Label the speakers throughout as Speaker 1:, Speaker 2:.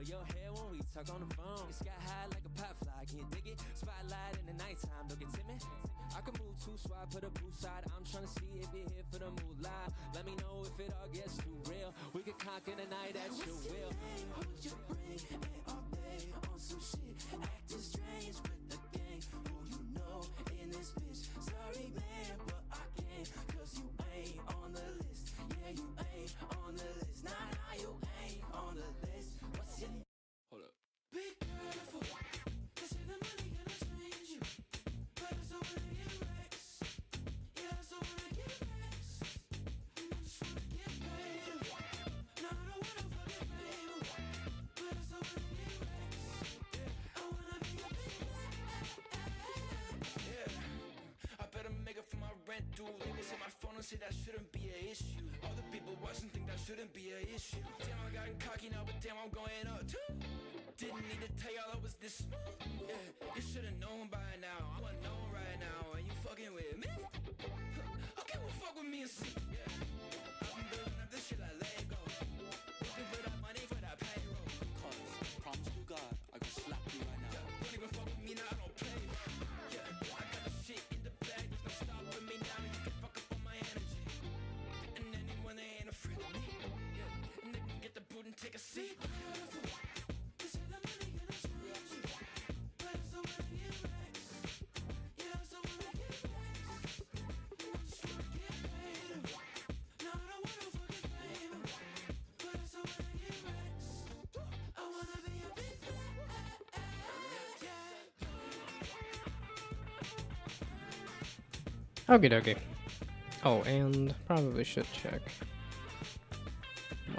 Speaker 1: Your hair when we talk on the phone. It's got high like a pop fly, can you dig it? Spotlight in the nighttime, don't get timid. I can move too swag, put a boost side. I'm trying to see if you're here for the mood live. Let me know if it all gets too real. We could conquer the night at your will. Hold your brain and all day on some shit. Acting strange with the gang. Who you know in this bitch? Sorry man, but I can't, cause you ain't on the list. Yeah, you ain't on the list. Nah, you ain't on the list. What's your Hold up. Be careful. They say the money gonna change you. But I still wanna get racks. Yeah, I still wanna get racks. I just wanna get paid. No, I don't wanna fucking fame. But I still wanna get racks. Yeah, I wanna be a big yeah. I better make it for my rent, dude. They will say my phone and say that shouldn't be an issue. All the people watching think that shouldn't be an issue. Damn, I got cocky now, but damn, I'm going up too. Didn't need to tell y'all I was this smooth. Yeah, you should've known by now. I'm unknown right now, and you fucking with me. Okay, well fuck with me and see. Yeah, I've been building up this shit like Lego. Looking for that money for that payroll. Cause promise to God, I can slap you right now. Yeah, don't even fuck with me now, I don't play. Yeah, I got the shit in the bag, there's no stopping me now. You can fuck up on my energy. And anyone they ain't afraid of me. Yeah, and they can get the boot and take a seat.
Speaker 2: Okie dokie. Oh, and probably should check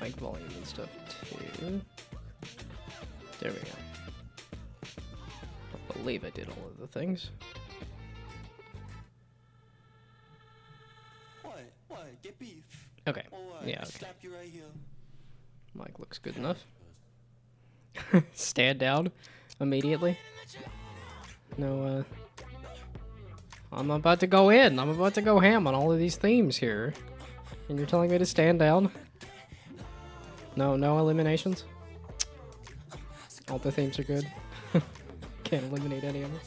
Speaker 2: mic volume and stuff too. There we go. I believe I did all of the things.
Speaker 1: What? Get beef.
Speaker 2: Okay.
Speaker 1: Or
Speaker 2: Yeah, okay.
Speaker 1: slap you right here.
Speaker 2: Mic looks good enough. Stand down immediately. No, I'm about to go in. I'm about to go ham on all of these themes here. And you're telling me to stand down? No eliminations? All the themes are good. Can't eliminate any of them.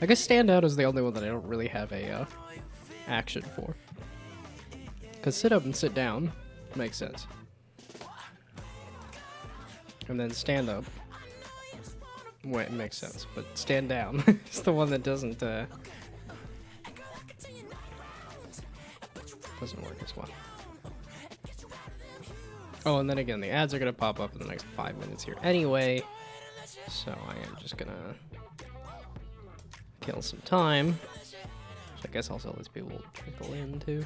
Speaker 2: I guess stand out is the only one that I don't really have a action for. Because sit up and sit down makes sense. And then stand up makes sense. But stand down is the one that doesn't work as well. Oh, and then again, the ads are going to pop up in the next 5 minutes here anyway. So I am just going to kill some time. Which I guess also lets people trickle in too.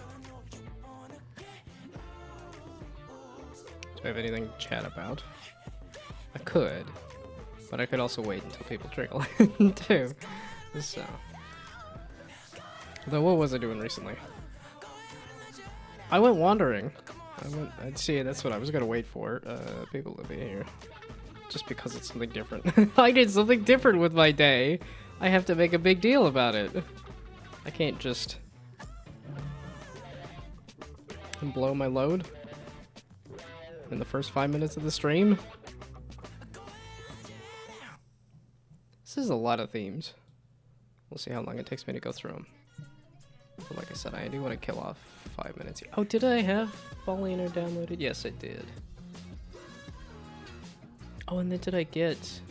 Speaker 2: Do I have anything to chat about? I could, but I could also wait until people trickle in too. So, though, what was I doing recently? I went wandering. I'd see. That's what I was gonna wait for. People to be here, just because it's something different. I did something different with my day. I have to make a big deal about it. I can't just blow my load in the first 5 minutes of the stream. This is a lot of themes. We'll see how long it takes me to go through them. But like I said, I do want to kill off 5 minutes here. Oh, did I have Balliner downloaded? Yes, I did. Oh, and then did I get...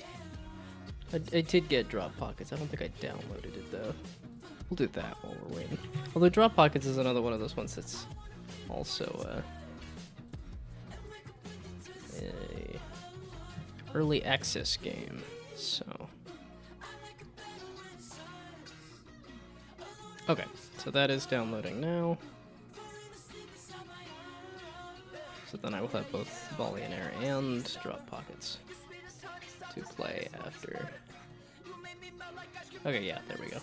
Speaker 2: I did get Drop Pockets. I don't think I downloaded it, though. We'll do that while we're waiting. Although Drop Pockets is another one of those ones that's also, a early access game, so okay, so that is downloading now. So then I will have both volley in air and drop pockets to play after. Okay, yeah, there we go.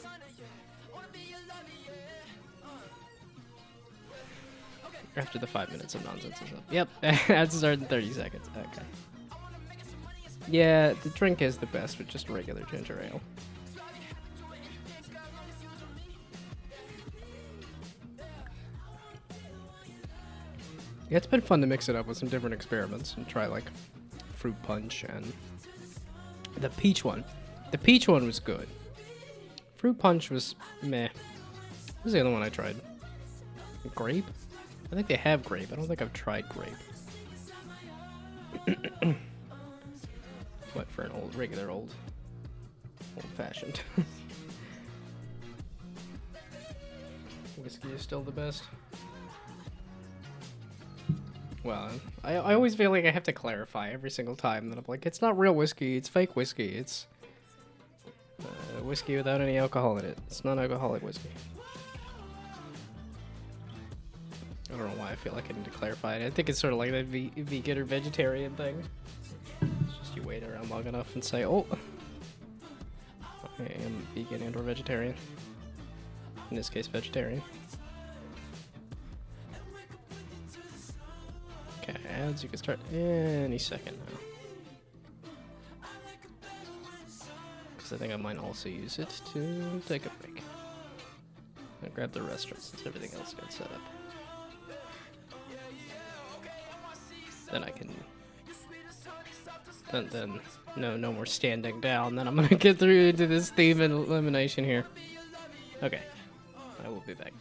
Speaker 2: After the 5 minutes of nonsense is up. Yep, that's start in 30 seconds. Okay. Yeah, the drink is the best with just regular ginger ale. Yeah, it's been fun to mix it up with some different experiments and try like fruit punch and the peach one. The peach one was good. Fruit punch was meh. What was the other one I tried? Grape? I think they have grape. I don't think I've tried grape. What for an regular old fashioned. Whiskey is still the best. Well, I always feel like I have to clarify every single time that I'm like, it's not real whiskey, it's fake whiskey, it's whiskey without any alcohol in it. It's non-alcoholic whiskey. I don't know why I feel like I need to clarify it. I think it's sort of like that vegan or vegetarian thing. It's just you wait around long enough and say, oh, I am vegan and or vegetarian. In this case, vegetarian. Okay, ads, you can start any second now. Because I think I might also use it to take a break. I'll grab the restaurant since everything else got set up. Then I can... Then no more standing down. Then I'm gonna get through into this theme and elimination here. Okay, I will be back.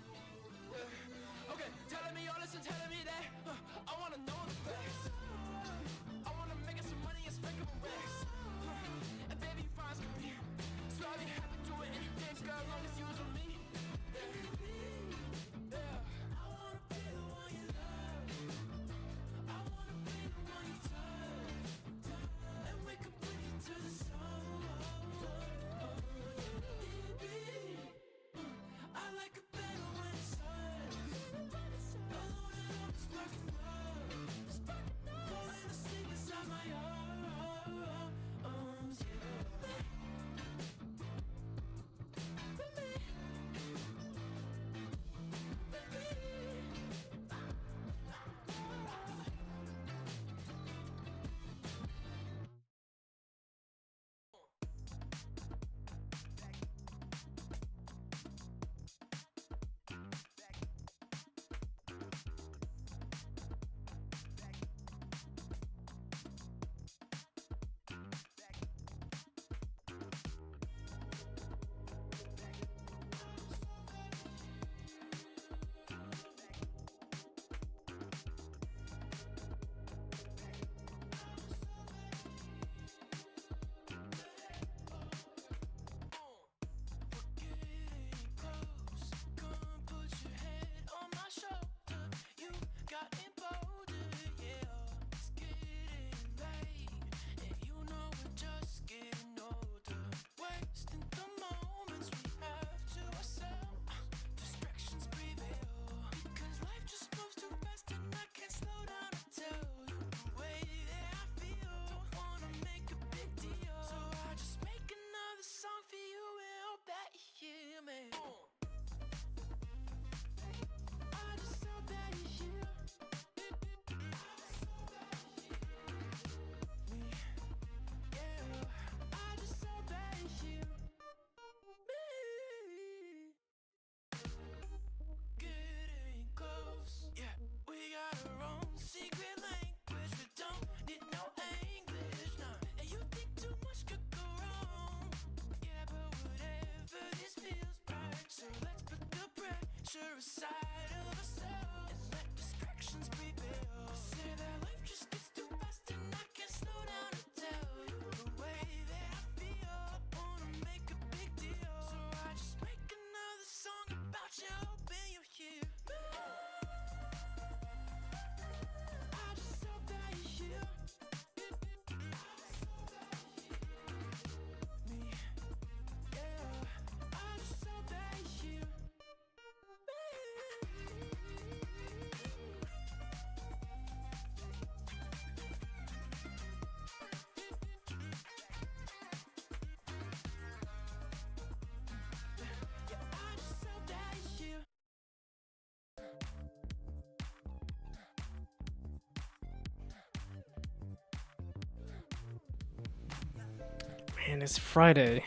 Speaker 2: Man, it's Friday,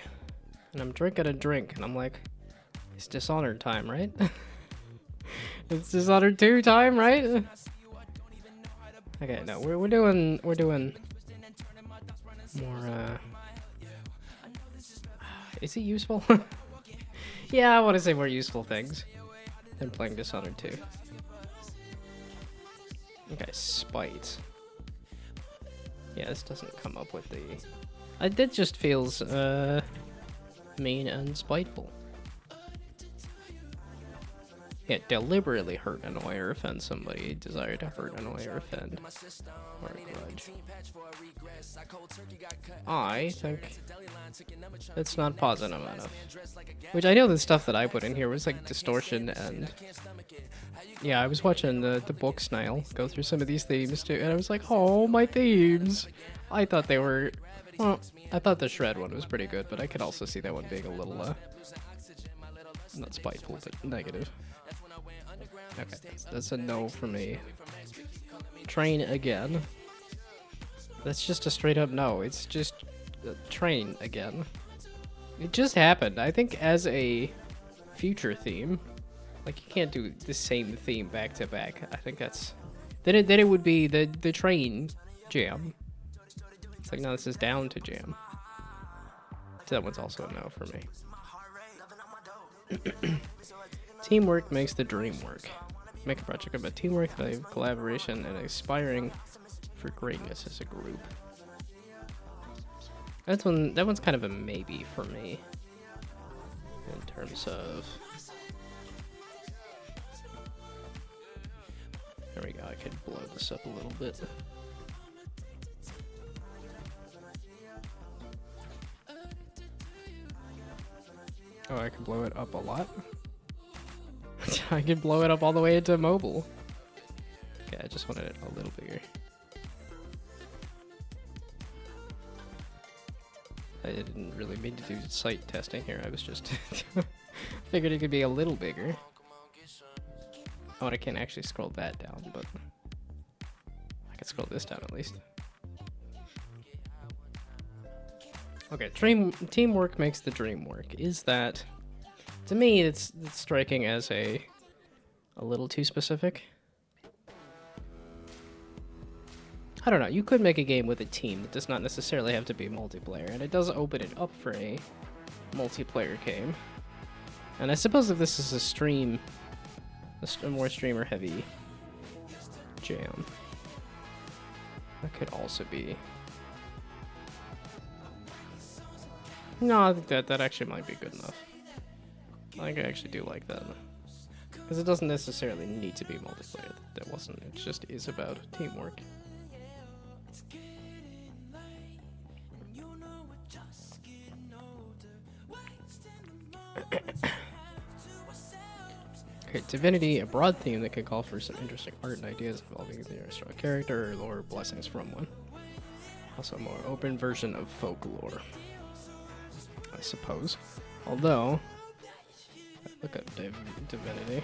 Speaker 2: and I'm drinking a drink, and I'm like, it's Dishonored time, right? It's Dishonored 2 time, right? Okay, no, we're doing more. Is it useful? Yeah, I want to say more useful things than playing Dishonored 2. Okay, spite. Yeah, this doesn't come up with the. It just feels mean and spiteful. Yeah, deliberately hurt, annoy, or offend somebody. Desire to hurt, annoy, or offend. Or a grudge. I think it's not positive enough. Which I know the stuff that I put in here was like distortion and... Yeah, I was watching the book Snail go through some of these themes too, and I was like, oh, my themes! I thought they were... Well, I thought the Shred one was pretty good, but I could also see that one being a little, not spiteful, but negative. Okay, that's a no for me. Train again. That's just a straight up no. It's just train again. It just happened. I think as a future theme, like you can't do the same theme back to back. I think that's then it would be the train jam. It's like no, this is Down2Jam. So that one's also a no for me. Teamwork makes the dream work. Make a project about teamwork, collaboration, and aspiring for greatness as a group. That one's kind of a maybe for me. In terms of... There we go, I could blow this up a little bit. Oh, I can blow it up a lot? I could blow it up all the way into mobile. Okay, I just wanted it a little bigger. I didn't really mean to do site testing here. I was just figured it could be a little bigger. Oh, and I can't actually scroll that down, but I can scroll this down at least. Okay, teamwork makes the dream work. Is that... To me, it's striking as a little too specific. I don't know. You could make a game with a team that does not necessarily have to be multiplayer, and it does open it up for a multiplayer game. And I suppose if this is a stream, a more streamer-heavy jam, that could also be. No, I think that actually might be good enough. I think I actually do like that. Because it doesn't necessarily need to be multiplayer. That wasn't. It just is about teamwork. Okay, Divinity, a broad theme that could call for some interesting art and ideas involving either a strong character or lore blessings from one. Also a more open version of folklore, I suppose. Although... Look at Divinity.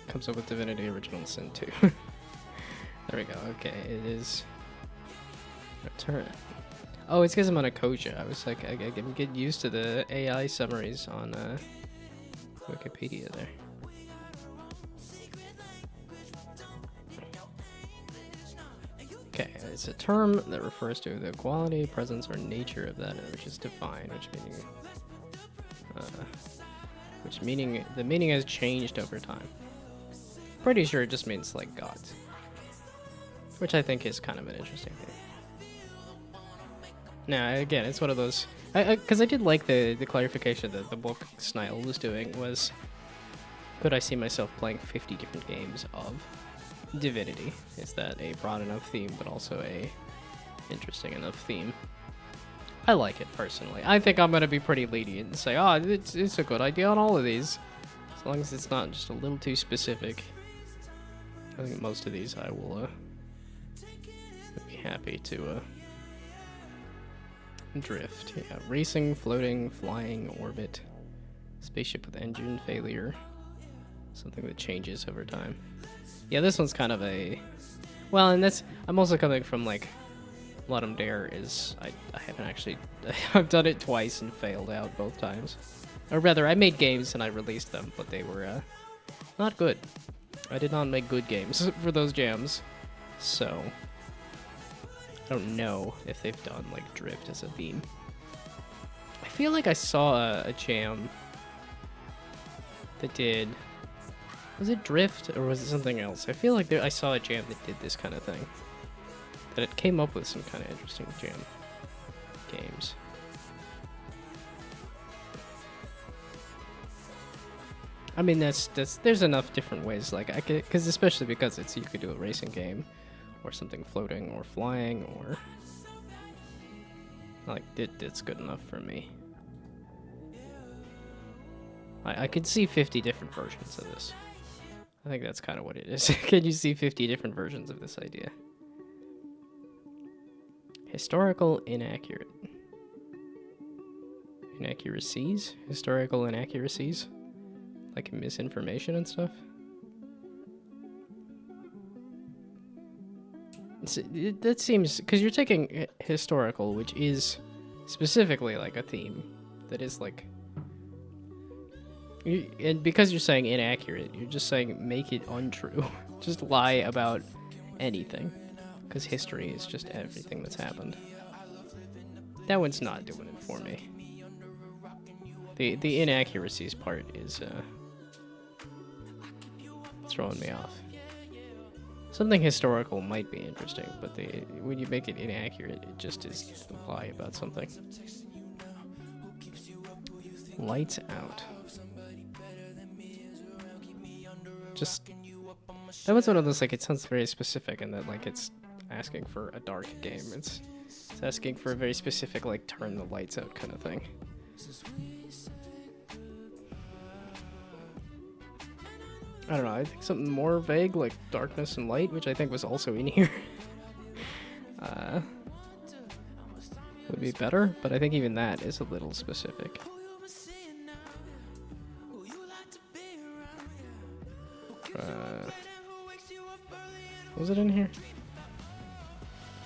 Speaker 2: Comes up with Divinity Original Sin 2. There we go. Okay, it is. Return. Oh, it's because I'm on a Koja. I was like, I can get used to the AI summaries on Wikipedia there. Okay, it's a term that refers to the quality, presence, or nature of that which is defined, the meaning has changed over time. Pretty sure it just means like gods, which I think is kind of an interesting thing. Now, again, it's one of those, because I did like the clarification that the book Snail was doing was, could I see myself playing 50 different games of Divinity? Is that a broad enough theme, but also a interesting enough theme? I like it personally. I think I'm gonna be pretty lenient and say, oh, it's a good idea on all of these, as long as it's not just a little too specific. I think most of these I will be happy to drift. Yeah, racing, floating, flying, orbit, spaceship with engine failure, something that changes over time. Yeah, this one's kind of a... Well, and that's I'm also coming from like Let 'em Dare is I haven't actually I've done it twice and failed out both times. Or rather, I made games and I released them, but they were not good. I did not make good games for those jams, so I don't know if they've done like drift as a theme. I feel like I saw a jam that did. Was it drift or was it something else? I feel like I saw a jam that did this kind of thing. That it came up with some kind of interesting jam games. I mean, there's enough different ways. Like I could, especially because you could do a racing game, or something floating or flying, or like it's good enough for me. I could see 50 different versions of this. I think that's kind of what it is. Can you see 50 different versions of this idea? Historical inaccurate. Inaccuracies? Historical inaccuracies? Like misinformation and stuff? That seems... Because you're taking historical, which is specifically like a theme that is like... And because you're saying inaccurate, you're just saying make it untrue. Just lie about anything. Because history is just everything that's happened. That one's not doing it for me. The inaccuracies part is throwing me off. Something historical might be interesting, but when you make it inaccurate, it just is a lie about something. Lights out. Just that was one of those, like, it sounds very specific in that, like, it's asking for a dark game. It's asking for a very specific, like, turn the lights out kind of thing. I don't know, I think something more vague, like darkness and light, which I think was also in here, would be better, but I think even that is a little specific. Was it in here?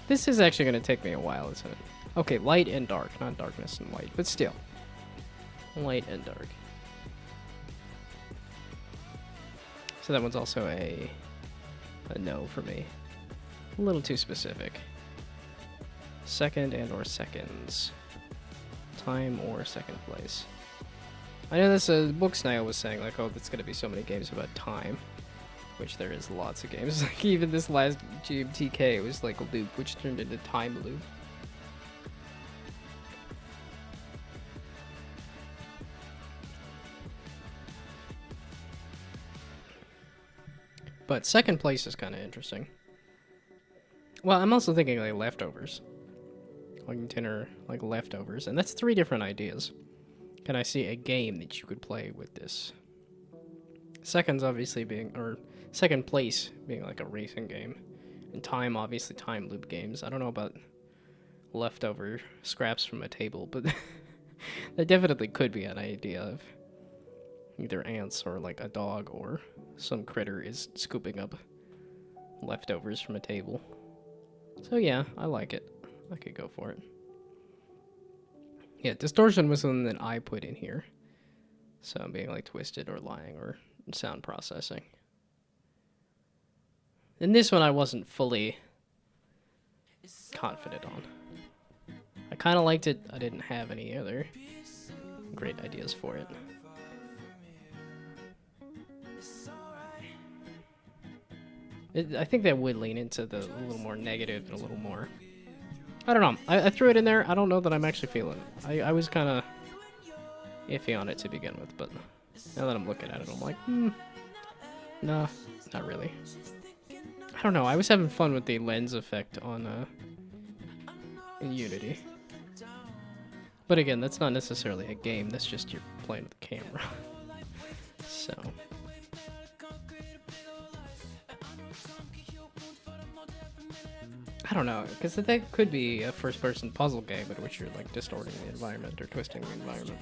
Speaker 2: This is actually going to take me a while, isn't it? Okay, light and dark, not darkness and light, but still. Light and dark. So that one's also a no for me. A little too specific. Second and or seconds. Time or second place. I know this book Snail was saying, like, oh, there's going to be so many games about time. Which there is lots of games. Like, even this last GMTK was like a loop, which turned into time loop. But second place is kind of interesting. Well, I'm also thinking like leftovers. Like dinner, like leftovers. And that's 3 different ideas. Can I see a game that you could play with this? Seconds obviously being, or second place being like a racing game. And time, obviously time loop games. I don't know about leftover scraps from a table, but that definitely could be an idea of either ants or like a dog or some critter is scooping up leftovers from a table. So yeah, I like it. I could go for it. Yeah, distortion was something that I put in here. So being like twisted or lying or sound processing. And this one I wasn't fully confident on. I kind of liked it. I didn't have any other great ideas for it. I think that would lean into the a little more negative and a little more... I don't know. I threw it in there. I don't know that I'm actually feeling it. I was kind of iffy on it to begin with, but now that I'm looking at it, I'm like, no, not really. I don't know. I was having fun with the lens effect on in Unity. But again, that's not necessarily a game. That's just you're playing with the camera. So... I don't know, because that could be a first-person puzzle game in which you're like distorting the environment or twisting the environment.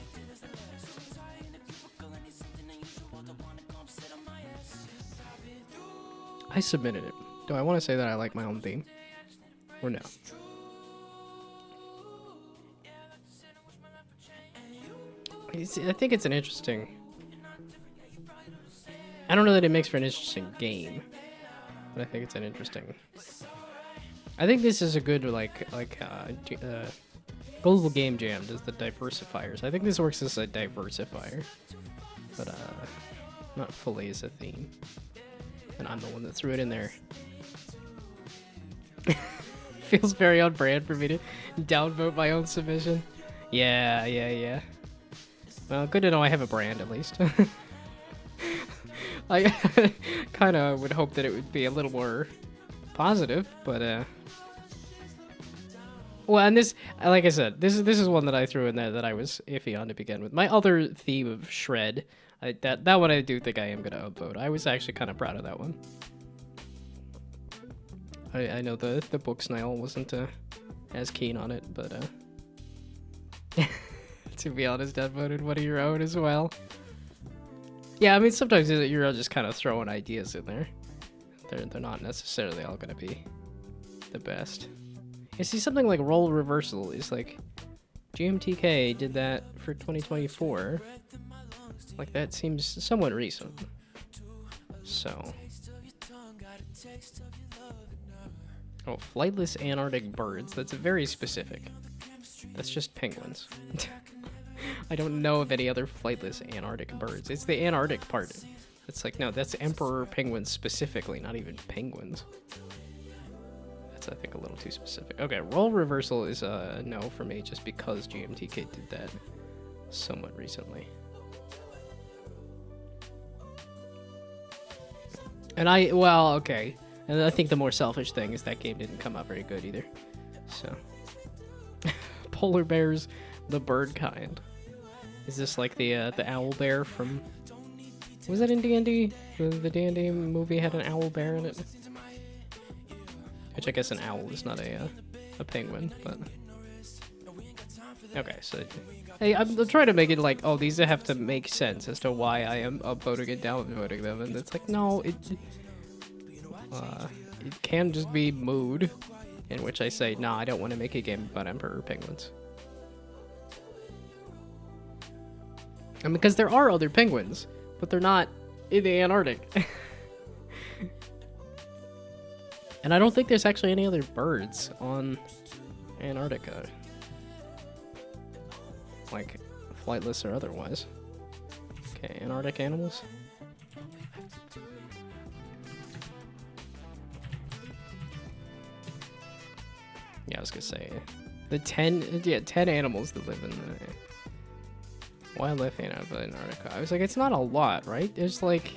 Speaker 2: I submitted it. Do I want to say that I like my own theme? Or no? I think it's an interesting... I don't know that it makes for an interesting game, but I think it's an interesting... I think this is a good, Global Game Jam does the diversifiers. I think this works as a diversifier, but not fully as a theme. And I'm the one that threw it in there. Feels very on brand for me to downvote my own submission. Yeah. Well, good to know I have a brand at least. I kind of would hope that it would be a little more positive, but well, and this, like I said, this is one that I threw in there that I was iffy on to begin with. My other theme of Shred, that one I do think I am gonna upvote. I was actually kind of proud of that one. I know the book snail wasn't as keen on it, but to be honest, I voted one of your own as well. Yeah, I mean, sometimes you're just kind of throwing ideas in there. They're not necessarily all gonna be the best. You see, something like Role Reversal is like, GMTK did that for 2024. Like, that seems somewhat recent. So. Oh, flightless Antarctic birds. That's very specific. That's just penguins. I don't know of any other flightless Antarctic birds. It's the Antarctic part. It's like, no, that's emperor penguins specifically, not even penguins. That's, I think, a little too specific. Okay, Role Reversal is a no for me just because GMTK did that somewhat recently. And well, okay. And I think the more selfish thing is that game didn't come out very good either. So. Polar bears, the bird kind. Is this like the owl bear from... Was that in D&D? The D&D movie had an owl bear in it? Which I guess an owl is not a penguin, but... Okay, so... Hey, I'm trying to make it like, oh, these have to make sense as to why I am upvoting and downvoting them, and it's like, no, it can just be mood, in which I say, nah, I don't want to make a game about emperor penguins. And because there are other penguins, but they're not in the Antarctic. And I don't think there's actually any other birds on Antarctica. Like, flightless or otherwise. Okay, Antarctic animals. Yeah, I was gonna say, the 10 animals that live in the wildlife in Antarctica. I was like, it's not a lot, right? There's like,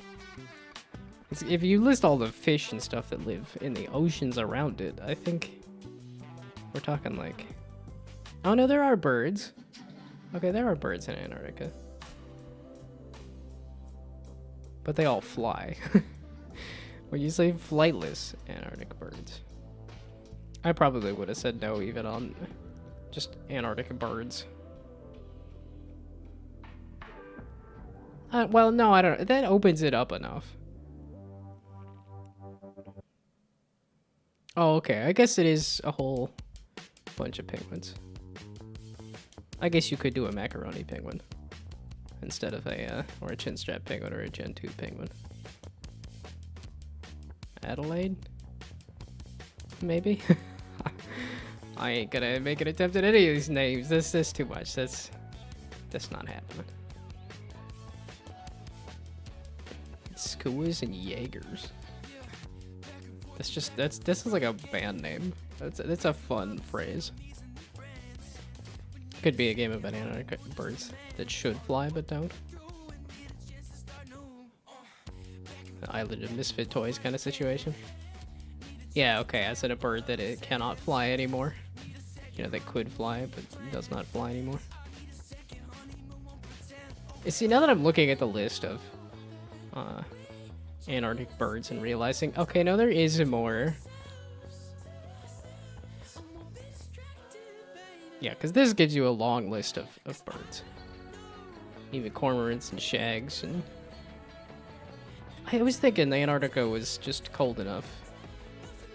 Speaker 2: if you list all the fish and stuff that live in the oceans around it, I think we're talking like, oh no, there are birds. Okay, there are birds in Antarctica. But they all fly. When you say flightless Antarctic birds. I probably would have said no even on just Antarctic birds. Well, no, I don't. That opens it up enough. Oh, okay. I guess it is a whole bunch of penguins. I guess you could do a macaroni penguin instead of or a chin strap penguin or a Gen 2 penguin. Adelaide? Maybe? I ain't gonna make an attempt at any of these names. That's too much. That's not happening. Skuas and Jaegers. This is like a band name. That's a fun phrase. Could be a game about Antarctic birds that should fly but don't. The Island of Misfit Toys kind of situation. Yeah, okay, I said a bird that it cannot fly anymore. You know, that could fly but does not fly anymore. You see, now that I'm looking at the list of Antarctic birds and realizing, okay, no, there is more. Yeah, because this gives you a long list of birds. Even cormorants and shags. And I was thinking the Antarctica was just cold enough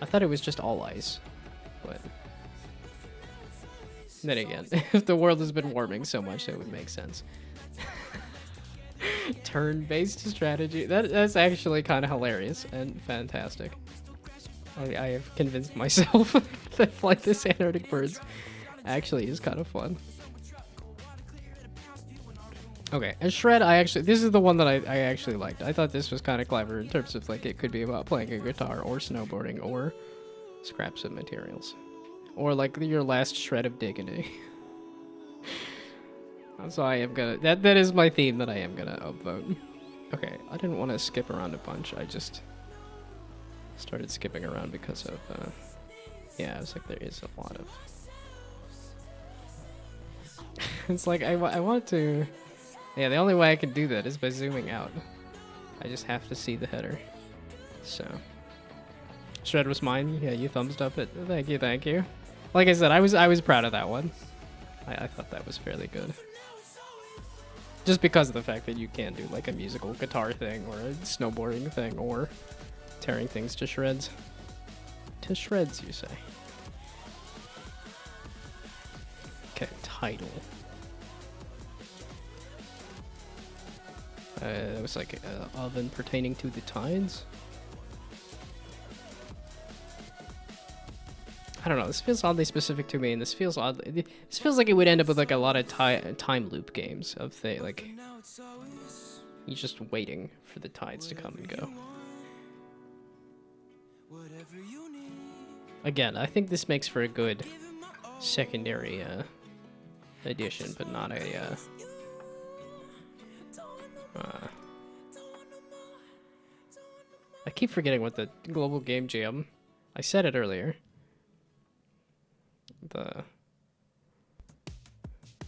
Speaker 2: I thought it was just all ice, but then again, if the world has been warming so much, that would make sense. Turn-based strategy. That's actually kind of hilarious and fantastic. I have convinced myself that Flight This Antarctic Birds actually is kind of fun. Okay, and Shred, this is the one that I actually liked. I thought this was kind of clever in terms of, like, it could be about playing a guitar or snowboarding or scraps of materials. Or, like, your last shred of dignity. So I am gonna... That is my theme that I am gonna upvote. Okay, I didn't want to skip around a bunch. I just started skipping around because of... yeah, it's like there is a lot of... It's like, I want to... Yeah, the only way I can do that is by zooming out. I just have to see the header. So... Shred was mine. Yeah, you thumbs up it. Thank you, thank you. Like I said, I was proud of that one. I thought that was fairly good. Just because of the fact that you can do like a musical guitar thing or a snowboarding thing or tearing things to shreds. To shreds, you say. Okay, title. That was like oven pertaining to the tides. I don't know, this feels oddly specific to me, and this feels oddly... This feels like it would end up with, like, a lot of time loop games of, like... You're just waiting for the tides to come and go. Again, I think this makes for a good secondary, edition, but not a, I keep forgetting what the Global Game Jam... I said it earlier. The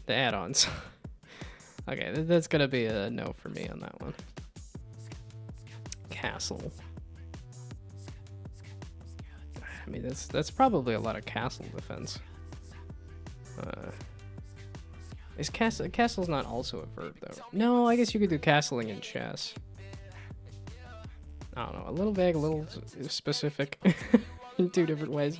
Speaker 2: add-ons. Okay, that's gonna be a no for me on that one. Castle. I mean, that's probably a lot of castle defense. Is castle's not also a verb though? No, I guess you could do castling in chess. I don't know, a little vague, a little specific in two different ways.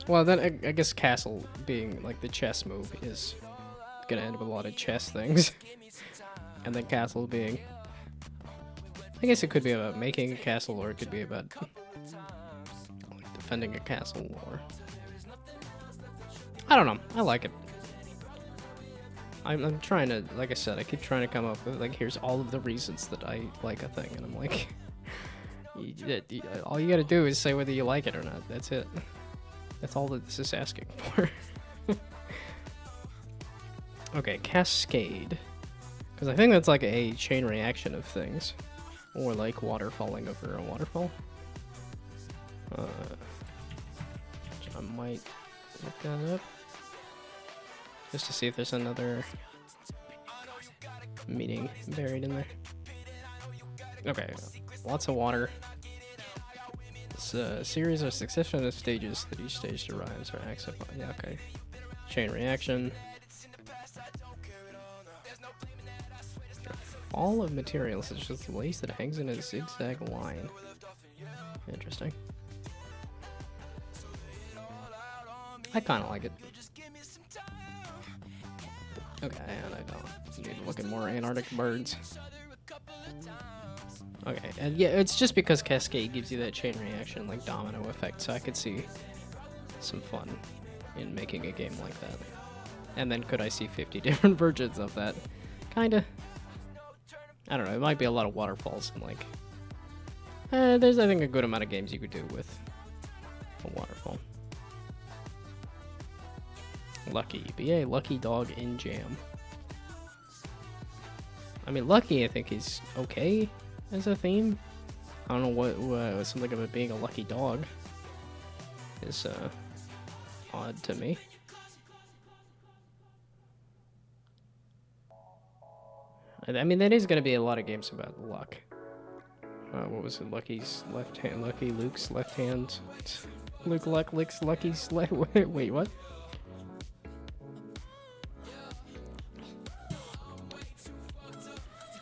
Speaker 2: Well, then I guess castle being like the chess move is gonna end up with a lot of chess things. And then castle being... I guess it could be about making a castle, or it could be about like, defending a castle, or... I don't know. I like it. I'm trying to, like I said, I keep trying to come up with, like, here's all of the reasons that I like a thing, and I'm like... all you gotta do is say whether you like it or not. That's it. That's all that this is asking for. Okay, cascade. Because I think that's like a chain reaction of things. Or like water falling over a waterfall. I might look that up. Just to see if there's another meaning buried in there. Okay, lots of water. It's a series of succession of stages that each stage derives or acts upon. Yeah, okay. Chain reaction. Fall of materials is just lace that hangs in a zigzag line. Interesting. I kind of like it. Okay, and I don't need to look at more Antarctic birds. Okay, and yeah, it's just because Cascade gives you that chain reaction, like domino effect, so I could see some fun in making a game like that. And then could I see 50 different versions of that? Kinda. I don't know, it might be a lot of waterfalls and like... there's, I think, a good amount of games you could do with a waterfall. Lucky. Be a lucky dog in Jam. I mean, Lucky, I think he's okay as a theme. I don't know what something about being a lucky dog is odd to me. I mean, that is going to be a lot of games about luck. What was it? Lucky's left hand. Lucky Luke's left hand. Luke Luck licks Lucky's left. Wait, what?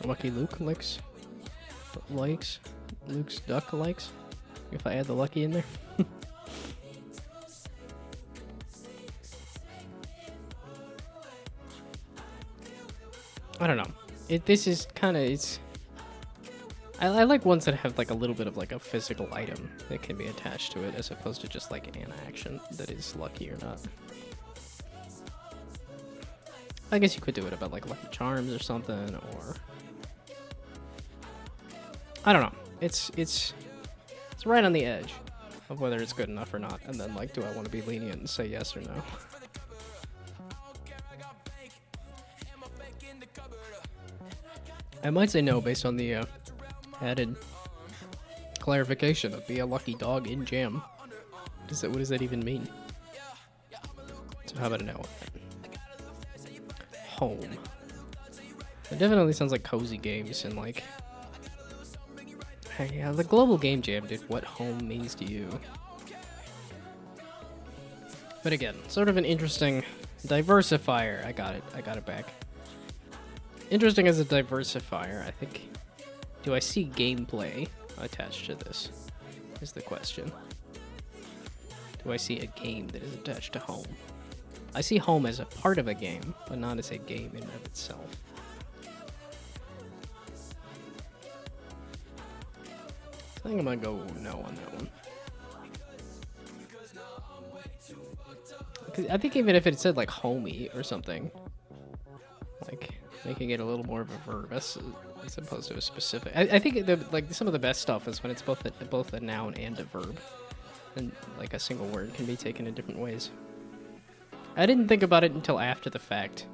Speaker 2: Lucky Luke likes Luke's duck likes. If I add the lucky in there. I don't know. This is kind of it's. I like ones that have like a little bit of like a physical item that can be attached to it, as opposed to just like an action that is lucky or not. I guess you could do it about like Lucky Charms or something, or I don't know. It's right on the edge of whether it's good enough or not, and then like, do I want to be lenient and say yes or no? I might say no based on the added clarification of be a lucky dog in jam. What does that even mean? So how about a no? Home. It definitely sounds like cozy games and like. Hey, yeah, the global game jam, dude. What home means to you? But again, sort of an interesting diversifier. I got it back. Interesting as a diversifier, I think. Do I see gameplay attached to this? Is the question. Do I see a game that is attached to home? I see home as a part of a game, but not as a game in and of itself. I think I'm gonna go no on that one. I think even if it said like homey or something, like making it a little more of a verb as opposed to a specific. I think like some of the best stuff is when it's both a noun and a verb, and like a single word can be taken in different ways. I didn't think about it until after the fact,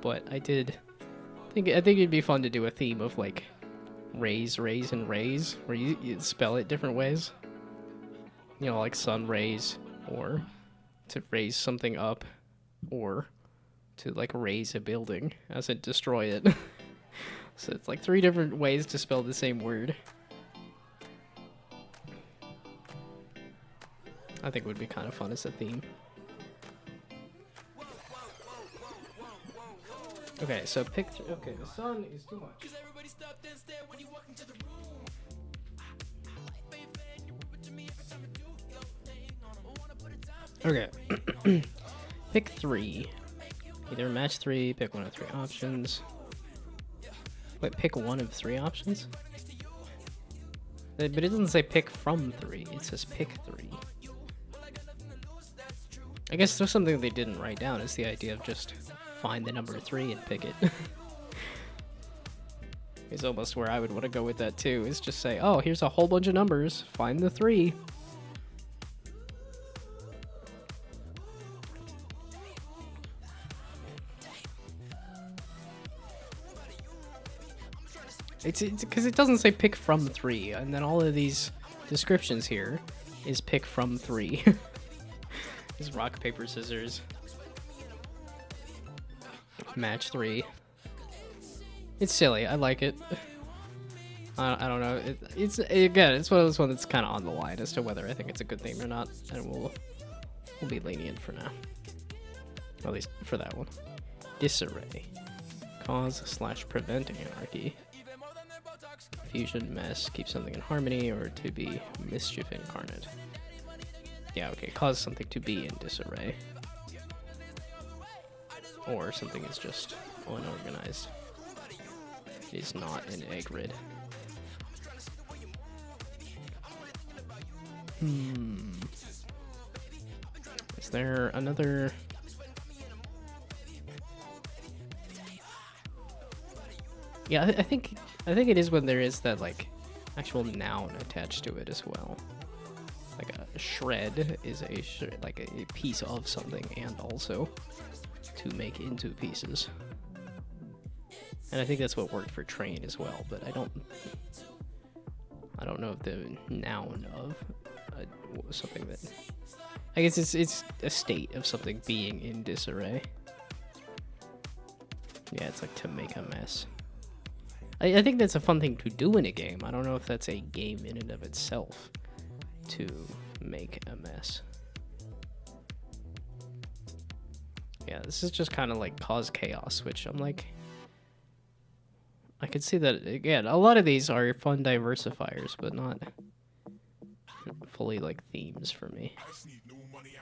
Speaker 2: but I did. I think it'd be fun to do a theme of like raise, and raise, where you spell it different ways. You know, like sun raise, or to raise something up, or to like raise a building as in destroy it. So it's like 3 different ways to spell the same word. I think it would be kind of fun as a theme. Okay, so pick. Okay, the sun is too much. Okay. Pick 3. Either match 3, pick one of 3 options. Wait, pick one of 3 options? But it doesn't say pick from 3, it says pick 3. I guess there's something they didn't write down is the idea of just find the number 3 and pick it. It's almost where I would want to go with that too, is just say, oh, here's a whole bunch of numbers, find the 3. It's because it doesn't say pick from 3, and then all of these descriptions here is pick from 3. Is rock, paper, scissors. Match 3. It's silly. I like it. I don't know. It's again, it's one of those ones that's kind of on the line as to whether I think it's a good thing or not, and we'll be lenient for now. At least for that one. Disarray. Cause/prevent anarchy. Fusion, mess, keep something in harmony, or to be mischief incarnate. Yeah, okay, cause something to be in disarray. Or something is just unorganized. It is not an egg grid. Is there another... Yeah, I think it is when there is that like actual noun attached to it as well. Like a shred is like a piece of something, and also to make into pieces. And I think that's what worked for train as well, but I don't know if the noun of something that, I guess it's a state of something being in disarray. Yeah, it's like to make a mess. I think that's a fun thing to do in a game. I don't know if that's a game in and of itself to make a mess. Yeah, this is just kind of like cause chaos, which I'm like, I could see that, again, a lot of these are fun diversifiers, but not fully, like, themes for me.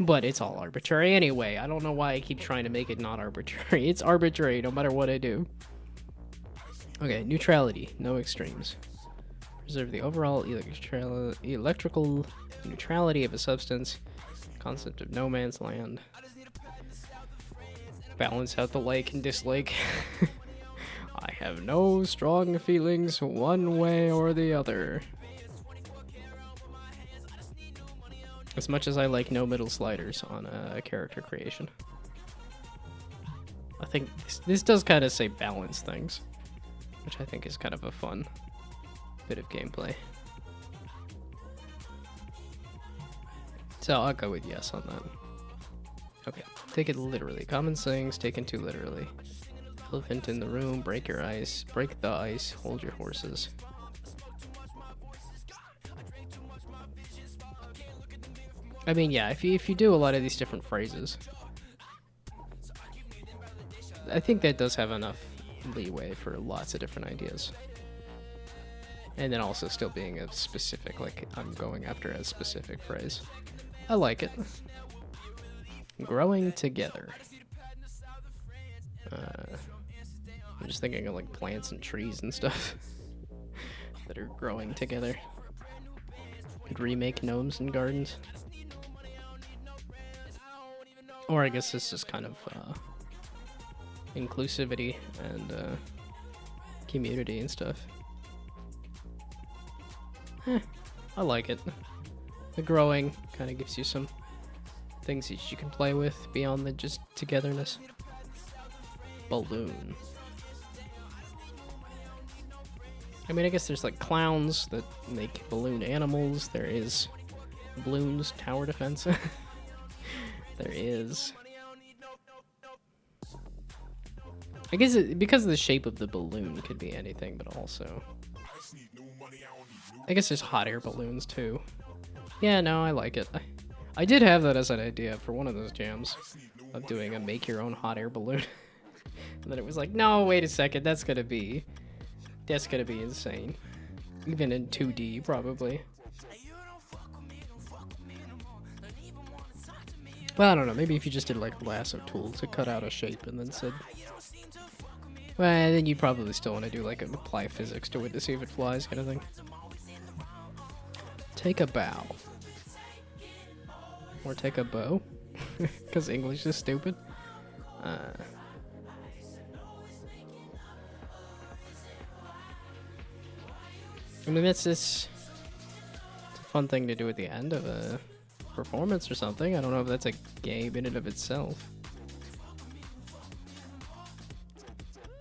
Speaker 2: But it's all arbitrary anyway. I don't know why I keep trying to make it not arbitrary. It's arbitrary no matter what I do. Okay, neutrality. No extremes. Preserve the overall electrical neutrality of a substance. Concept of no man's land. Balance out the like and dislike. I have no strong feelings one way or the other. As much as I like no middle sliders on a character creation. I think this does kind of say balance things, which I think is kind of a fun bit of gameplay. So I'll go with yes on that. Okay, take it literally. Common sayings taken too literally. Elephant in the room, break your ice, break the ice, hold your horses. I mean, yeah, if you do a lot of these different phrases, I think that does have enough leeway for lots of different ideas. And then also still being a specific, like, I'm going after a specific phrase. I like it. Growing together. I'm just thinking of, like, plants and trees and stuff that are growing together. Could remake gnomes and gardens. Or I guess this is kind of inclusivity and community and stuff. I like it. The growing kind of gives you some things that you can play with beyond the just togetherness. Balloon. I mean, I guess there's like clowns that make balloon animals. There is balloons, tower defense. There is. I guess because of the shape of the balloon could be anything, but also I guess there's hot air balloons too. Yeah, no, I like it. I did have that as an idea for one of those jams of doing a make your own hot air balloon. And then it was like, no, wait a second, that's gonna be insane. Even in 2D, probably. Well, I don't know, maybe if you just did like a lasso tool to cut out a shape and then said, well, then you'd probably still want to do like apply physics to it to see if it flies kind of thing. Take a bow. Or take a bow. Because English is stupid. I mean, it's a fun thing to do at the end of a performance or something. I don't know if that's a game in and of itself.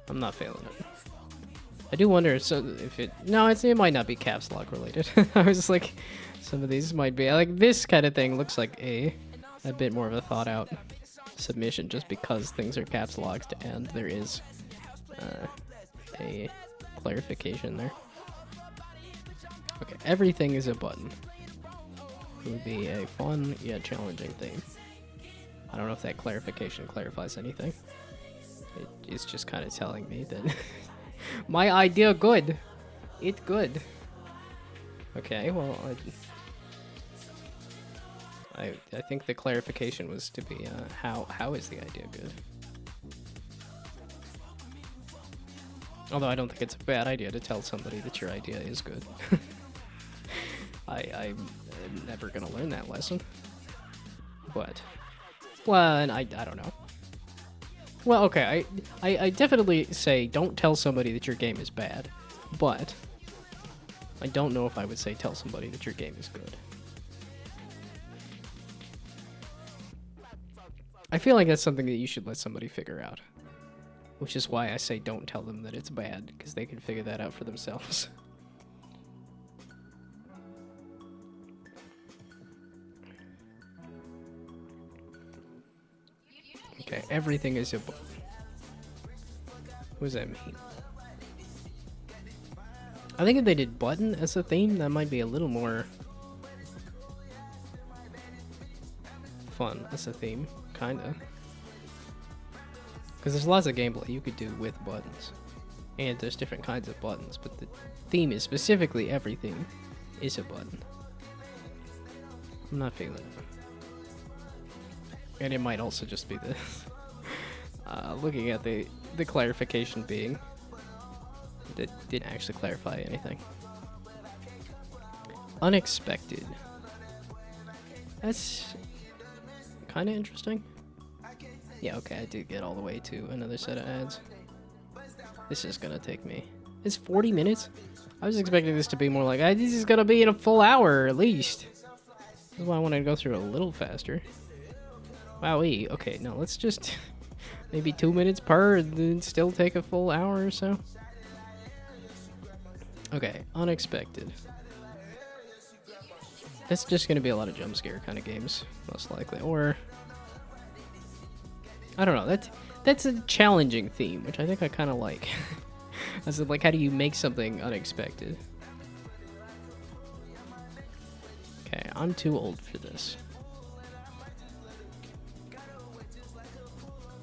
Speaker 2: I'm not failing it. I do wonder if it... No, it might not be caps lock related. I was just like, some of these might be... Like, this kind of thing looks like a bit more of a thought out submission just because things are caps locked and there is a clarification there. Okay, everything is a button. It would be a fun yet challenging theme. I don't know if that clarification clarifies anything. It is just kind of telling me that my idea good. It good. Okay, well, I think the clarification was to be how is the idea good? Although I don't think it's a bad idea to tell somebody that your idea is good. I'm never gonna learn that lesson. But, well, and I don't know. Well, okay, I definitely say don't tell somebody that your game is bad, but I don't know if I would say tell somebody that your game is good. I feel like that's something that you should let somebody figure out, which is why I say don't tell them that it's bad, because they can figure that out for themselves. Okay, everything is a... What does that mean? I think if they did button as a theme, that might be a little more fun as a theme, kinda. Because there's lots of gameplay you could do with buttons. and there's different kinds of buttons, but the theme is specifically everything is a button. I'm not feeling it. And it might also just be the looking at the clarification being that didn't actually clarify anything. Unexpected. That's kind of interesting. Yeah, okay, I did get all the way to another set of ads. This is gonna take me. It's 40 minutes? I was expecting this to be more like, this is gonna be in a full hour at least. This is why I wanted to go through it a little faster. Wowee. Okay, no, let's just maybe 2 minutes per and then still take a full hour or so. Okay, unexpected. It's just gonna be a lot of jump scare kind of games, most likely. Or I don't know, that's a challenging theme, which I think I kinda like. I said, like, how do you make something unexpected? Okay, I'm too old for this.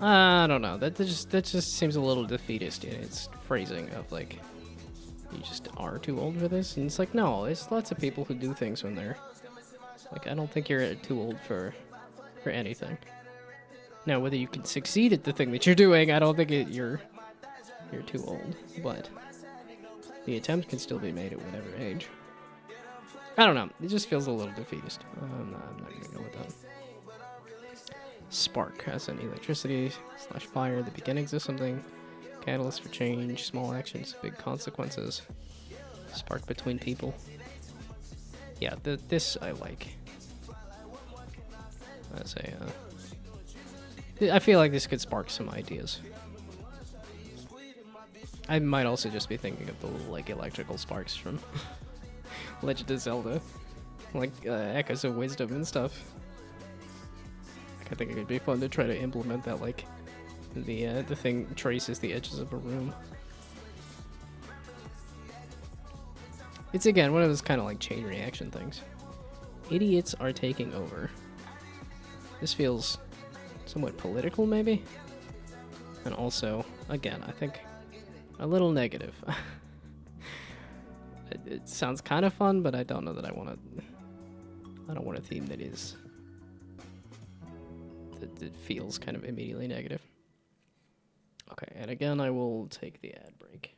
Speaker 2: I don't know. That just seems a little defeatist in its phrasing of like, you just are too old for this, and it's like, no, there's lots of people who do things when they're like, I don't think you're too old for anything. Now, whether you can succeed at the thing that you're doing, I don't think you're too old, but the attempt can still be made at whatever age. I don't know. It just feels a little defeatist. I'm not gonna go with that. Spark, as in electricity / fire, the beginnings of something, catalyst for change, small actions, big consequences, spark between people. Yeah, this I like. I feel like this could spark some ideas. I might also just be thinking of the little, like, electrical sparks from Legend of Zelda, like Echoes of Wisdom and stuff. I think it would be fun to try to implement that, like, the thing traces the edges of a room. It's, again, one of those kind of, like, chain reaction things. Idiots are taking over. This feels somewhat political, maybe? And also, again, I think a little negative. It sounds kind of fun, but I don't know that I want a theme that is... It feels kind of immediately negative. Okay, and again, I will take the ad break.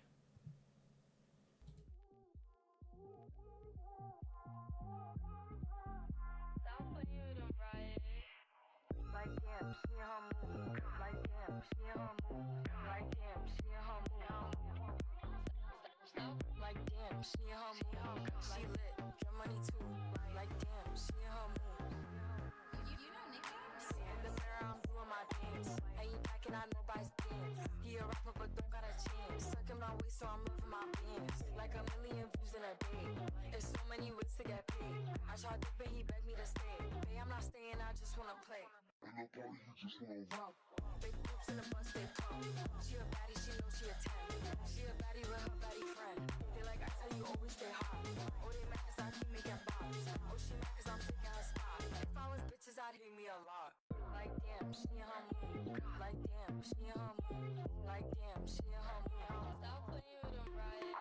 Speaker 1: So I'm moving my pants like a million views in a day. There's so many ways to get paid. I tried to pay, he begged me to stay. Hey, I'm not staying, I just wanna play. In the party, you just wanna rock. Big boobs in the bus, they come. She a baddie, she knows she a 10. She a baddie with her baddie friend. They like, I tell you, always stay hot. Oh, they mad cause I keep making bops. Oh, she mad cause I'm taking her spot. If I was bitches, I'd hate me a lot. Like, damn, she in her mood. Like, damn, she in her mood. Like, damn, she in her mood. Stop playing with them, right?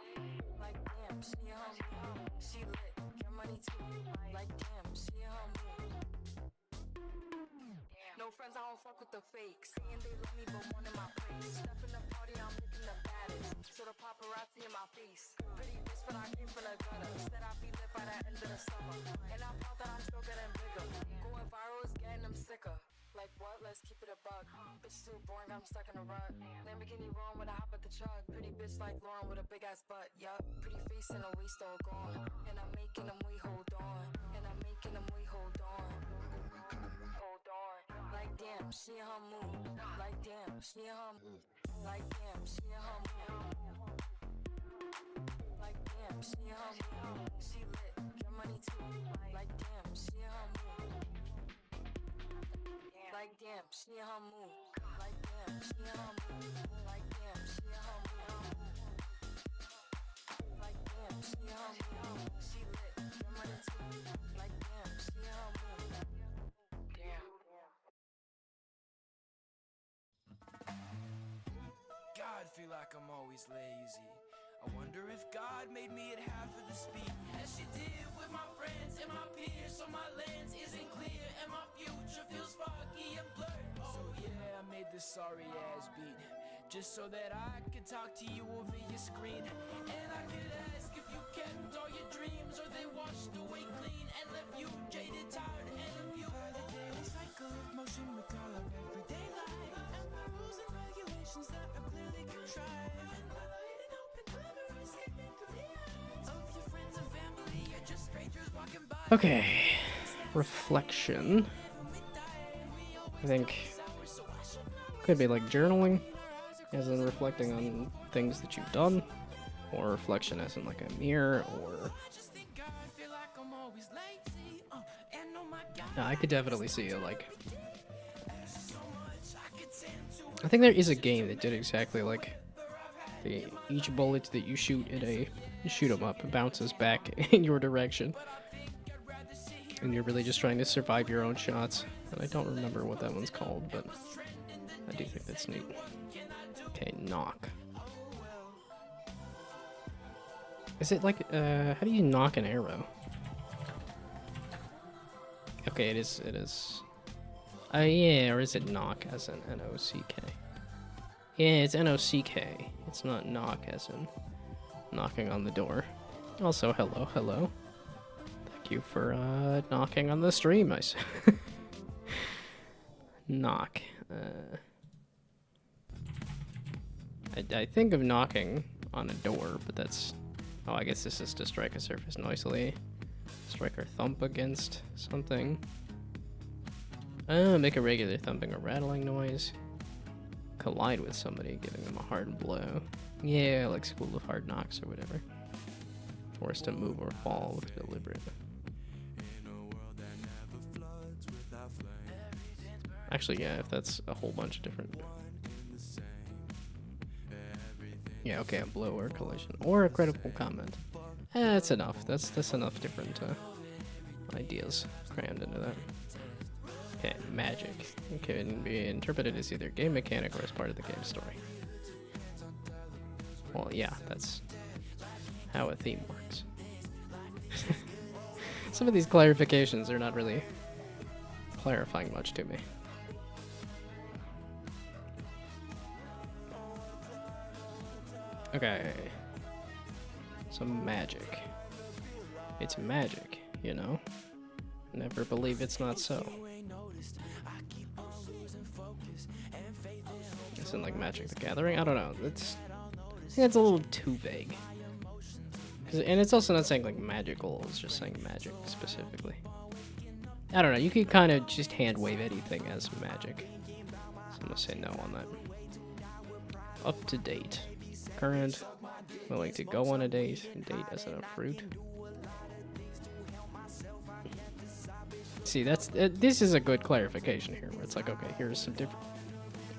Speaker 1: Like, damn, she in her mood. She lit, get money too. Like, damn, she in her mood. No friends, I don't fuck with the fakes. Saying they love me, but one in my place. Step in the party, I'm looking the baddest. So the paparazzi in my face. Pretty bitch, but I came from the gutter. Said I'd be lit by the end of the summer. And I'm proud that I'm still getting bigger. Going viral is getting them sicker. Like what? Let's keep it a buck. Bitch too boring, I'm stuck in a rut. Lamborghini wrong when I hop at the truck. Pretty bitch like Lauren with a big ass butt. Yup. Pretty face and a waist all gone. And I'm making them wait, hold on. And I'm making them wait, hold on. Hold on. Like damn, she in her mood. Like damn, she in her mood. Like damn, she in her mood. Like damn, she in her mood. She lit, get money too. Like damn, she in her mood. Like damn, she in her mood. Like damn, she in her mood. Like damn, she in her mood. Like damn, she in her mood. She lit, get money too. Like damn, she in her mood. God feel like I'm always lazy. I wonder if God made me at half of the speed as she did with my friends and my peers. So my lens isn't clear and my future feels foggy and blurred. So yeah, I made this sorry ass beat just so that I could talk to you over your screen. And I could ask if you kept all your dreams or they washed away clean and left you jaded, tired, and abused by the daily cycle of motion we call our everyday life. And the rules and regulations that are clearly contrived. And the light and open clever escaping through the eyes of your friends and family. You're just strangers walking by.
Speaker 2: Okay. Reflection. I think could be like journaling, as in reflecting on things that you've done, or reflection as in like a mirror, or no, I could definitely see it like. I think there is a game that did exactly like each bullet that you shoot at a shoot 'em up bounces back in your direction, and you're really just trying to survive your own shots. And I don't remember what that one's called, but I do think that's neat. Okay, knock. Is it like, how do you knock an arrow? Okay, it is. Oh yeah, or is it knock as in N-O-C-K? Yeah, it's N-O-C-K. It's not knock as in knocking on the door. Also, hello. Thank you for, knocking on the stream, I see. Knock. I think of knocking on a door, but that's... Oh, I guess this is to strike a surface noisily. Strike or thump against something. Make a regular thumping or rattling noise. Collide with somebody, giving them a hard blow. Yeah, like School of Hard Knocks or whatever. Forced to move or fall with deliberate. Actually, yeah, if that's a whole bunch of different... Yeah, okay, a blow or a collision. Or a critical comment. That's enough. That's enough different ideas crammed into that. Okay, magic. It can be interpreted as either game mechanic or as part of the game story. Well, yeah, that's how a theme works. Some of these clarifications are not really clarifying much to me. Okay. Some magic. It's magic, you know? Never believe it's not so. Isn't like Magic the Gathering? I don't know. I think it's a little too vague. And it's also not saying like magical, it's just saying magic specifically. I don't know, you could kind of just hand wave anything as magic. So I'm gonna say no on that. Up to date. Current. Willing to go on a date. Date as in a fruit. See, this is a good clarification here, where it's like, okay, here's some different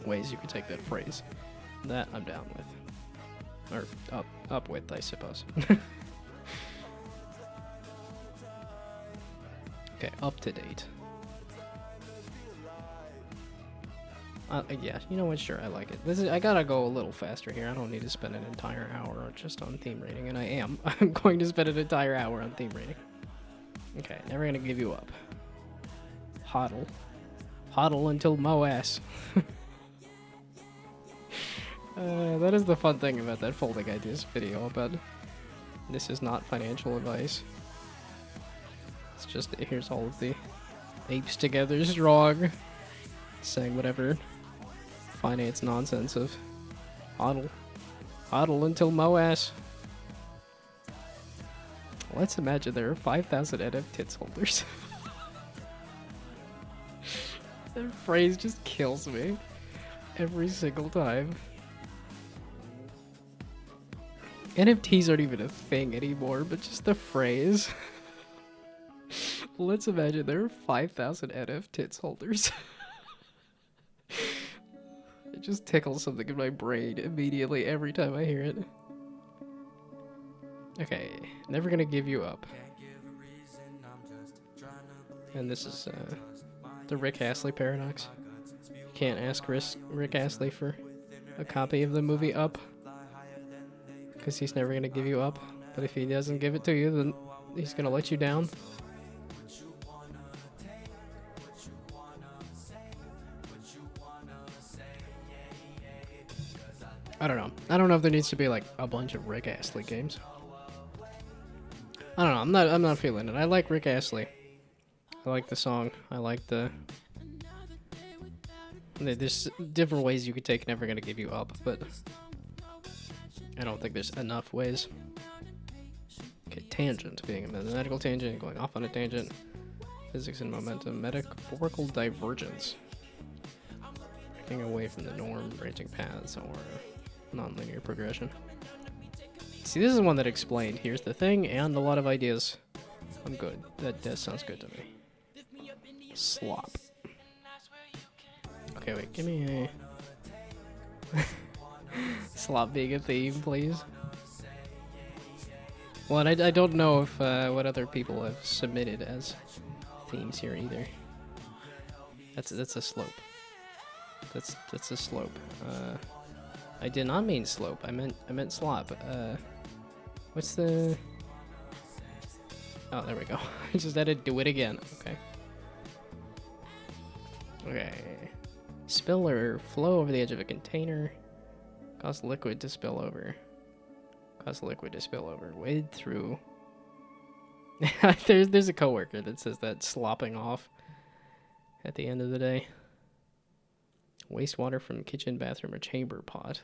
Speaker 2: ways you could take that phrase. That I'm down with. Or up with, I suppose. Okay, up to date. Yeah, you know what? Sure, I like it. I gotta go a little faster here. I don't need to spend an entire hour just on theme rating, and I am. I'm going to spend an entire hour on theme rating. Okay, never gonna give you up. Hodl. Hodl until Moass. That is the fun thing about that Folding Ideas video, but this is not financial advice. It's just, here's all of the apes together strong, saying whatever finance nonsense of hodl. Hodl until Moass. Let's imagine there are 5,000 NF tits holders. That phrase just kills me every single time. NFTs aren't even a thing anymore, but just the phrase. Let's imagine there are 5,000 NF tits holders. It just tickles something in my brain immediately every time I hear it. Okay, never gonna give you up. And this is the Rick Astley paradox. You can't ask Rick Astley for a copy of the movie Up because he's never gonna give you up. But if he doesn't give it to you, then he's gonna let you down. I don't know. I don't know if there needs to be like a bunch of Rick Astley games. I don't know. I'm not feeling it. I like Rick Astley. I like the song. I like the. There's different ways you could take Never Gonna Give You Up, but I don't think there's enough ways. Okay, tangent, being a mathematical tangent, going off on a tangent. Physics and momentum, metaphorical divergence. Breaking away from the norm, branching paths, or non-linear progression. See, this is one that explained. Here's the thing, and a lot of ideas. I'm good. That sounds good to me. Slop. Okay, wait, give me a... Slop being a theme, please. Well, and I don't know if what other people have submitted as themes here either. That's a slope. That's a slope. I did not mean slope. I meant slop. What's the? Oh, there we go. I just had to do it again. Okay. Okay. Spill or flow over the edge of a container. Cause liquid to spill over. Cause liquid to spill over. Wade through. There's a coworker that says that slopping off at the end of the day. Wastewater from kitchen, bathroom, or chamber pot.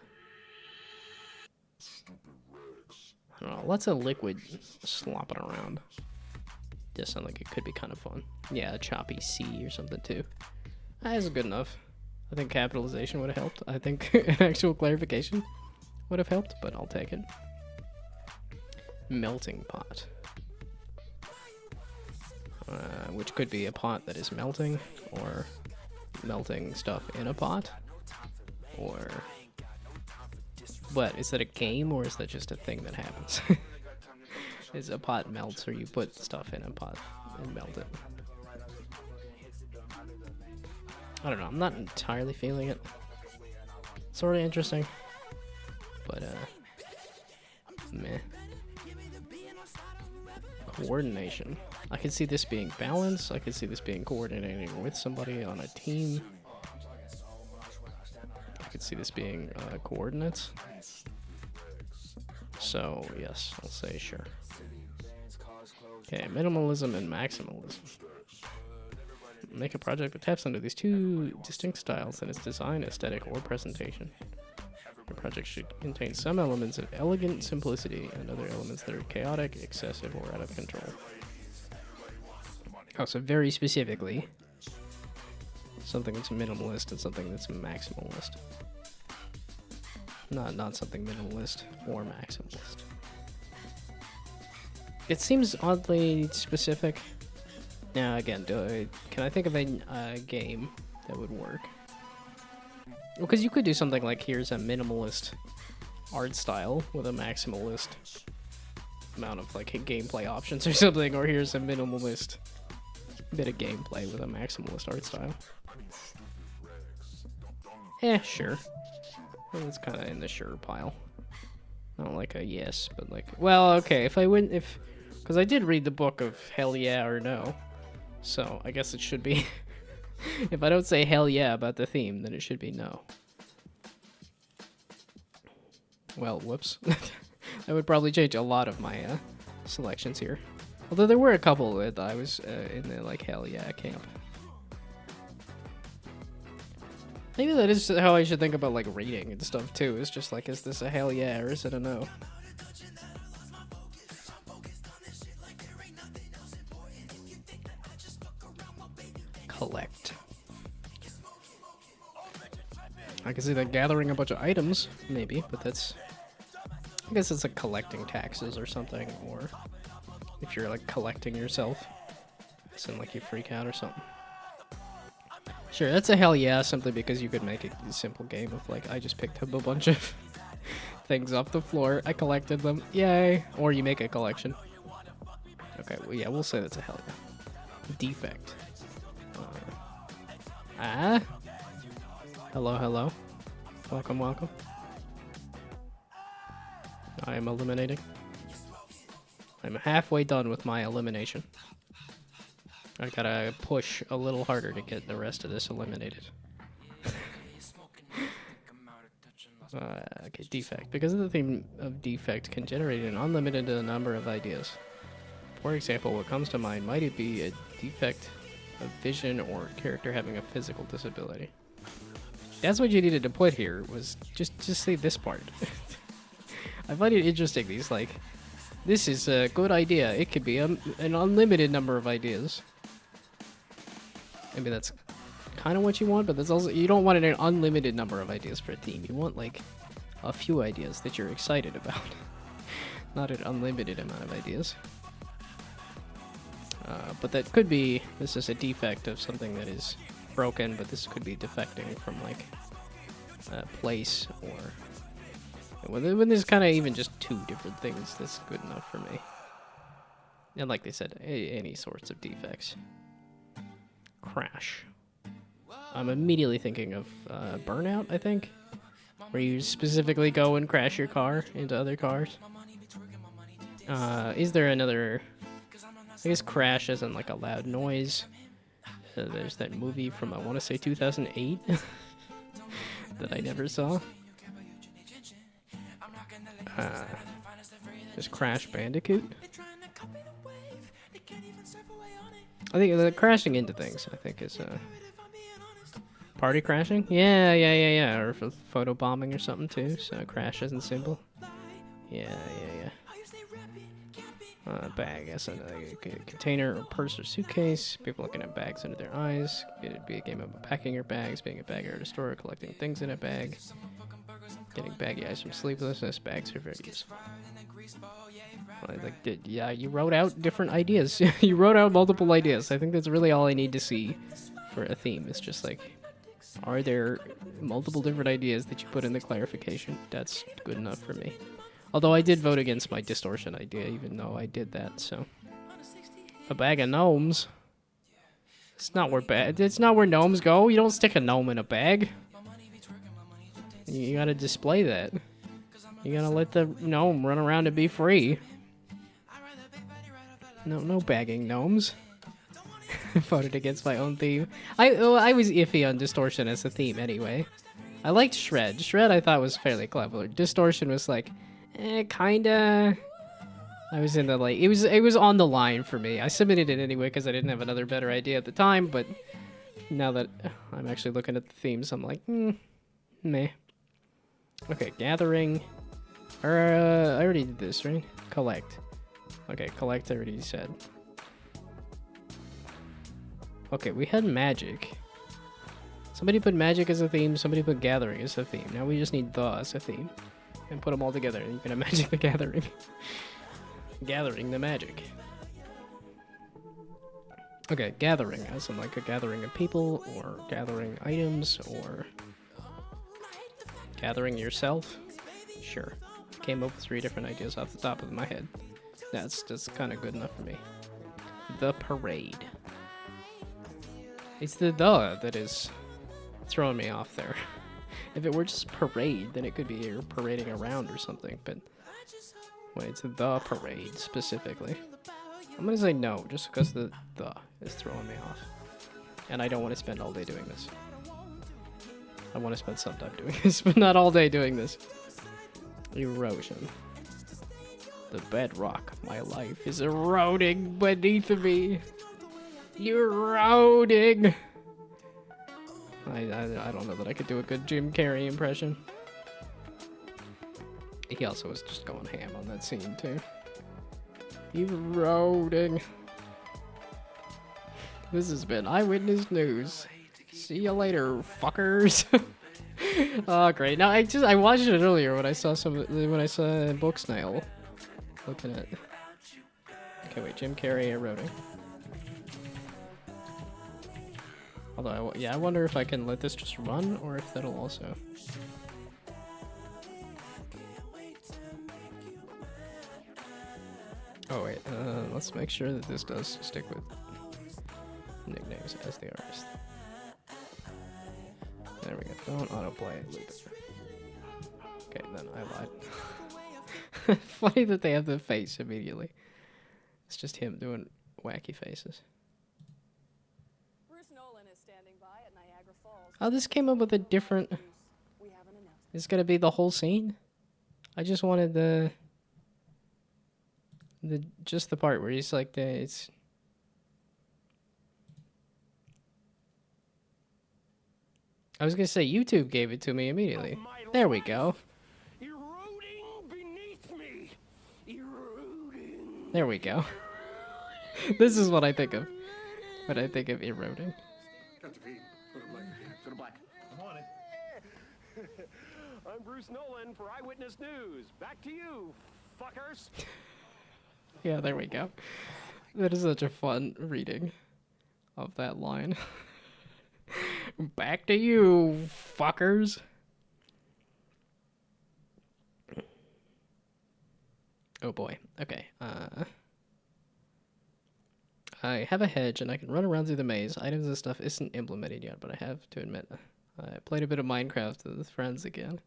Speaker 2: I don't know. Lots of liquid slopping around. Just sound like it could be kind of fun. Yeah, a choppy C or something too. That's good enough. I think capitalization would have helped. I think an actual clarification would have helped, but I'll take it. Melting pot. Which could be a pot that is melting, or melting stuff in a pot, or... But is that a game, or is that just a thing that happens? Is a pot melts, or you put stuff in a pot and melt it? I don't know, I'm not entirely feeling it. Sort of interesting, but meh. Coordination. I could see this being balance. I could see this being coordinating with somebody on a team. I could see this being coordinates. So yes, I'll say sure. Okay, minimalism and maximalism. Make a project that taps into these two distinct styles in its design, aesthetic, or presentation. The project should contain some elements of elegant simplicity and other elements that are chaotic, excessive, or out of control. Oh, so very specifically, something that's minimalist and something that's maximalist. Not something minimalist or maximalist. It seems oddly specific. Now, again, can I think of a game that would work? Well, because you could do something like, here's a minimalist art style with a maximalist amount of like gameplay options or something, or here's a minimalist bit of gameplay with a maximalist art style. Sure. Well, it's kind of in the sure pile. Not like a yes, but like, well, okay, because I did read the book of Hell Yeah or No, so I guess it should be, if I don't say hell yeah about the theme, then it should be no. Well, whoops. That would probably change a lot of my selections here. Although there were a couple that I was in the like hell yeah camp. Maybe that is how I should think about like rating and stuff too. It's just like, is this a hell yeah or is it a no? Collect. I can see that gathering a bunch of items, maybe, but that's... I guess it's like collecting taxes or something, or if you're like collecting yourself, it's in like you freak out or something. Sure, that's a hell yeah, simply because you could make a simple game of like, I just picked up a bunch of things off the floor, I collected them, yay! Or you make a collection. Okay, well, yeah, we'll say that's a hell yeah. Defect. Hello, hello. Welcome, welcome. I am eliminating. I'm halfway done with my elimination. I gotta push a little harder to get the rest of this eliminated. Okay, defect. Because of the theme of defect can generate an unlimited number of ideas. For example, what comes to mind might it be a defect of vision or character having a physical disability. That's what you needed to put here, was just say this part. I find it interesting, these like, this is a good idea. It could be an unlimited number of ideas. Maybe that's kind of what you want, but that's also, you don't want an unlimited number of ideas for a theme. You want like a few ideas that you're excited about, not an unlimited amount of ideas. But that could be, this is a defect of something that is broken, but this could be defecting from like a place, or when there's kind of even just two different things, that's good enough for me. And like they said, any sorts of defects. Crash. I'm immediately thinking of Burnout, I think, where you specifically go and crash your car into other cars. Is there another... I guess crash isn't like a loud noise. There's that movie from, I want to say 2008, that I never saw. There's Crash Bandicoot. I think the crashing into things, I think, is party crashing. Yeah. Or photo bombing or something too. So crash isn't simple. Yeah. Bag, yes, a container or purse or suitcase. People looking at bags under their eyes. It'd be a game of packing your bags, being a bagger at a store, collecting things in a bag. Getting baggy eyes from sleeplessness. Bags are very useful. Yeah, you wrote out different ideas. You wrote out multiple ideas. I think that's really all I need to see for a theme. It's just like, are there multiple different ideas that you put in the clarification? That's good enough for me. Although I did vote against my distortion idea, even though I did that, so. A bag of gnomes. It's not where gnomes go. You don't stick a gnome in a bag. You gotta display that. You gotta let the gnome run around and be free. No bagging gnomes. Voted against my own theme. I was iffy on distortion as a theme anyway. I liked shred. Shred I thought was fairly clever. Distortion was like, kinda. I was in the like, it was on the line for me. I submitted it anyway because I didn't have another better idea at the time, but now that I'm actually looking at the themes, I'm like, meh. Okay, gathering. I already did this, right? Collect. Okay, collect I already said. Okay, we had magic. Somebody put magic as a theme, somebody put gathering as a theme. Now we just need the as a theme. And put them all together, and you can have Magic the Gathering. Gathering the magic. Okay, gathering, as in like a gathering of people, or gathering items, or gathering yourself. Sure. Came up with 3 different ideas off the top of my head. That's just kind of good enough for me. The parade. It's the that is throwing me off there. If it were just parade, then it could be you're parading around or something, but wait, it's the parade specifically. I'm gonna say no, just because the is throwing me off. And I don't want to spend all day doing this. I want to spend some time doing this, but not all day doing this. Erosion. The bedrock of my life is eroding beneath me. Eroding! I don't know that I could do a good Jim Carrey impression. He also was just going ham on that scene, too. Eroding. This has been Eyewitness News. See you later, fuckers. Oh, great. Now, I watched it earlier when I saw Book Snail. Looking at... Okay, wait, Jim Carrey eroding. Although, I wonder if I can let this just run, or if that'll also... Oh wait, let's make sure that this does stick with nicknames as the artist. There we go. Don't autoplay it. Loop it. Okay, then I lied. Funny that they have the face immediately. It's just him doing wacky faces.
Speaker 3: Bruce Nolan is standing by at Niagara Falls.
Speaker 2: Oh, this came up with a different...
Speaker 3: We have an announcement.
Speaker 2: It's gonna be the whole scene? I just wanted just the part where he's like it's... I was gonna say YouTube gave it to me immediately. There we go.
Speaker 1: Eroding beneath me. Eroding.
Speaker 2: There we go. This is what I think of. When I think of eroding.
Speaker 4: Got your feet. Put them black. I'm on it.
Speaker 5: I'm Bruce Nolan for Eyewitness News. Back to you, fuckers.
Speaker 2: Yeah, there we go. That is such a fun reading of that line. Back to you, fuckers. Oh boy. Okay. I have a hedge and I can run around through the maze. Items and stuff isn't implemented yet, but I have to admit, I played a bit of Minecraft with friends again.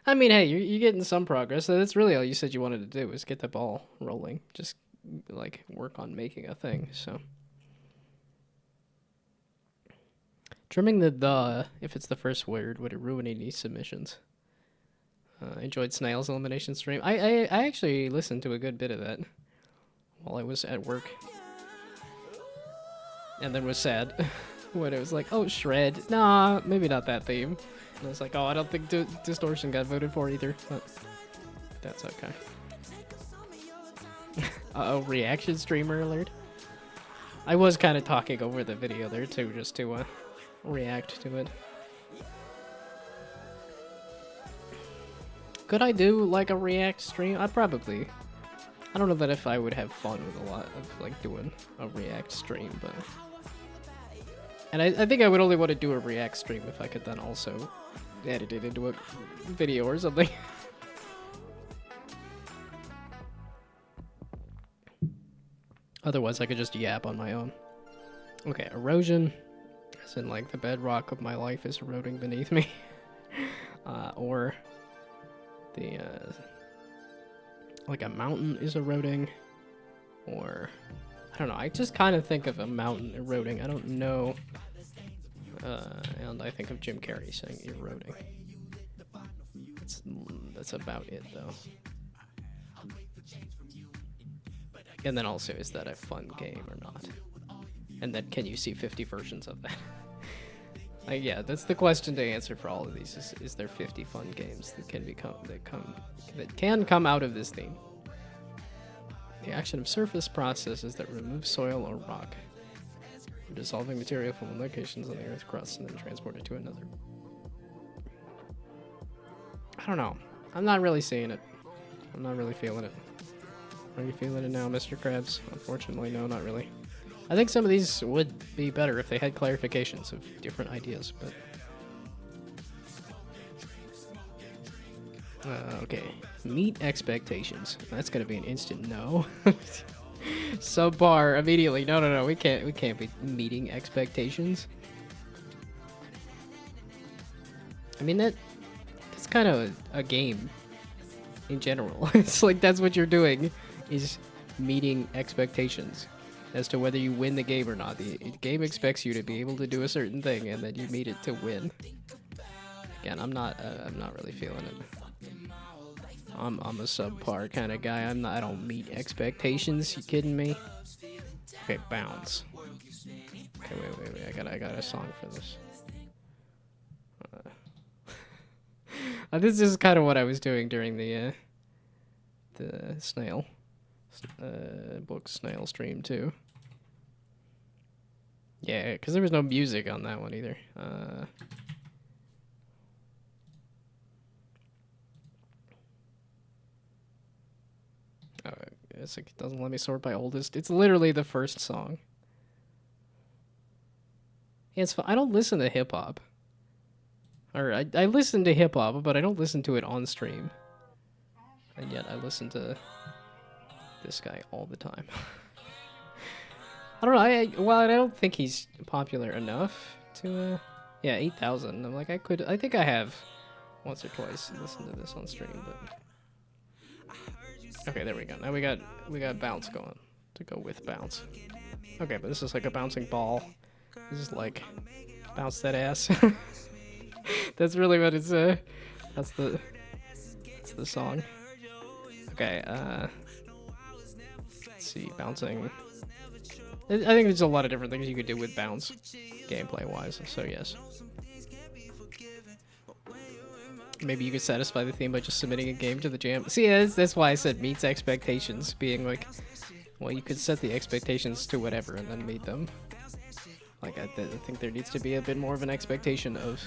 Speaker 2: I mean, hey, you're getting some progress. So that's really all you said you wanted to do, was get the ball rolling. Just, like, work on making a thing, so. Trimming the, if it's the first word, would it ruin any submissions? Enjoyed Snail's elimination stream. I actually listened to a good bit of that while I was at work. And then was sad when it was like, oh, Shred. Nah, maybe not that theme. And I was like, oh, I don't think Distortion got voted for either. But that's okay. Uh-oh, reaction streamer alert. I was kind of talking over the video there too, just to react to it. Could I do like a react stream? I probably. I don't know that if I would have fun with a lot of like doing a react stream, but. And I think I would only want to do a react stream if I could then also edit it into a video or something. Otherwise, I could just yap on my own. Okay, erosion. As in, like, the bedrock of my life is eroding beneath me. Or the, like a mountain is eroding. Or, I don't know, I just kind of think of a mountain eroding. I don't know. And I think of Jim Carrey saying eroding. That's about it, though. And then also, is that a fun game or not? And then, can you see 50 versions of that? Yeah, that's the question to answer for all of these. Is there 50 fun games that can come out of this theme? The action of surface processes that remove soil or rock, dissolving material from one locations on the Earth's crust and then transport it to another. I don't know. I'm not really seeing it. I'm not really feeling it. Are you feeling it now, Mr. Krabs? Unfortunately, no, not really. I think some of these would be better if they had clarifications of different ideas, but... okay. Meet expectations. That's gonna be an instant no. Subpar immediately. No, we can't be meeting expectations. I mean, that's kind of a game in general. It's like that's what you're doing, is meeting expectations as to whether you win the game or not. The game expects you to be able to do a certain thing, and then you meet it to win. Again, I'm not really feeling it. I'm a subpar kind of guy. I don't meet expectations. You kidding me? Okay, bounce. Okay, wait. I got a song for this. This is kind of what I was doing during the snail book snail stream too. Yeah, because there was no music on that one either. It's like it doesn't let me sort by oldest. It's literally the first song. Yeah, it's fun. I don't listen to hip hop. Or I listen to hip hop, but I don't listen to it on stream. And yet I listen to this guy all the time. I don't know. Well, I don't think he's popular enough to. Yeah, 8,000. I'm like, I think I have once or twice listened to this on stream, but Okay, there we go. Now we got bounce going to go with bounce. Okay, but this is like a bouncing ball. This is like bounce that ass. That's really what it's that's the song. Okay, let's see, bouncing. I think there's a lot of different things you could do with bounce, gameplay wise. So yes. Maybe you could satisfy the theme by just submitting a game to the jam. See, that's why I said meets expectations, being like, well, you could set the expectations to whatever and then meet them. Like, I think there needs to be a bit more of an expectation of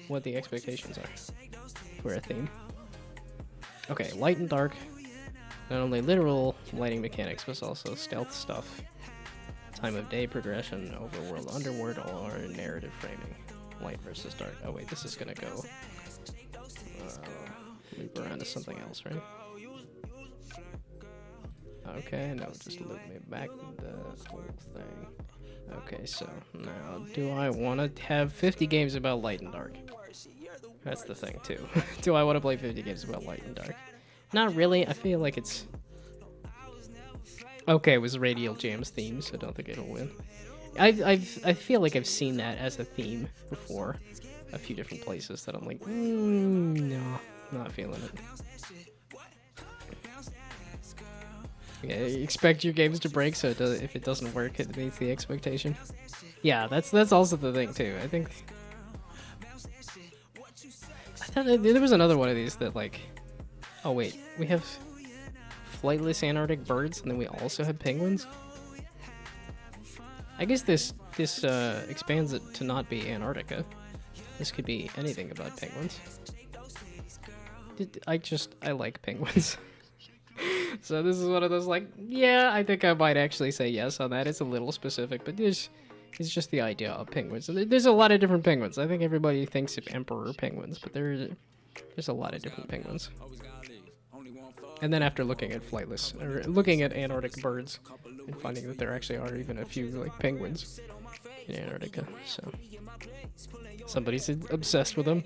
Speaker 2: what the expectations are for a theme. Okay, light and dark. Not only literal lighting mechanics, but also stealth stuff. Time of day progression, overworld, underworld, or narrative framing. Light versus dark. Oh wait, this is gonna go loop around to something else, right? Okay, no, just loop me back the whole thing. Okay, so now, do I want to have 50 games about light and dark? That's the thing, too. Do I want to play 50 games about light and dark? Not really. I feel like it's... Okay, it was Radial Jam's theme, so I don't think it'll win. I feel like I've seen that as a theme before. A few different places that I'm like, no, not feeling it. Yeah, expect your games to break, so if it doesn't work, it meets the expectation. Yeah, that's also the thing too. I thought there was another one of these that like, oh wait, we have flightless Antarctic birds, and then we also have penguins. I guess this expands it to not be Antarctica. This could be anything about penguins. I like penguins. So this is one of those like, yeah, I think I might actually say yes on that. It's a little specific, but it's just the idea of penguins. There's a lot of different penguins. I think everybody thinks of emperor penguins, but there's a lot of different penguins. And then after looking at flightless, or looking at Antarctic birds, and finding that there actually are even a few like penguins in Antarctica, so somebody's obsessed with them.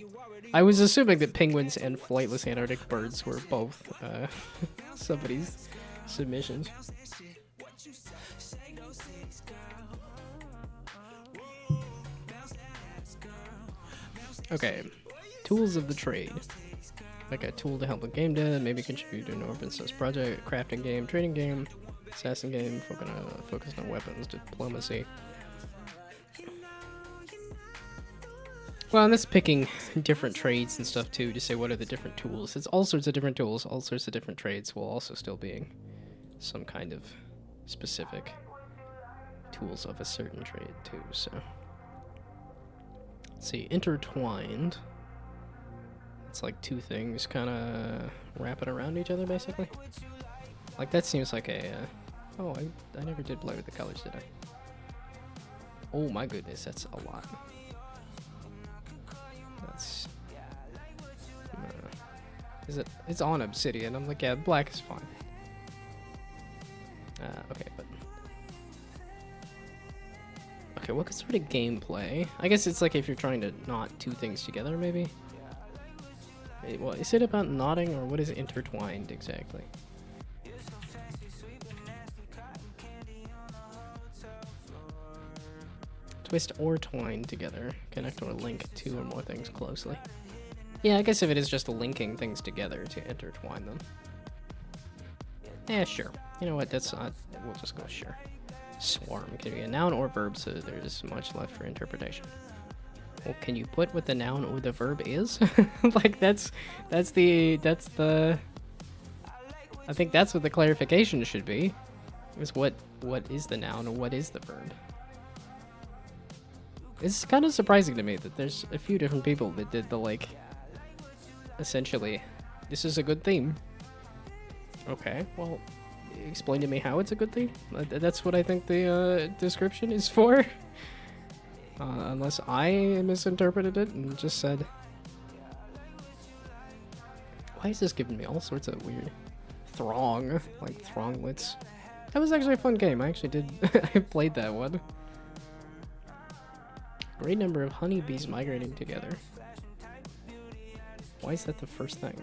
Speaker 2: I was assuming that penguins and flightless Antarctic birds were both somebody's submissions. Okay, tools of the trade. Like a tool to help with game dev, maybe contribute to an open source project, crafting game, trading game, assassin game, focused on weapons, diplomacy. Well, and that's picking different trades and stuff too, to say what are the different tools. It's all sorts of different tools, all sorts of different trades, while also still being some kind of specific tools of a certain trade too, so. Let's see, intertwined. It's like two things kind of wrapping around each other, basically. Like, that seems like a... oh, I never did play with the colors, did I? Oh my goodness, that's a lot. That's... is it? It's on obsidian. I'm like, yeah, black is fine. Okay, but... okay, what sort of gameplay? I guess it's like if you're trying to knot two things together, maybe? Well, is it about knotting, or what is intertwined exactly? Twist or twine together. Connect or link two or more things closely. Yeah, I guess if it is just linking things together to intertwine them. Sure. You know what, that's not... we'll just go sure. Swarm can be a noun or verb, so there's much left for interpretation. Well, can you put what the noun or the verb is? Like, that's the... I think that's what the clarification should be. Is what is the noun or what is the verb? It's kind of surprising to me that there's a few different people that did the, like... essentially, this is a good theme. Okay, well, explain to me how it's a good theme. That's what I think the description is for. Unless I misinterpreted it and just said... why is this giving me all sorts of weird... throng, like thronglets. That was actually a fun game. I actually did... I played that one. Great number of honeybees migrating together. Why is that the first thing?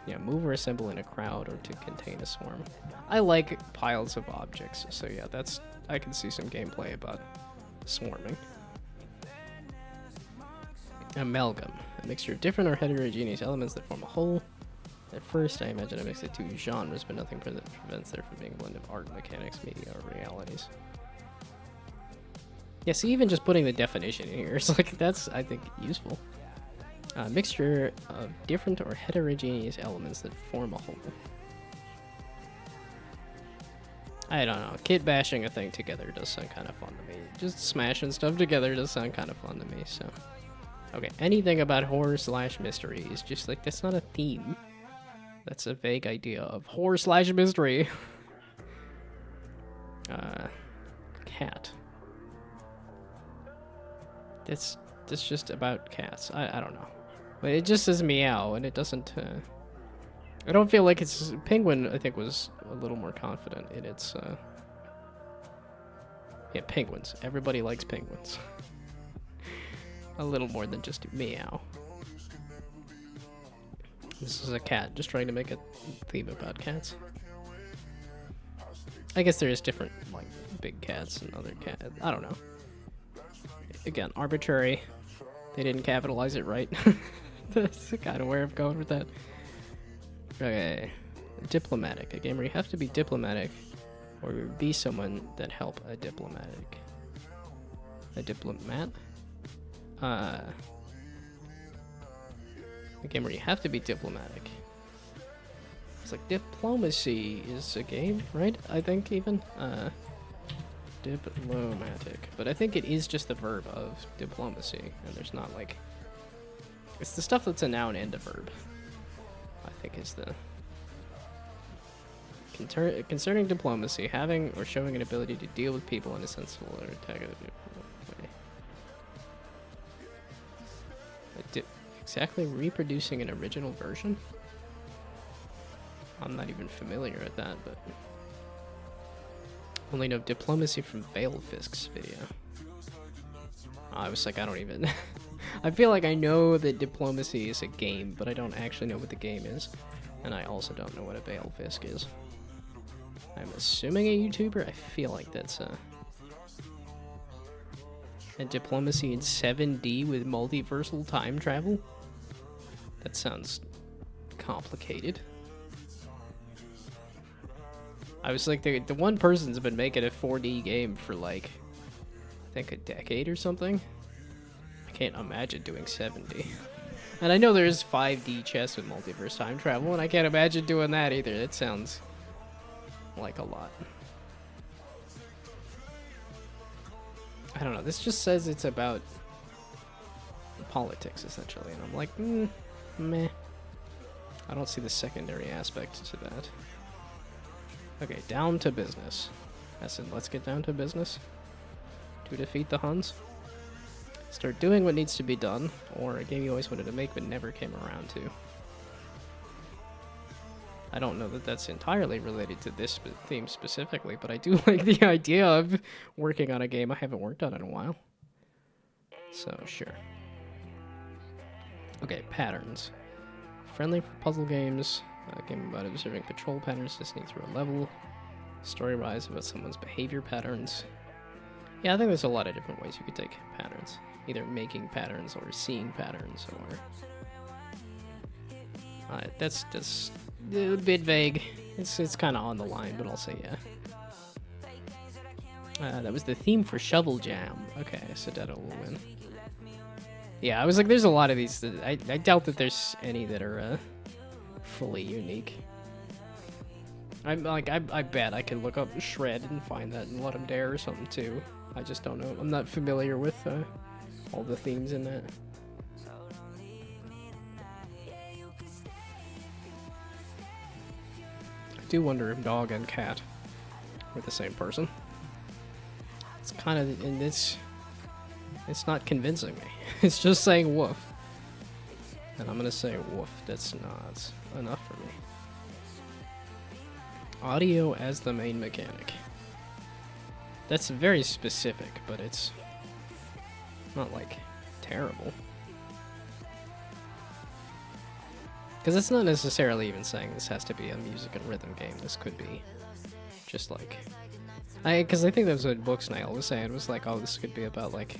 Speaker 2: Yeah, move or assemble in a crowd or to contain a swarm. I like piles of objects, so yeah, I can see some gameplay about swarming. Amalgam, a mixture of different or heterogeneous elements that form a whole. At first, I imagine a mix of two genres, but nothing prevents there from being a blend of art, mechanics, media, or realities. Yeah, see, even just putting the definition in here, it's like, that's, I think, useful. A mixture of different or heterogeneous elements that form a whole. I don't know. Kit bashing a thing together does sound kind of fun to me. Just smashing stuff together does sound kind of fun to me, so. Okay, anything about horror/mystery is just like, that's not a theme. That's a vague idea of horror/mystery. Cat. That's just about cats. I don't know. But it just says meow, and it doesn't, I don't feel like it's... Penguin, I think, was a little more confident in its, yeah, penguins. Everybody likes penguins. A little more than just meow. This is a cat, just trying to make a theme about cats. I guess there is different, like, big cats and other cats. I don't know. Again, arbitrary. They didn't capitalize it right. That's kind of where I'm going with that. Okay. Diplomatic. A game where you have to be diplomatic or be someone that help a diplomatic. A diplomat? A game where you have to be diplomatic. It's like diplomacy is a game, right? I think even. Diplomatic. But I think it is just the verb of diplomacy, and there's not like... It's the stuff that's a noun and a verb, I think is the... Concerning diplomacy, having or showing an ability to deal with people in a sensible or targeted way. Exactly reproducing an original version? I'm not even familiar with that, but... Only know diplomacy from Veilfisk's video. I was like, I don't even... I feel like I know that diplomacy is a game, but I don't actually know what the game is. And I also don't know what a Veilfisk is. I'm assuming a YouTuber? I feel like that's a diplomacy in 7D with multiversal time travel? That sounds complicated. I was like, the one person's been making a 4D game for like, I think a decade or something. I can't imagine doing 7D. And I know there's 5D chess with multiverse time travel, and I can't imagine doing that either. That sounds like a lot. I don't know, this just says it's about politics, essentially, and I'm like, meh. I don't see the secondary aspect to that. Okay, down to business. As in, let's get down to business to defeat the Huns. Start doing what needs to be done, or a game you always wanted to make but never came around to. I don't know that that's entirely related to this theme specifically, but I do like the idea of working on a game I haven't worked on in a while. So, sure. Okay, patterns. Friendly for puzzle games. A game about observing patrol patterns listening through a level. Story-wise about someone's behavior patterns. Yeah, I think there's a lot of different ways you could take patterns. Either making patterns or seeing patterns, or... that's just a bit vague. It's kind of on the line, but I'll say yeah. That was the theme for Shovel Jam. Okay, so that'll win. Yeah, I was like, there's a lot of these. I doubt that there's any that are fully unique. I'm like, I bet I could look up Shred and find that and Let 'Em Dare or something too. I just don't know. I'm not familiar with all the themes in that. I do wonder if dog and cat were the same person. It's kind of, and it's not convincing me. It's just saying woof. And I'm gonna say woof. That's not enough for me. Audio as the main mechanic. That's very specific, but it's not like terrible. Because it's not necessarily even saying this has to be a music and rhythm game. This could be just like... Because I think that's what Booksnail was saying. It was like, oh, this could be about like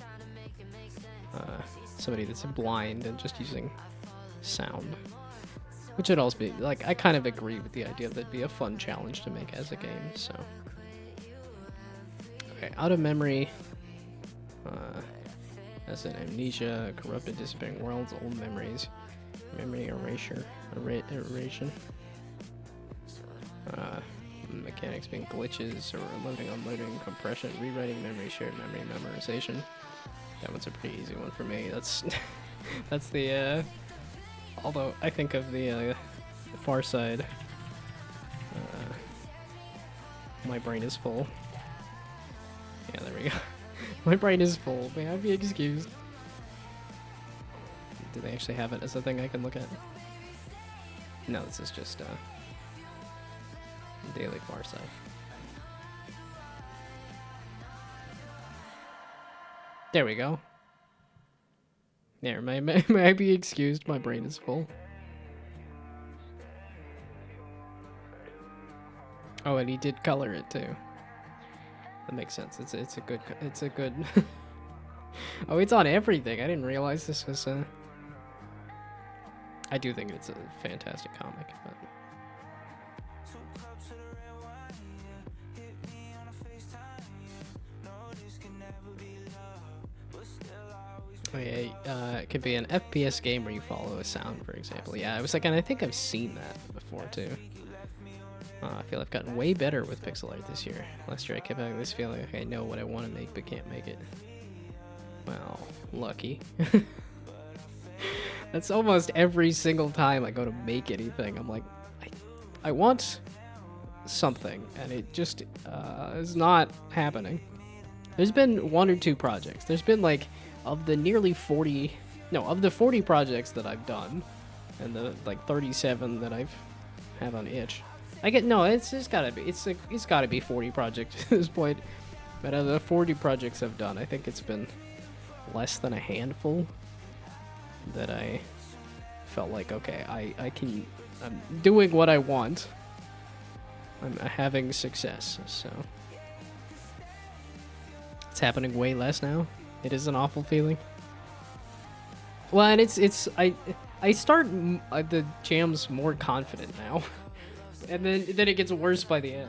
Speaker 2: somebody that's blind and just using sound. Which would also be, like, I kind of agree with the idea that it'd be a fun challenge to make as a game, so... Okay, out of memory, as in amnesia, corrupted, disappearing worlds, old memories, memory erasure, erasure, mechanics being glitches or loading, unloading, compression, rewriting memory, shared memory, memorization. That one's a pretty easy one for me. That's that's the although I think of the Far Side, my brain is full. Yeah, there we go. My brain is full. May I be excused? Do they actually have it as a thing I can look at? No, this is just Daily Far Side. There we go. There, may I be excused? My brain is full. Oh, and he did color it too. That makes sense. It's a good. Oh, it's on everything. I didn't realize this was a. I do think it's a fantastic comic, but. Oh yeah, it could be an FPS game where you follow a sound, for example. Yeah, I was like, and I think I've seen that before too. I feel I've gotten way better with pixel art this year. Last year I kept having this feeling like I know what I want to make but can't make it. Well, lucky. That's almost every single time I go to make anything. I'm like, I want something, and it just is not happening. There's been 1 or 2 projects. There's been like, of the nearly 40, no, of the 40 projects that I've done, and the like 37 that I've have on itch. It's gotta be 40 projects at this point. But of the 40 projects I've done, I think it's been less than a handful that I felt like, okay, I'm doing what I want. I'm having success, so it's happening way less now. It is an awful feeling. Well, and I start the jams more confident now. And then it gets worse by the end.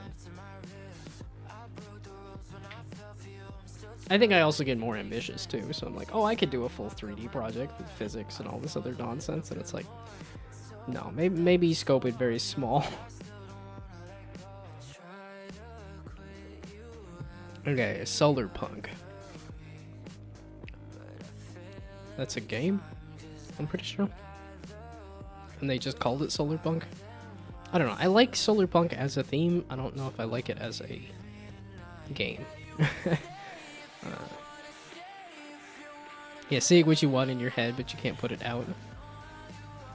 Speaker 2: I think I also get more ambitious too, so I'm like, oh, I could do a full 3D project with physics and all this other nonsense, and it's like, no, maybe scope it very small. Okay, Solar Punk. That's a game, I'm pretty sure. And they just called it Solar Punk. I don't know. I like Solar Punk as a theme. I don't know if I like it as a game. Yeah, see what you want in your head, but you can't put it out.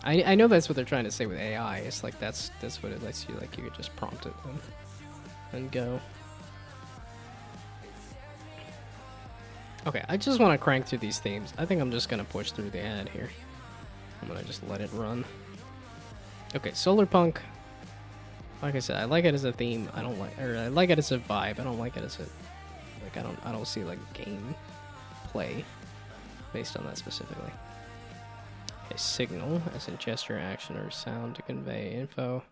Speaker 2: I know that's what they're trying to say with AI. It's like that's what it lets you, like, you could just prompt it and go. Okay, I just want to crank through these themes. I think I'm just gonna push through the ad here. I'm gonna just let it run. Okay, Solar Punk. Like I said, I like it as a theme. I like it as a vibe. I don't like it as a, like, I don't see like game play based on that specifically. Okay, signal, as in gesture, action, or sound to convey info.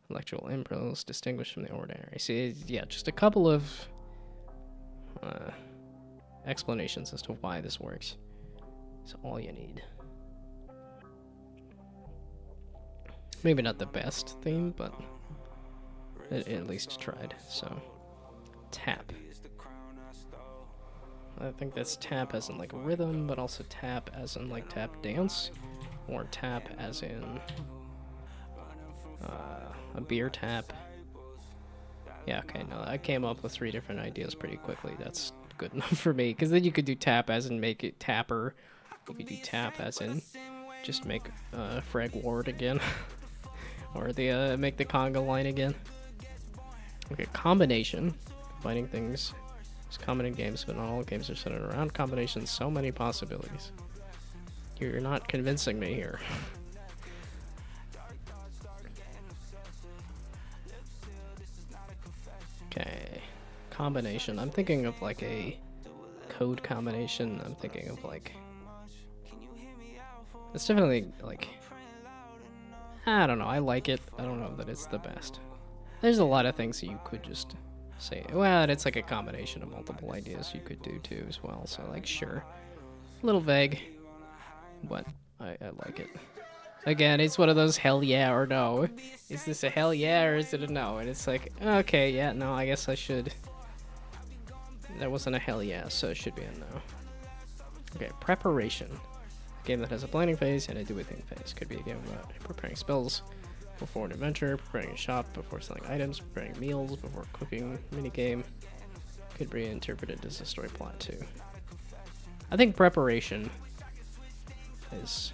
Speaker 2: Electrical impulse, distinguished from the ordinary. See, yeah, just a couple of explanations as to why this works. It's all you need. Maybe not the best theme, but it at least tried. So, tap. I think that's tap as in like rhythm, but also tap as in like tap dance, or tap as in a beer tap. Yeah, okay, no, I came up with 3 different ideas pretty quickly. That's good enough for me, because then you could do tap as in make it tapper. You could do tap as in just make Frag Ward again. Or the make the conga line again. Okay, combination. Combining things is common in games, but not all games are centered around combinations. So many possibilities. You're not convincing me here. combination. I'm thinking of like a code combination. I'm thinking of like, it's definitely like, I don't know. I like it. I don't know that it's the best. There's a lot of things that you could just say. Well, it's like a combination of multiple ideas you could do too as well. So like, sure, a little vague, but I like it. Again, it's one of those hell yeah or no. Is this a hell yeah or is it a no? And it's like, okay, yeah, no, I guess I should. That wasn't a hell yeah, so it should be a no. Okay, preparation. A game that has a planning phase and a do a thing phase. Could be a game about preparing spells before an adventure, preparing a shop before selling items, preparing meals before cooking, minigame. Could be interpreted as a story plot too. I think preparation is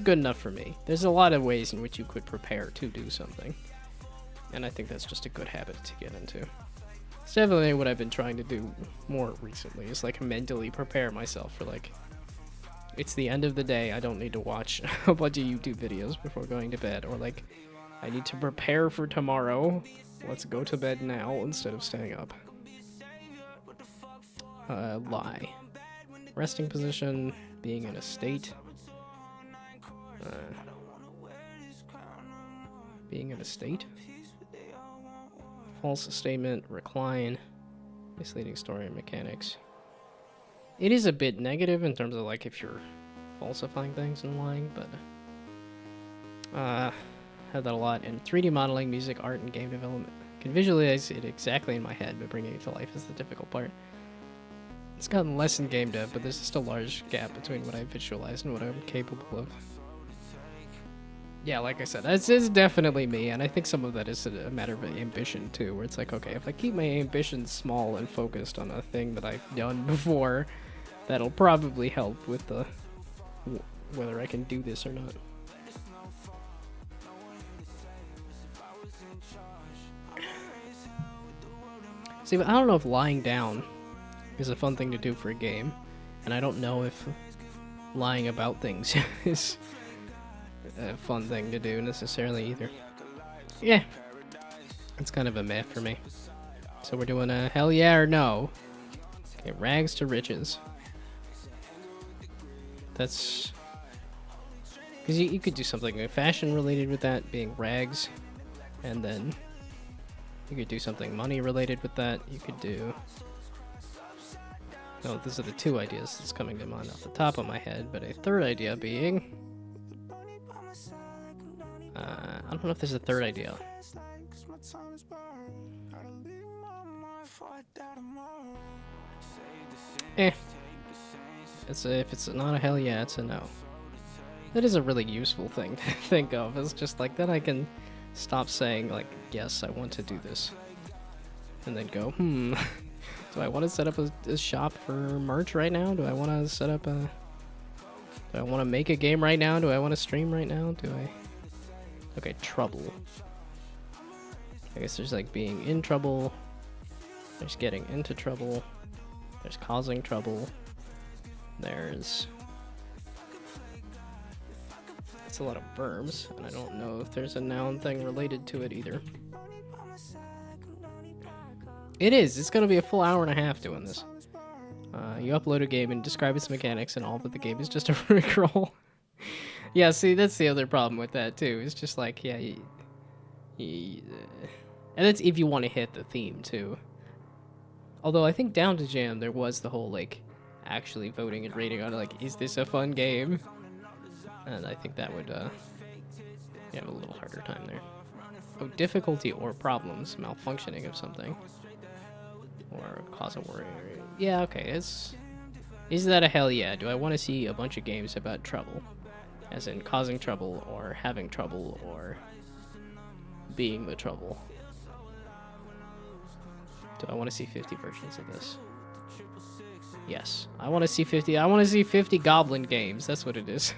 Speaker 2: good enough for me. There's a lot of ways in which you could prepare to do something, and I think that's just a good habit to get into. It's definitely what I've been trying to do more recently, is like mentally prepare myself for like, it's the end of the day, I don't need to watch a bunch of YouTube videos before going to bed, or like, I need to prepare for tomorrow, let's go to bed now instead of staying up. Lie. Resting position, being in a state. Being in a state. False statement, recline, misleading story and mechanics. It is a bit negative in terms of like if you're falsifying things and lying, but have that a lot. And 3D modeling, music, art, and game development. Can visualize it exactly in my head, but bringing it to life is the difficult part. It's gotten less in game dev, but there's just a large gap between what I visualize and what I'm capable of. Yeah, like I said, it's definitely me, and I think some of that is a matter of ambition too, where it's like, okay, if I keep my ambition small and focused on a thing that I've done before, that'll probably help with the whether I can do this or not. See, but I don't know if lying down is a fun thing to do for a game, and I don't know if lying about things is a fun thing to do necessarily either. Yeah, it's kind of a meh for me. So we're doing a hell yeah or no. Okay, rags to riches. That's because you could do something fashion related with that being rags, and then you could do something money related with that. You could do. Oh, these are the two ideas that's coming to mind off the top of my head, but a third idea being. I don't know if there's a third idea. If it's not a hell yeah, it's a no. That is a really useful thing to think of. It's just like, then I can stop saying like, yes, I want to do this. And then go, do I want to set up a shop for merch right now? Do I want to set up a... Do I want to make a game right now? Do I want to stream right now? Do I... Okay, trouble. I guess there's like being in trouble. There's getting into trouble. There's causing trouble. There's... It's a lot of verbs, and I don't know if there's a noun thing related to it either. It is. It's gonna be a full hour and a half doing this. You upload a game and describe its mechanics and all, but the game is just a rickroll. Yeah, see, that's the other problem with that too. It's just like, yeah, and that's if you want to hit the theme too. Although I think Down2Jam, there was the whole like actually voting and rating on it, like, is this a fun game? And I think that would you have a little harder time there. Oh, difficulty or problems, malfunctioning of something, or cause a worry. Yeah, okay. Is that a hell yeah? Do I want to see a bunch of games about trouble? As in causing trouble, or having trouble, or being the trouble. Do I want to see 50 versions of this? Yes. I want to see 50. I want to see 50 goblin games. That's what it is.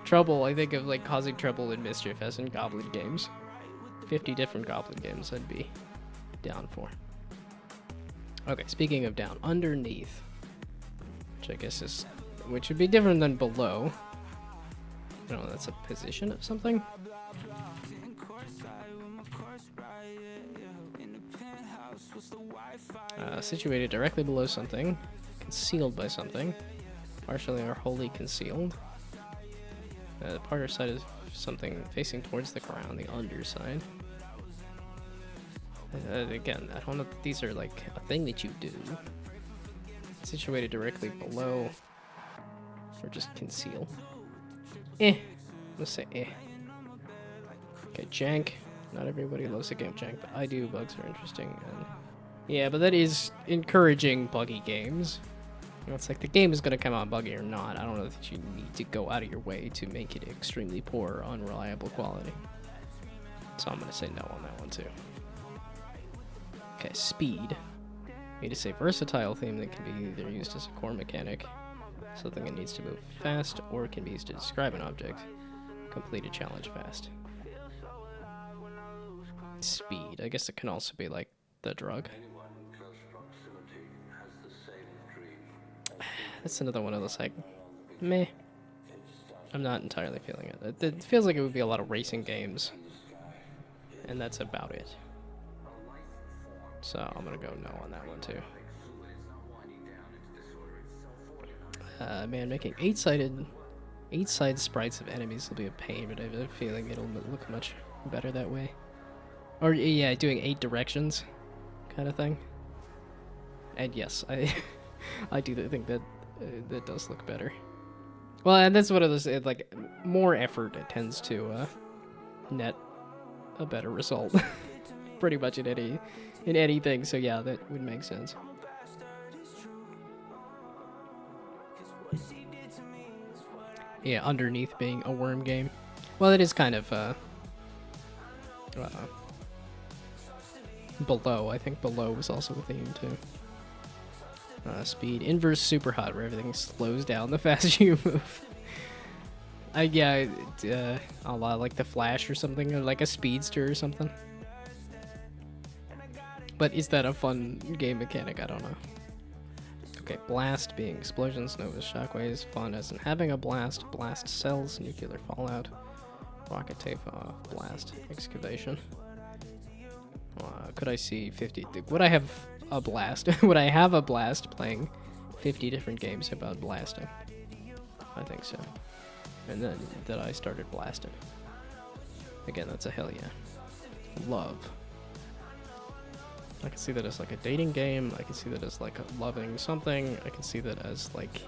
Speaker 2: Trouble, I think of like causing trouble and mischief as in goblin games. 50 different goblin games I'd be down for. Okay, speaking of down, underneath. Which I guess is... Which would be different than below. I don't know, that's a position of something? Situated directly below something, concealed by something, partially or wholly concealed. The part or side is something facing towards the ground, the underside. Again, I don't know if these are like a thing that you do. Situated directly below, or just conceal. Let's say Okay, jank. Not everybody loves a game jank, but I do. Bugs are interesting. And yeah, but that is encouraging buggy games. You know, it's like the game is going to come out buggy or not. I don't know that you need to go out of your way to make it extremely poor or unreliable quality. So I'm going to say no on that one too. Okay, speed. Need to say versatile theme that can be either used as a core mechanic, something that needs to move fast, or it can be used to describe an object. Complete a challenge fast. Speed. I guess it can also be like the drug. That's another one of those like, meh. I'm not entirely feeling it. It feels like it would be a lot of racing games, and that's about it. So I'm gonna go no on that one too. Man, making eight-sided sprites of enemies will be a pain, but I have a feeling it'll look much better that way. Or yeah, doing 8 directions, kind of thing. And yes, I do think that that does look better. Well, and that's one of those like more effort. It tends to net a better result, pretty much in anything. So yeah, that would make sense. Yeah, underneath being a worm game. Well, it is kind of below. I think below was also a theme too. Speed. Inverse super hot, where everything slows down the faster you move. Yeah, a lot like the Flash or something, or like a speedster or something. But is that a fun game mechanic? I don't know. Okay, blast being explosions, novas, shockwaves, fun as in having a blast, blast cells, nuclear fallout, rocket tape off, blast, excavation. Could I see 50? Would I have a blast? Would I have a blast playing 50 different games about blasting? I think so. And then that I started blasting. Again, that's a hell yeah. Love. I can see that as like a dating game. I can see that as like loving something. I can see that as like,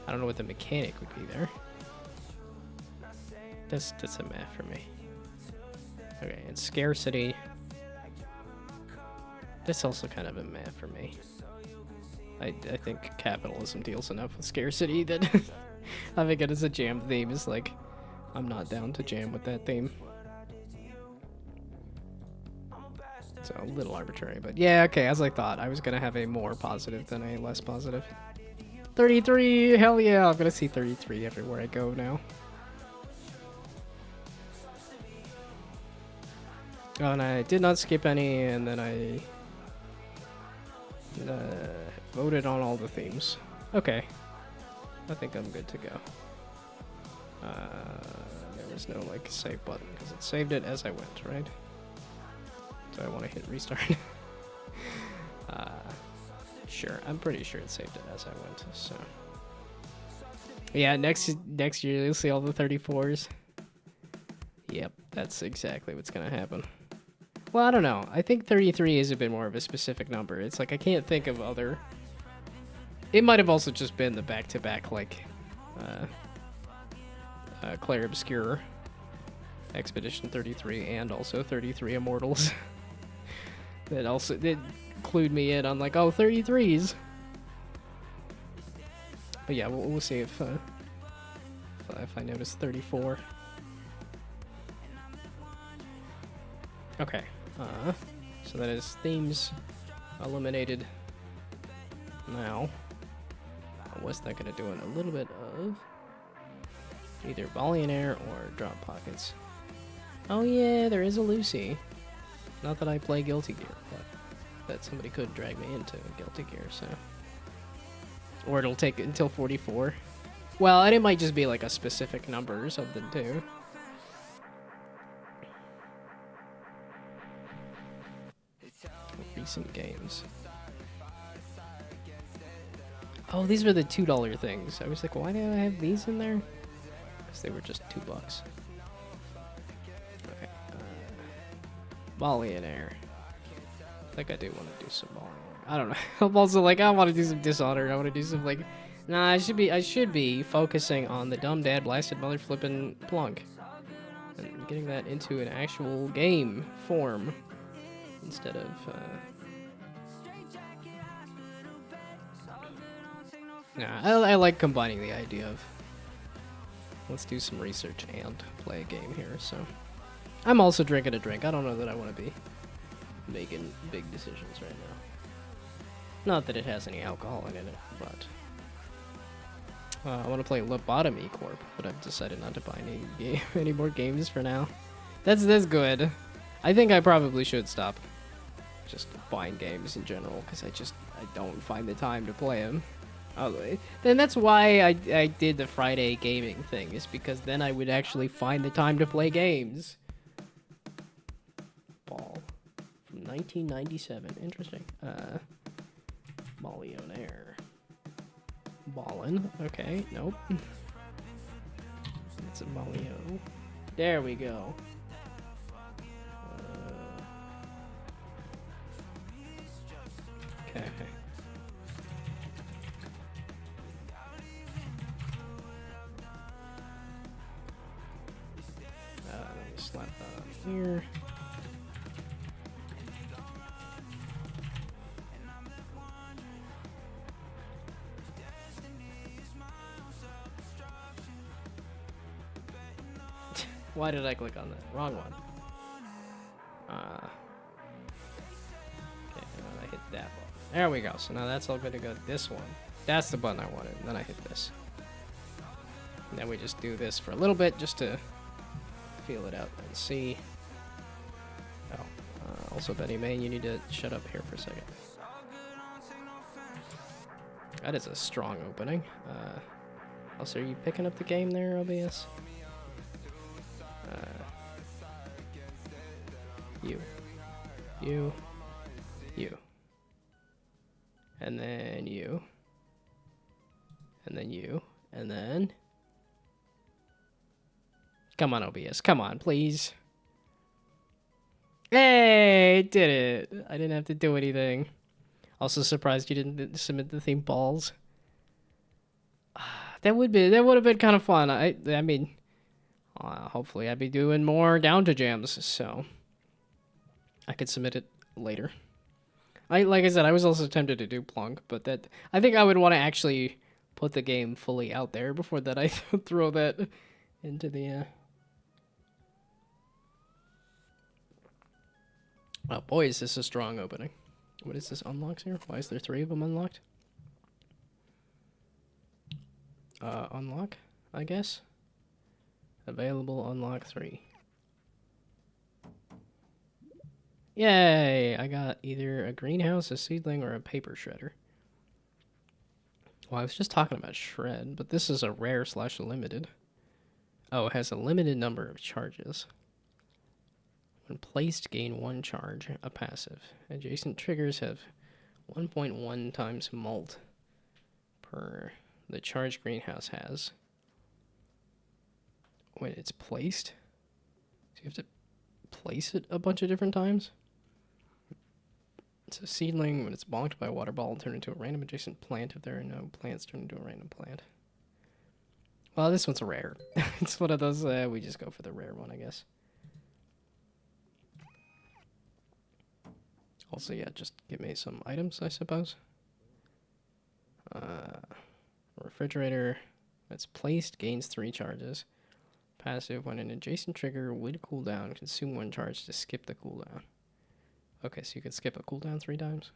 Speaker 2: I don't know what the mechanic would be there. That's a meh for me. Okay, and scarcity. That's also kind of a meh for me. I think capitalism deals enough with scarcity that having it as a jam theme is like, I'm not down to jam with that theme. So a little arbitrary, but yeah, okay, as I thought. I was gonna have a more positive than a less positive. 33, hell yeah, I'm gonna see 33 everywhere I go now. Oh, and I did not skip any, and then I voted on all the themes. Okay, I think I'm good to go. There was no like save button because it saved it as I went, right? Do I want to hit restart? Sure, I'm pretty sure it saved it as I went. So yeah, next year you'll see all the 34s. Yep, that's exactly what's gonna happen. Well, I don't know. I think 33 is a bit more of a specific number. It's like I can't think of other. It might have also just been the back-to-back like Claire Obscure Expedition 33 and also 33 Immortals. that clued me in on like, oh, 33s. But yeah, we'll see if I notice 34. Okay. So that is themes eliminated. Now, what's that gonna do in a little bit of either Billionaire or Drop Pockets? Oh yeah, there is a Lucy. Not that I play Guilty Gear, but that somebody could drag me into Guilty Gear, so. Or it'll take until 44. Well, and it might just be like a specific number or something too. recent games. Oh, these were the $2 things. I was like, why do I have these in there? Because they were just $2. Okay. Billionaire. I think I do want to do some more. I don't know. I'm also like, I want to do some Dishonored. I want to do some like, nah. I should be focusing on the dumb dad blasted mother flipping plunk and getting that into an actual game form instead of. Nah, I like combining the idea of let's do some research and play a game here. So I'm also drinking a drink. I don't know that I want to be making big decisions right now. Not that it has any alcohol in it, but I want to play Lobotomy Corp, but I've decided not to buy any more games for now. That's good. I think I probably should stop just buying games in general because I don't find the time to play them. Then that's why I did the Friday gaming thing, is because then I would actually find the time to play games. Ball from 1997. Interesting. Billionaire. Ballin'. Okay, nope. It's a Ballio. There we go. Okay. Let me slap that on here. Why did I click on that? Wrong one. Okay, and then I hit that button. There we go. So now that's all good to go. This one. That's the button I wanted. And then I hit this. And then we just do this for a little bit just to feel it out and see. Oh. Also, Betty May, you need to shut up here for a second. That is a strong opening. Also, are you picking up the game there, OBS? You. And then you. And then you. And then... Come on, OBS. Come on, please. Hey, it did it. I didn't have to do anything. Also surprised you didn't submit the theme balls. That would have been kind of fun. I mean, hopefully I'd be doing more Down2Jams, so I could submit it later. Like I said, I was also tempted to do Plunk, but that I think I would want to actually put the game fully out there before that I throw that into the. Oh boy, is this a strong opening. What is this unlocks here? Why is there 3 of them unlocked? Unlock, I guess. Available, unlock 3. Yay! I got either a greenhouse, a seedling, or a paper shredder. Well, I was just talking about shred, but this is a rare / limited. Oh, it has a limited number of charges. When placed, gain 1 charge, a passive. Adjacent triggers have 1.1 times mult per the charge greenhouse has when it's placed. So you have to place it a bunch of different times. It's a seedling. When it's bonked by a water ball, turn into a random adjacent plant. If there are no plants, turn into a random plant. Well, this one's a rare. It's one of those, we just go for the rare one, I guess. Also, yeah, just give me some items, I suppose. Refrigerator. When it's placed, gains 3 charges. Passive, when an adjacent trigger would cool down, consume 1 charge to skip the cooldown. Okay, so you can skip a cooldown 3 times.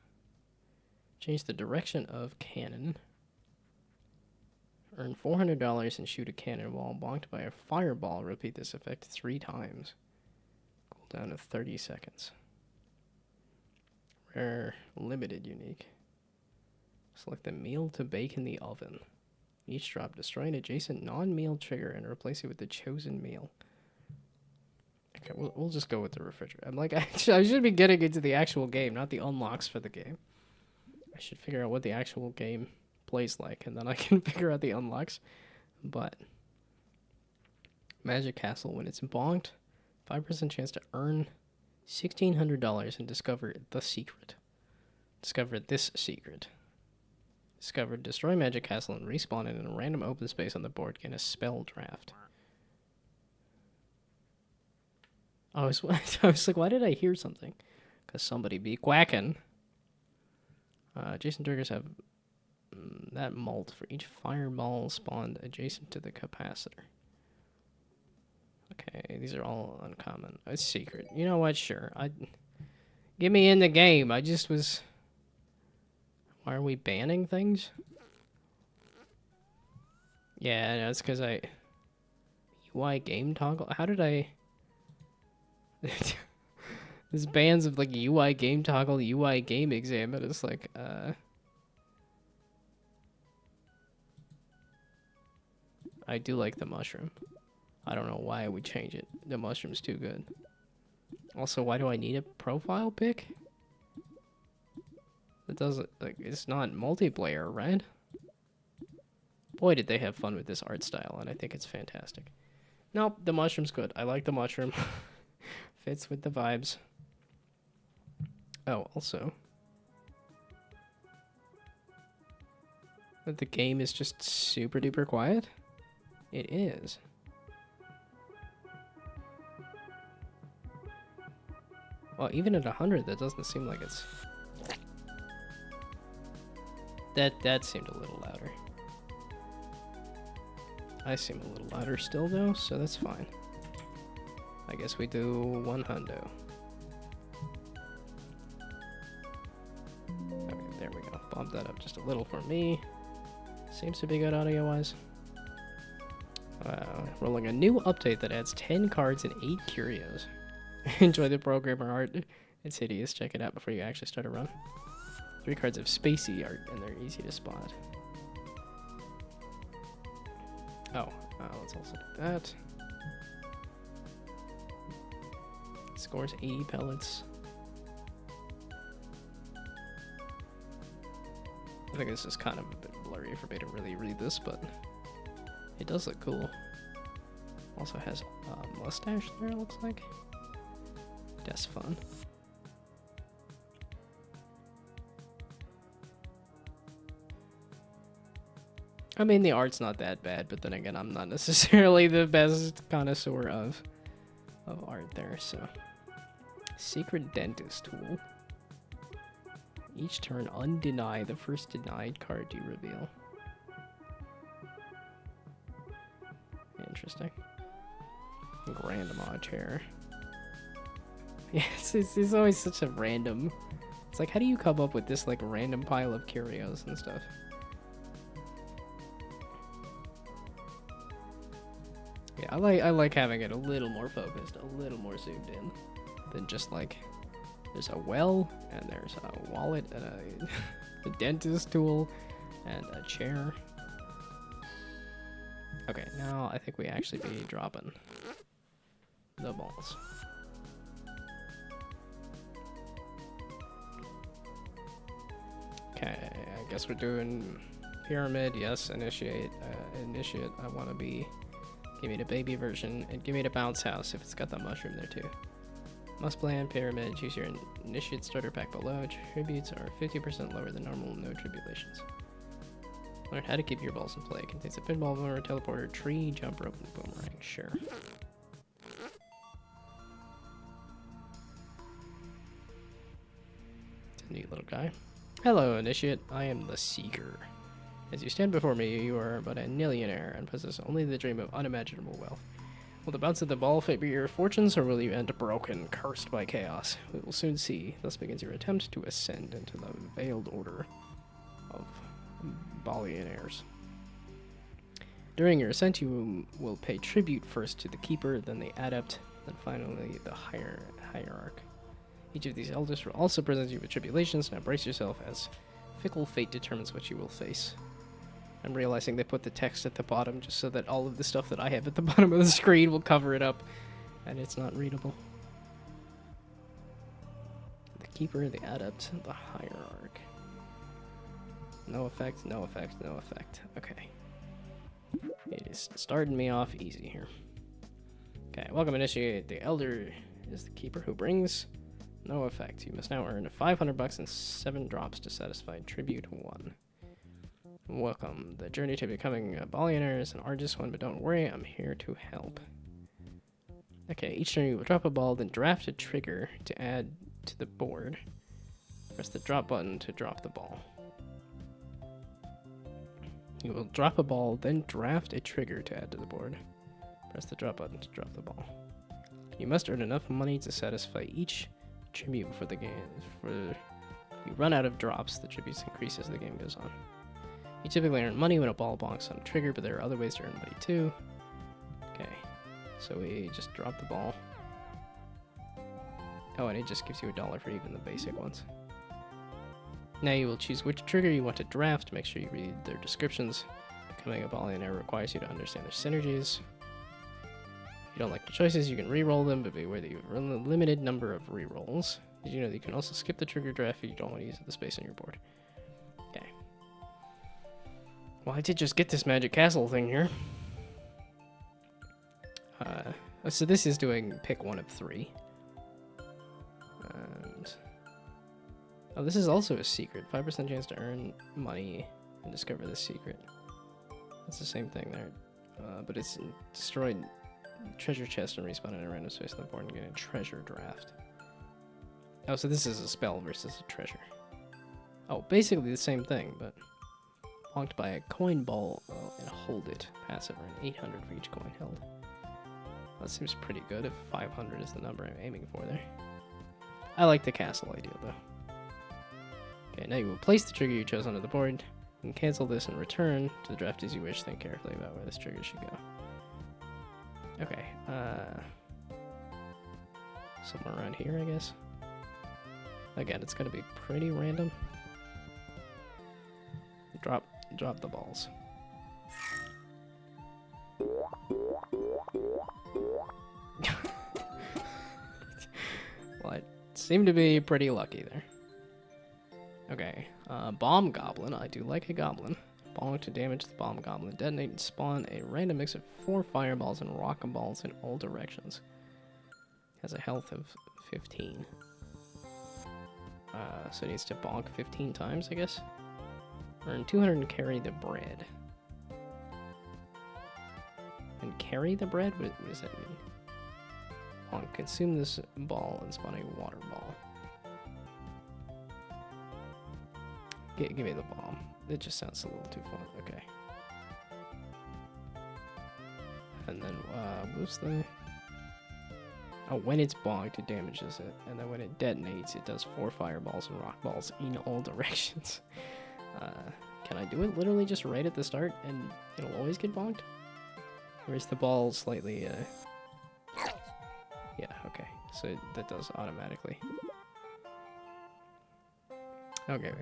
Speaker 2: Change the direction of cannon. Earn $400 and shoot a cannonball bonked by a fireball. Repeat this effect 3 times. Cooldown of 30 seconds. Rare, limited, unique. Select the meal to bake in the oven. Each drop, destroy an adjacent non-meal trigger and replace it with the chosen meal. Okay, we'll just go with the refrigerator. I'm like, I should be getting into the actual game, not the unlocks for the game. I should figure out what the actual game plays like, and then I can figure out the unlocks. But Magic Castle, when it's bonked, 5% chance to earn $1,600 and discover the secret. Discover this secret. Discover, destroy Magic Castle and respawn it in a random open space on the board. Gain a spell draft. I was like, why did I hear something? Because somebody be quacking. Adjacent triggers have that mult for each fireball spawned adjacent to the capacitor. Okay, these are all uncommon. It's secret. You know what? Sure. Get me in the game. I just was... Why are we banning things? Yeah, no, it's because UI game toggle? How did I... There's bans of like UI game toggle, UI game exam, and it's like, I do like the mushroom. I don't know why I would change it. The mushroom's too good. Also, why do I need a profile pic? It doesn't, like, it's not multiplayer, right? Boy, did they have fun with this art style, and I think it's fantastic. Nope, the mushroom's good. I like the mushroom. Fits with the vibes. Oh, also, that the game is just super duper quiet? It is. Well, even at 100, that doesn't seem like it's... That seemed a little louder. I seem a little louder still, though, so that's fine. I guess we do 100. Okay, there we go. Bump that up just a little for me. Seems to be good audio-wise. Rolling a new update that adds 10 cards and 8 curios. Enjoy the programmer art. It's hideous. Check it out before you actually start a run. 3 cards of spacey art, and they're easy to spot. Oh, let's also do that. Scores 80 pellets. I think this is kind of a bit blurry for me to really read this, but it does look cool. Also has a mustache there, it looks like. That's fun. I mean, the art's not that bad, but then again, I'm not necessarily the best connoisseur of art there, so. Secret Dentist Tool. Each turn, undeny the first denied card you reveal. Interesting. Grandma chair. Yes, it's always such a random... It's like, how do you come up with this, like, random pile of curios and stuff? Yeah, I like having it a little more focused, a little more zoomed in than just like there's a well and there's a wallet and a dentist tool and a chair. Okay, now I think we actually be dropping the balls. Okay, I guess we're doing pyramid. Yes, initiate. Initiate. I want to be. Give me the baby version, and give me the bounce house if it's got the mushroom there too. Must plan, pyramid, choose your initiate starter pack below. Tributes are 50% lower than normal, no tribulations. Learn how to keep your balls in play. Contains a pinball, boomer, teleporter, tree, jump rope, and boomerang. Sure. It's a neat little guy. Hello, initiate. I am the Seeker. As you stand before me, you are but a millionaire and possess only the dream of unimaginable wealth. Will the bounce of the ball favor your fortunes, or will you end broken, cursed by chaos? We will soon see. Thus begins your attempt to ascend into the veiled order of billionaires. During your ascent, you will pay tribute first to the keeper, then the adept, then finally the hierarch. Each of these elders will also present you with tribulations. Now brace yourself, as fickle fate determines what you will face. I'm realizing they put the text at the bottom just so that all of the stuff that I have at the bottom of the screen will cover it up. And it's not readable. The Keeper, the Adept, the Hierarch. No effect, no effect, no effect. Okay. It is starting me off easy here. Okay, welcome initiate. The Elder is the Keeper who brings no effect. You must now earn 500 bucks and 7 drops to satisfy Tribute 1. Welcome. The journey to becoming a billionaire is an arduous one, but don't worry, I'm here to help. Okay, each turn you will drop a ball, then draft a trigger to add to the board. Press the drop button to drop the ball. You will drop a ball, then draft a trigger to add to the board. Press the drop button to drop the ball. You must earn enough money to satisfy each tribute for the game. You run out of drops, the tributes increase as the game goes on. You typically earn money when a ball bonks on a trigger, but there are other ways to earn money too. Okay, so we just drop the ball. Oh, and it just gives you $1 for even the basic ones. Now you will choose which trigger you want to draft. Make sure you read their descriptions. Becoming a billionaire requires you to understand their synergies. If you don't like the choices, you can re-roll them, but beware that you have a limited number of re-rolls. Did you know that you can also skip the trigger draft if you don't want to use the space on your board? Okay. Well, I did just get this magic castle thing here. So this is doing pick one of 3. And oh, this is also a secret. 5% chance to earn money and discover the secret. That's the same thing there. But it's destroyed treasure chest and respawn in a random space on the board and get a treasure draft. Oh, so this is a spell versus a treasure. Oh, basically the same thing, but blocked by a coin ball and hold it. Passive earn 800 for each coin held. That seems pretty good if 500 is the number I'm aiming for there. I like the castle idea though. Okay, now you will place the trigger you chose onto the board. You can cancel this and return to the draft as you wish. Think carefully about where this trigger should go. Okay, somewhere around here, I guess. Again, it's gonna be pretty random. Drop the balls. Well, I seem to be pretty lucky there. Okay, bomb goblin. I do like a goblin. Ball to damage the bomb goblin. Detonate and spawn a random mix of 4 fireballs and rock balls in all directions. Has a health of 15. So it needs to bonk 15 times, I guess. Earn 200 and carry the bread. And carry the bread? What does that mean? Bonk. Consume this ball and spawn a water ball. Give me the bomb. It just sounds a little too fun. Okay. And then, what's the... Oh, when it's bonked, it damages it. And then when it detonates, it does 4 fireballs and rock balls in all directions. Can I do it literally just right at the start and it'll always get bonked? Or is the ball slightly, Yeah, okay. So that does automatically. Okay,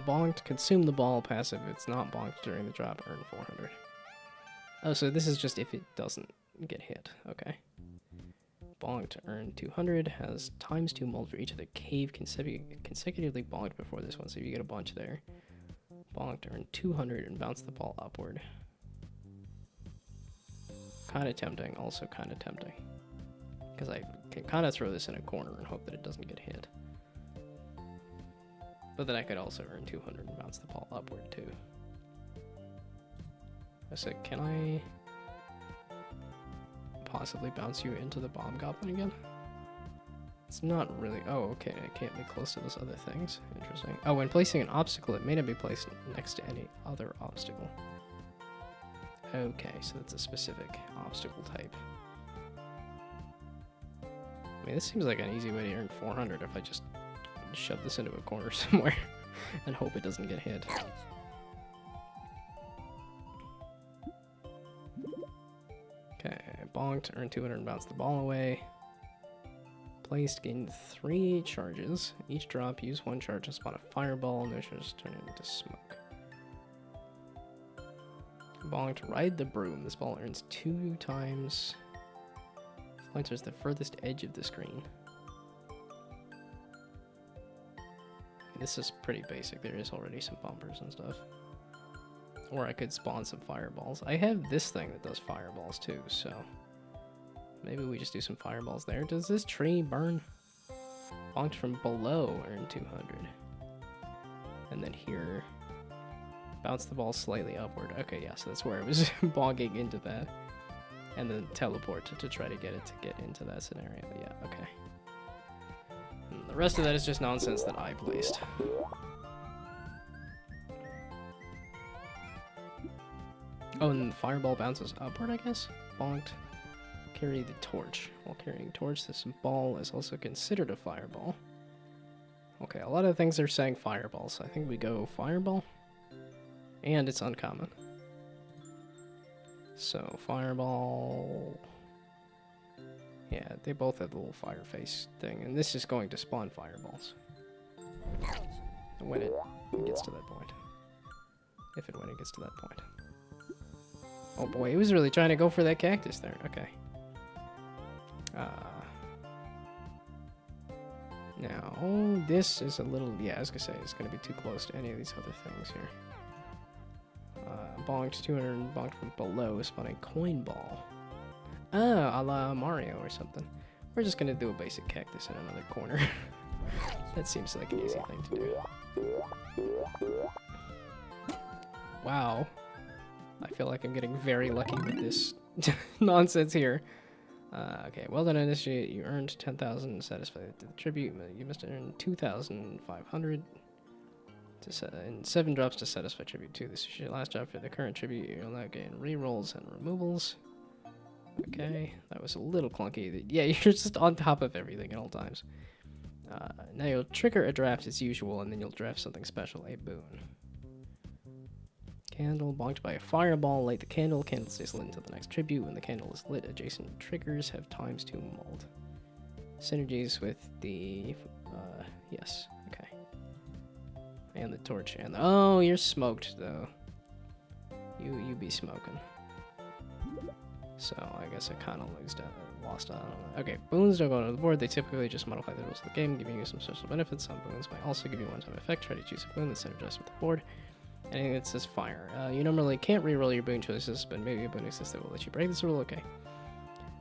Speaker 2: bonked, consume the ball, passive. If it's not bonked during the drop, earn 400. Oh, so this is just if it doesn't get hit. Okay. Bonked, earn 200, has ×2 mold for each of the cave consecutively bonked before this one, so if you get a bunch there. Bonked, earn 200 and bounce the ball upward. Kind of tempting, also kind of tempting. Because I can kind of throw this in a corner and hope that it doesn't get hit. But then I could also earn 200 and bounce the ball upward too. I said, can I possibly bounce you into the bomb goblin again? It's not really... Oh, okay, I can't be close to those other things. Interesting. Oh, when placing an obstacle, it may not be placed next to any other obstacle. Okay, so that's a specific obstacle type. I mean, this seems like an easy way to earn 400 if I just shove this into a corner somewhere and hope it doesn't get hit. Okay, bonked, earn 200 and bounce the ball away. Placed, gain 3 charges. Each drop, use 1 charge to spawn a fireball, no charges turn it into smoke. Bonked, ride the broom. This ball earns 2 times Pointer is the furthest edge of the screen. This is pretty basic. There is already some bumpers and stuff. Or I could spawn some fireballs. I have this thing that does fireballs too, so maybe we just do some fireballs there. Does this tree burn? Bonked from below, earn 200. And then here, bounce the ball slightly upward. Okay, yeah, so that's where it was bogging into that. And then teleport to try to get it to get into that scenario. Yeah, okay. And the rest of that is just nonsense that I placed. Oh, and the fireball bounces upward, I guess? Bonked. Carry the torch. While carrying torch, this ball is also considered a fireball. Okay, a lot of things are saying fireball, so I think we go fireball. And it's uncommon. So, fireball... Yeah, they both have the little fire face thing, and this is going to spawn fireballs. When it gets to that point. If and when it gets to that point. Oh boy, he was really trying to go for that cactus there. Okay. Now, this is a little... Yeah, I was gonna say, it's gonna be too close to any of these other things here. Bonked 200, bonked from below, spawning coin ball. Oh, a la Mario or something. We're just gonna do a basic cactus in another corner. That seems like an easy thing to do. Wow. I feel like I'm getting very lucky with this nonsense here. Okay, well done, initiate. You earned 10,000 satisfied the tribute. You must earn 2,500 and 7 drops to satisfy tribute 2. This is your last job for the current tribute. You'll now gain rerolls and removals. Okay, that was a little clunky. Yeah, you're just on top of everything at all times. Now you'll trigger a draft as usual, and then you'll draft something special, a boon. Candle, bonked by a fireball, light the candle. Candle stays lit until the next tribute. When the candle is lit, adjacent triggers have times to mold. Synergies with the, yes, okay. And the torch, and oh, you're smoked, though. You be smoking. So, I guess I kind of lost, I don't know. Okay, boons don't go to the board. They typically just modify the rules of the game, giving you some special benefits. Some boons might also give you a one-time effect. Try to choose a boon that's synergized with the board. Anything that says fire. You normally can't reroll your boon choices, but maybe a boon exists that will let you break this rule. Okay.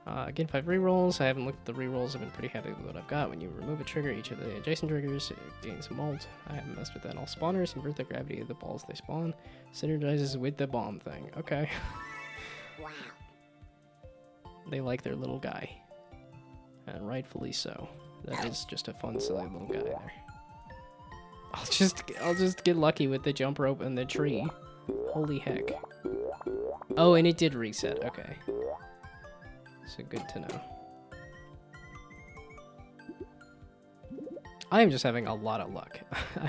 Speaker 2: Again, 5 rerolls. I haven't looked at the rerolls. I've been pretty happy with what I've got. When you remove a trigger, each of the adjacent triggers gains mold. I haven't messed with that. All spawners invert the gravity of the balls they spawn. Synergizes with the bomb thing. Okay.
Speaker 6: Wow.
Speaker 2: They like their little guy. And rightfully so. That is just a fun, silly little guy there. I'll just get lucky with the jump rope and the tree. Holy heck. Oh, and it did reset. Okay. So good to know. I am just having a lot of luck.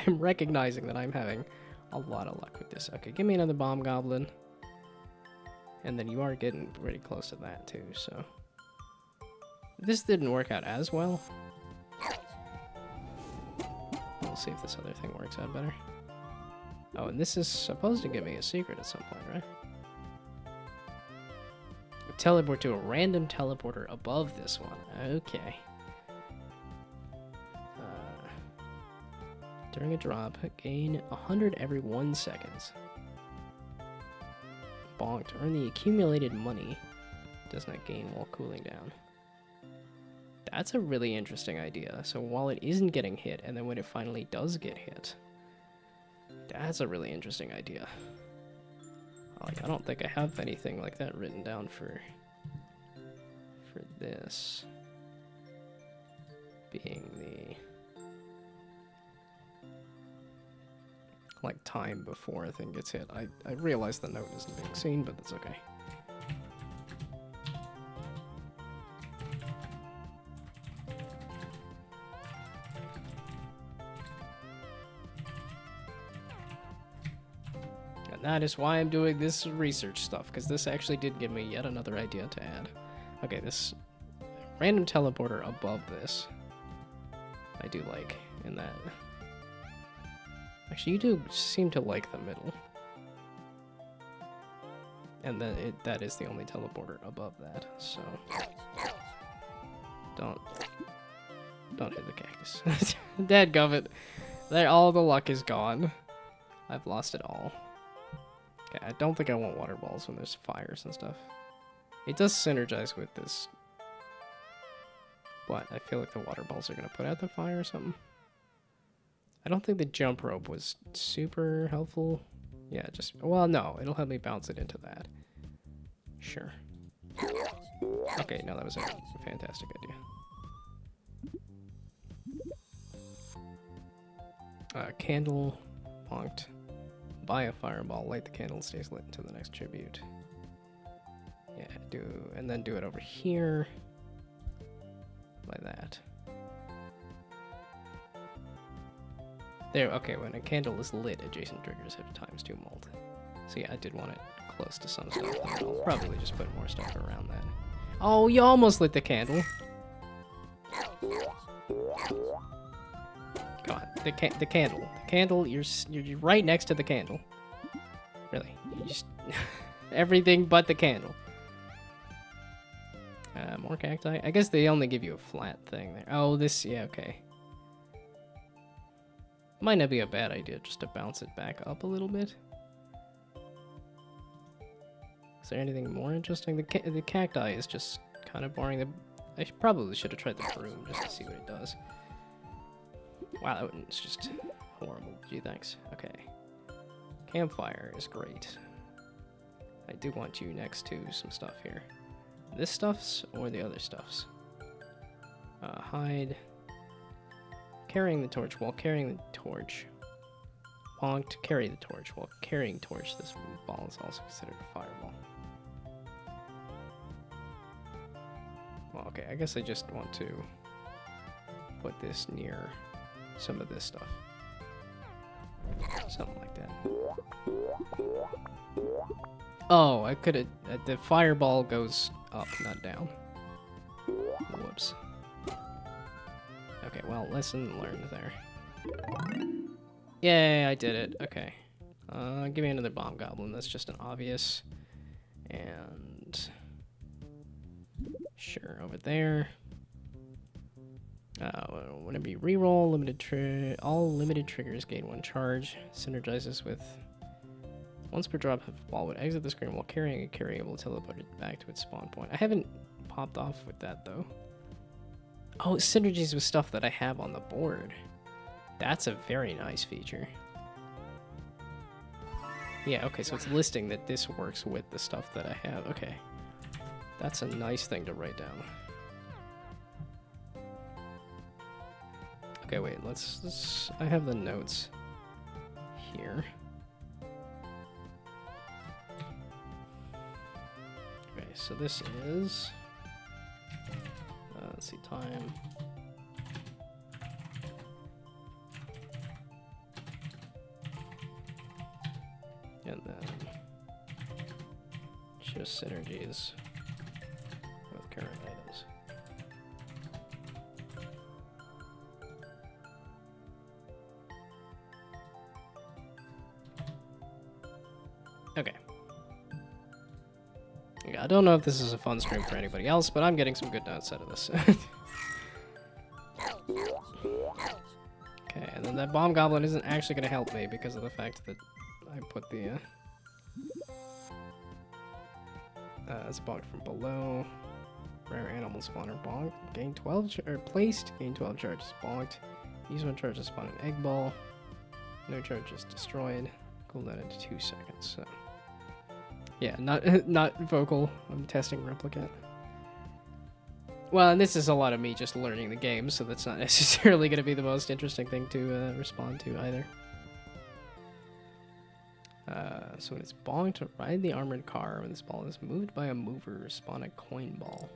Speaker 2: I'm recognizing that I'm having a lot of luck with this. Okay, give me another bomb goblin. And then you are getting pretty close to that too, so. This didn't work out as well. We'll see if this other thing works out better. Oh, and this is supposed to give me a secret at some point, right? Teleport to a random teleporter above this one. Okay. During a drop, gain 100 every 1 second. Bonked. Earn the accumulated money. Does not gain while cooling down. That's a really interesting idea. So while it isn't getting hit, and then when it finally does get hit, that's a really interesting idea. Like, I don't think I have anything like that written down for this being the like time before a thing gets hit. I realize the note isn't being seen, but that's okay. And that is why I'm doing this research stuff, because this actually did give me yet another idea to add. Okay, this random teleporter above this, I do like in that. Actually, you do seem to like the middle. And then that is the only teleporter above that, so. Don't hit the cactus. Dadgummit. There, all the luck is gone. I've lost it all. Okay, I don't think I want water balls when there's fires and stuff. It does synergize with this. But I feel like the water balls are going to put out the fire or something. I don't think the jump rope was super helpful. Yeah, just... Well, no. It'll help me bounce it into that. Sure. Okay, no, that was a fantastic idea. Candle, bonked. Buy a fireball, light the candle, stays lit until the next tribute. Yeah, and then do it over here. Like that. There, okay, when a candle is lit, adjacent triggers have ×2 mold. So yeah, I did want it close to some stuff. I'll probably just put more stuff around that. Oh, you almost lit the candle. Come on, the candle. The candle, you're right next to the candle. Really, you just everything but the candle. More cacti. I guess they only give you a flat thing there. Oh, this, yeah, okay. Might not be a bad idea just to bounce it back up a little bit. Is there anything more interesting? The cacti is just kind of boring. I probably should have tried the broom just to see what it does. Wow, that one's just horrible. Gee, thanks. Okay. Campfire is great. I do want you next to some stuff here. This stuff's or the other stuff's? Hide. Carrying the torch while carrying the torch. Bonked, carry the torch while carrying torch. This ball is also considered a fireball. Well, okay, I guess I just want to put this near some of this stuff. Something like that. Oh, I could have... the fireball goes up, not down. Whoops. Okay, well, lesson learned there. Yay, I did it. Okay. Give me another bomb goblin. That's just an obvious. And... Sure, over there. Whenever you reroll, all limited triggers gain 1 charge. Synergizes with... Once per drop, if a ball would exit the screen while carrying a carrier will teleport it back to its spawn point. I haven't popped off with that, though. Oh, it synergies with stuff that I have on the board. That's a very nice feature. Yeah, okay, so it's listing that this works with the stuff that I have. Okay. That's a nice thing to write down. Okay, wait, let's I have the notes here. Okay, so this is... let's see, time. And then just synergies with current items. Okay. Yeah, I don't know if this is a fun stream for anybody else, but I'm getting some good notes out of this. Okay, and then that bomb goblin isn't actually going to help me because of the fact that I put the... it's bonked from below. Rare animal spawner bonked. Gain 12 or placed. Gain 12 charges bonked. Use 1 charge to spawn an egg ball. No charges destroyed. Cooldown into 2 seconds. So yeah, not vocal. I'm testing replicate. Well, and this is a lot of me just learning the game, so that's not necessarily going to be the most interesting thing to respond to either. So when it's bonked, ride the armored car. When this ball is moved by a mover, spawn a coin ball.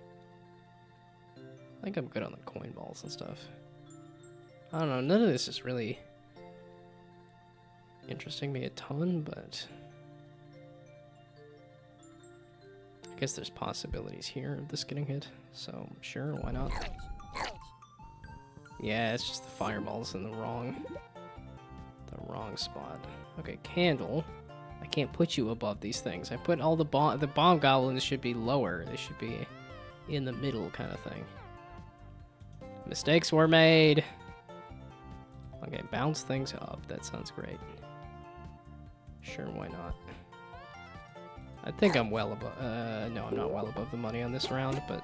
Speaker 2: I think I'm good on the coin balls and stuff. I don't know, none of this is really interesting me a ton, but I guess there's possibilities here of this getting hit, so sure, why not? Yeah, it's just the fireballs in the wrong spot. Okay, candle. I can't put you above these things. I put all the bomb goblins should be lower. They should be in the middle kind of thing. Mistakes were made. Okay, bounce things up. That sounds great. Sure, why not? I think I'm well above... no, I'm not well above the money on this round, but...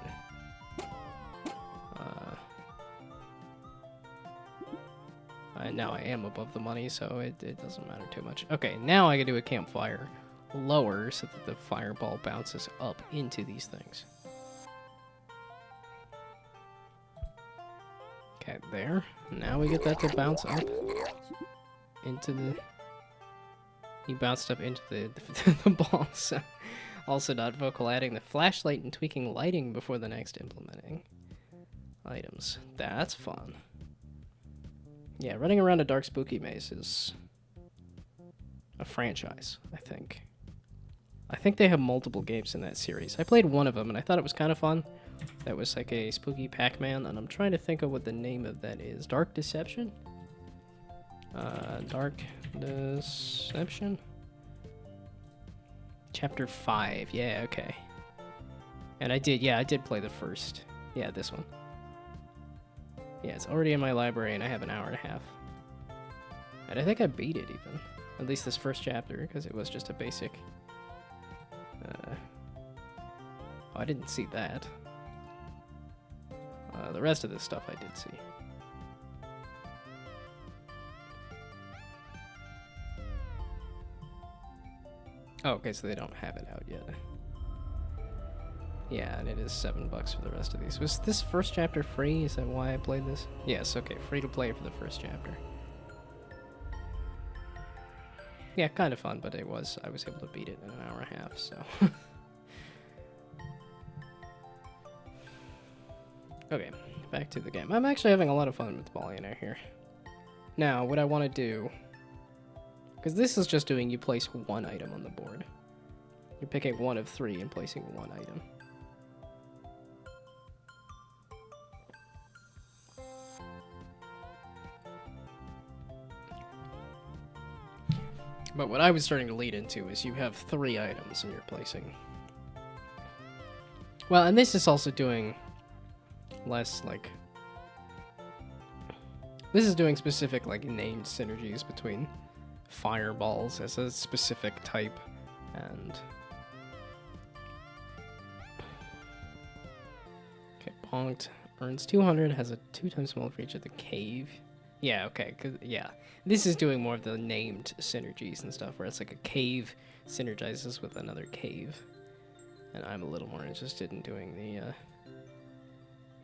Speaker 2: now I am above the money, so it doesn't matter too much. Okay, now I can do a campfire lower so that the fireball bounces up into these things. Okay, there. Now we get that to bounce up into the... He bounced up into the ball, so... Also not vocal adding the flashlight and tweaking lighting before the next implementing items. That's fun. Yeah, running around a dark spooky maze is a franchise, I think. I think they have multiple games in that series. I played one of them and I thought it was kind of fun. That was like a spooky Pac-Man, and I'm trying to think of what the name of that is. Dark Deception? Dark Deception? Chapter 5, yeah, okay. And I did play the first. Yeah, this one. Yeah, it's already in my library and I have an hour and a half. And I think I beat it even. At least this first chapter, because it was just a basic... oh, I didn't see that. The rest of this stuff I did see. Oh, okay, so they don't have it out yet. Yeah, and it is $7 for the rest of these. Was this first chapter free? Is that why I played this? Yes, okay, free to play for the first chapter. Yeah, kind of fun, but I was able to beat it in an hour and a half, so... Okay, back to the game. I'm actually having a lot of fun with Ballionaire here. Now, what I want to do... Because this is just doing you place one item on the board. You're picking one of 3 and placing one item. But what I was starting to lead into is you have 3 items and you're placing... Well, and this is also doing less, like... This is doing specific, like, named synergies between fireballs as a specific type and... Okay, bonked. Earns 200, has a 2 times small for each of the cave. Yeah, okay, yeah. This is doing more of the named synergies and stuff, where it's like a cave synergizes with another cave. And I'm a little more interested in doing the,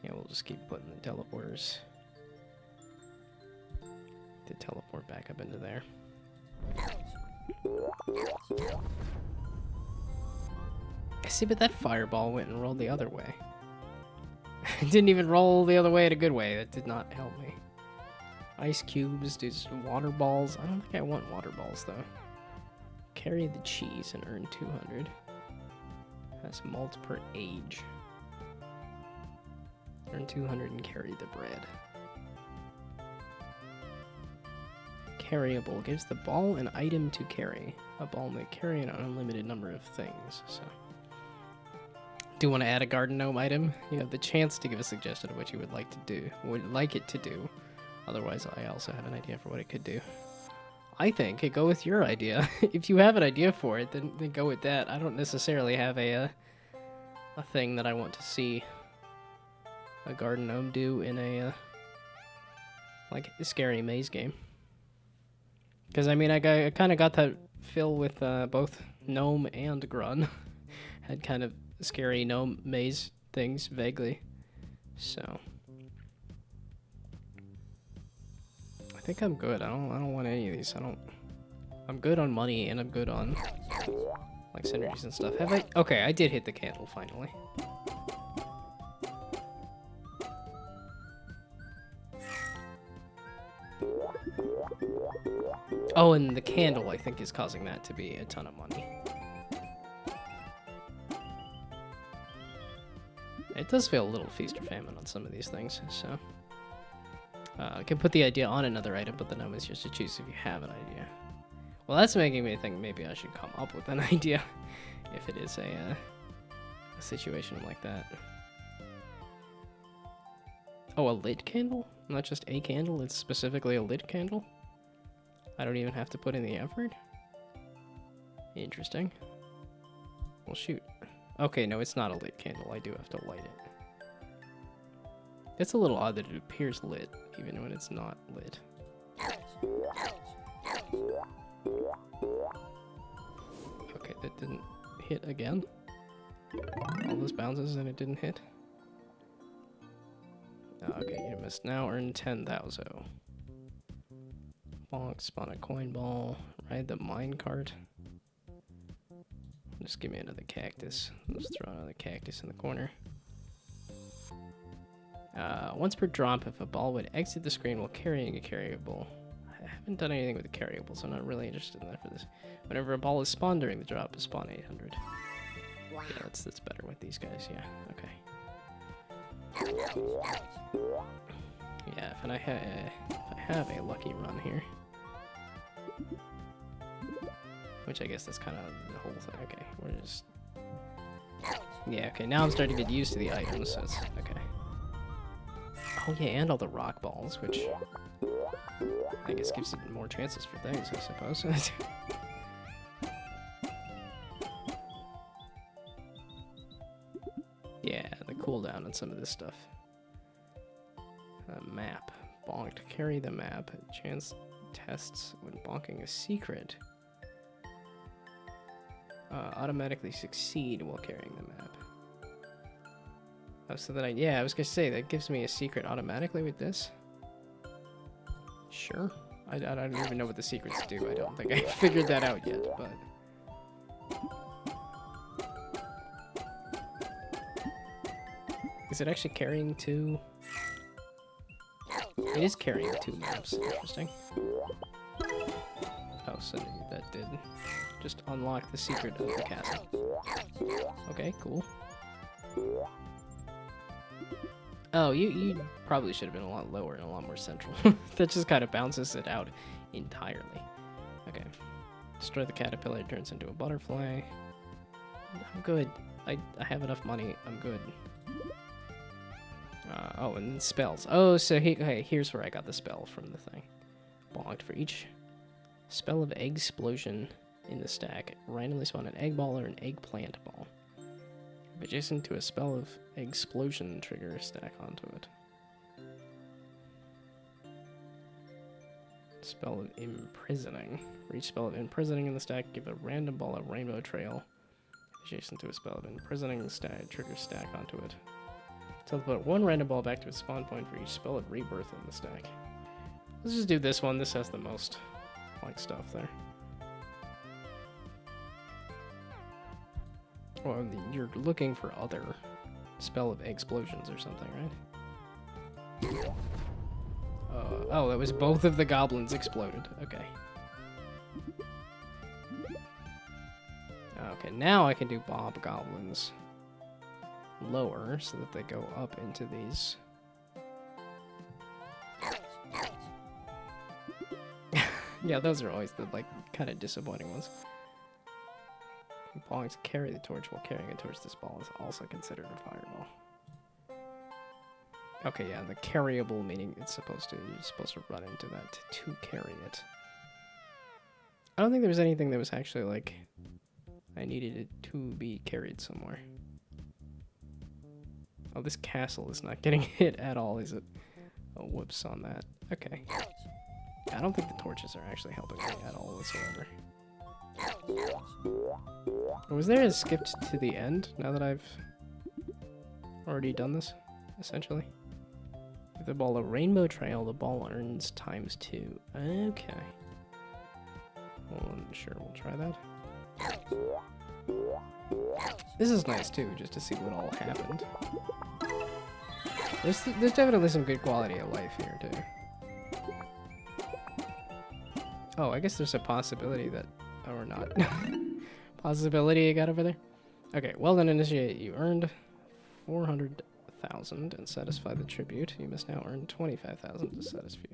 Speaker 2: yeah, we'll just keep putting the teleporters to teleport back up into there. See, but that fireball went and rolled the other way. It didn't even roll the other way in a good way. That did not help me. Ice cubes, just water balls. I don't think I want water balls, though. Carry the cheese and earn 200. Has malt per age. Earn 200 and carry the bread. Carryable gives the ball an item to carry. A ball may carry an unlimited number of things, so... Do you want to add a garden gnome item? You have the chance to give a suggestion of what you would like to do. Would like it to do. Otherwise, I also have an idea for what it could do. I think go with your idea. If you have an idea for it, then go with that. I don't necessarily have a thing that I want to see a garden gnome do in a like a scary maze game. Because I mean, I kind of got that feel with both Gnome and Grun. Had kind of scary gnome maze things vaguely. So I think I'm good. I don't want any of these. I'm good on money and I'm good on like synergies and stuff. Have I? Okay, I did hit the candle finally. Oh, and the candle I think is causing that to be a ton of money. It does feel a little feast or famine on some of these things, so... I can put the idea on another item, but the gnome is just to choose if you have an idea. Well, that's making me think maybe I should come up with an idea, if it is a situation like that. Oh, a lit candle? Not just a candle, it's specifically a lit candle? I don't even have to put in the effort? Interesting. Well, shoot. Okay, no, it's not a lit candle. I do have to light it. It's a little odd that it appears lit, even when it's not lit. Okay, that didn't hit again. All those bounces and it didn't hit. Okay, you must now earn 10,000. Bonk, spawn a coin ball, ride the minecart. Just give me another cactus. Let's throw another cactus in the corner. Once per drop, if a ball would exit the screen while carrying a carryable. I haven't done anything with the carryable, so I'm not really interested in that for this. Whenever a ball is spawned during the drop, spawn 800. Wow. Yeah, that's better with these guys, yeah, okay. Yeah, if I have a lucky run here. Which I guess that's kind of the whole thing. Okay, we're just... Yeah, okay, now I'm starting to get used to the items, so it's... Okay. Oh yeah, and all the rock balls, which... I guess gives it more chances for things, I suppose. Yeah, the cooldown on some of this stuff. Map. Bonked. Carry the map. Chance tests when bonking a secret. Automatically succeed while carrying the map. Oh, so that I was gonna say, that gives me a secret automatically with this? Sure. I don't even know what the secrets do. I don't think I figured that out yet, but... Is it actually carrying two? It is carrying two maps. Interesting. Oh, so that did just unlock the secret of the castle. Okay, cool. Oh, you probably should have been a lot lower and a lot more central. That just kind of bounces it out entirely. Okay. Destroy the caterpillar, it turns into a butterfly. I'm good. I have enough money. I'm good. Oh, and then spells. Oh, so okay, here's where I got the spell from the thing. Bonked. For each spell of egg explosion in the stack, randomly spawn an egg ball or an eggplant ball. If adjacent to a spell of explosion, trigger a stack onto it. Spell of imprisoning. For each spell of imprisoning in the stack, give a random ball a rainbow trail. Adjacent to a spell of imprisoning in the stack, trigger stack onto it. Teleport one random ball back to its spawn point for each spell of rebirth in the stack. Let's just do this one. This has the most like stuff there. Well, you're looking for other spell of explosions or something, right? Oh, that was both of the goblins exploded. Okay. Okay, now I can do Bob Goblins lower so that they go up into these. Yeah, those are always the like kind of disappointing ones. Balling to carry the torch while carrying it towards this ball is also considered a fireball. Okay, yeah, the carryable meaning you're supposed to run into that to carry it. I don't think there was anything that was actually like I needed it to be carried somewhere. Oh, this castle is not getting hit at all, is it? Oh, whoops on that. Okay. I don't think the torches are actually helping me at all whatsoever. Was there a skipped to the end now that I've already done this, essentially? Give the ball a rainbow trail, the ball earns ×2. Okay. Well, sure, we'll try that. This is nice too, just to see what all happened. There's definitely some good quality of life here too. Oh, I guess there's a possibility that... or not. Possibility you got over there? Okay, well done, initiate. You earned 400,000 and satisfy the tribute. You must now earn 25,000 to satisfy.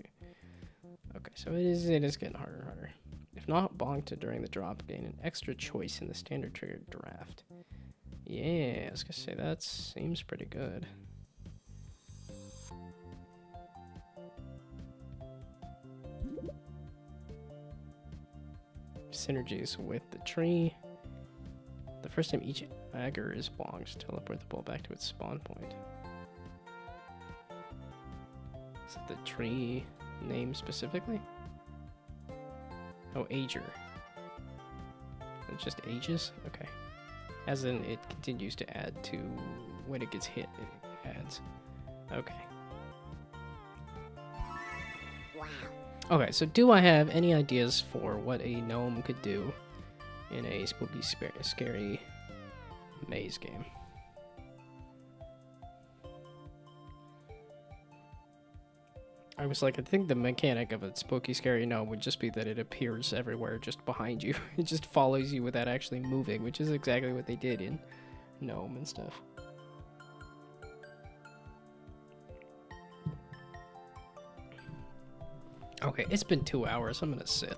Speaker 2: Okay, so it is getting harder and harder. If not bonked during the drop, gain an extra choice in the standard triggered draft. Yeah, I was gonna say that seems pretty good. synergies with the tree. The first time each agger is bonked, teleport the ball back to its spawn point. Is it the tree name specifically? Oh, ager. It's just ages? Okay. As in, it continues to add to when it gets hit, it adds. Okay.
Speaker 6: Wow.
Speaker 2: Okay, so do I have any ideas for what a gnome could do in a spooky, scary maze game? I was like, I think the mechanic of a spooky, scary gnome would just be that it appears everywhere just behind you. It just follows you without actually moving, which is exactly what they did in Gnome and stuff. Okay, it's been 2 hours. I'm gonna sit.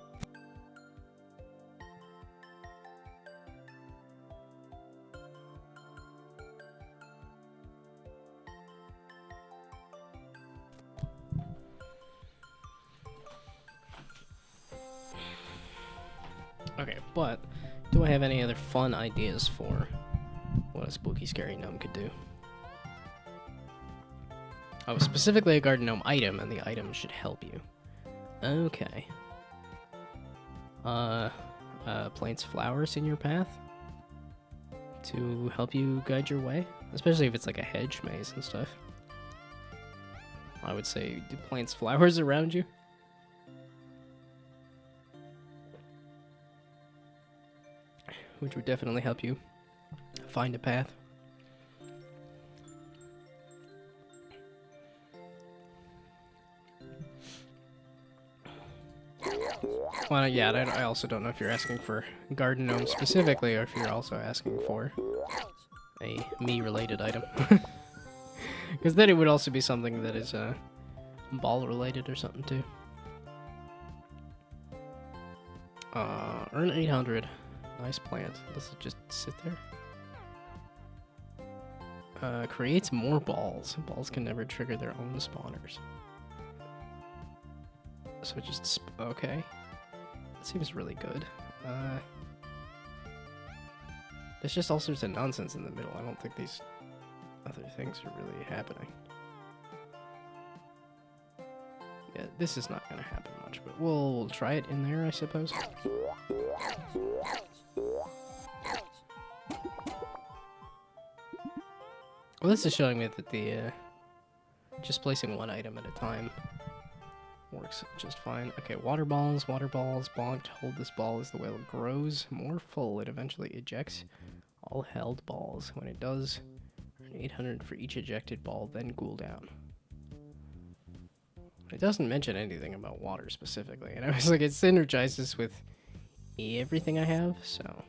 Speaker 2: Okay, but do I have any other fun ideas for what a spooky, scary gnome could do? Oh, specifically a garden gnome item, and the item should help you. Okay. Plants flowers in your path to help you guide your way, especially if it's like a hedge maze and stuff. I would say do plants flowers around you. Which would definitely help you find a path. Well, yeah, I also don't know if you're asking for garden gnome specifically, or if you're also asking for a me-related item. Because then it would also be something that is ball-related or something too. Earn 800. Nice plant. Does it just sit there? Creates more balls. Balls can never trigger their own spawners. So just... okay. That seems really good. There's just all sorts of nonsense in the middle. I don't think these other things are really happening. Yeah, this is not going to happen much, but we'll try it in there, I suppose. Well, this is showing me that the just placing one item at a time works just fine. Okay, water balls, bonked. Hold this ball as the whale grows more full. It eventually ejects all held balls. When it does, earn 800 for each ejected ball, then cool down. It doesn't mention anything about water specifically, and I was like, it synergizes with everything I have, so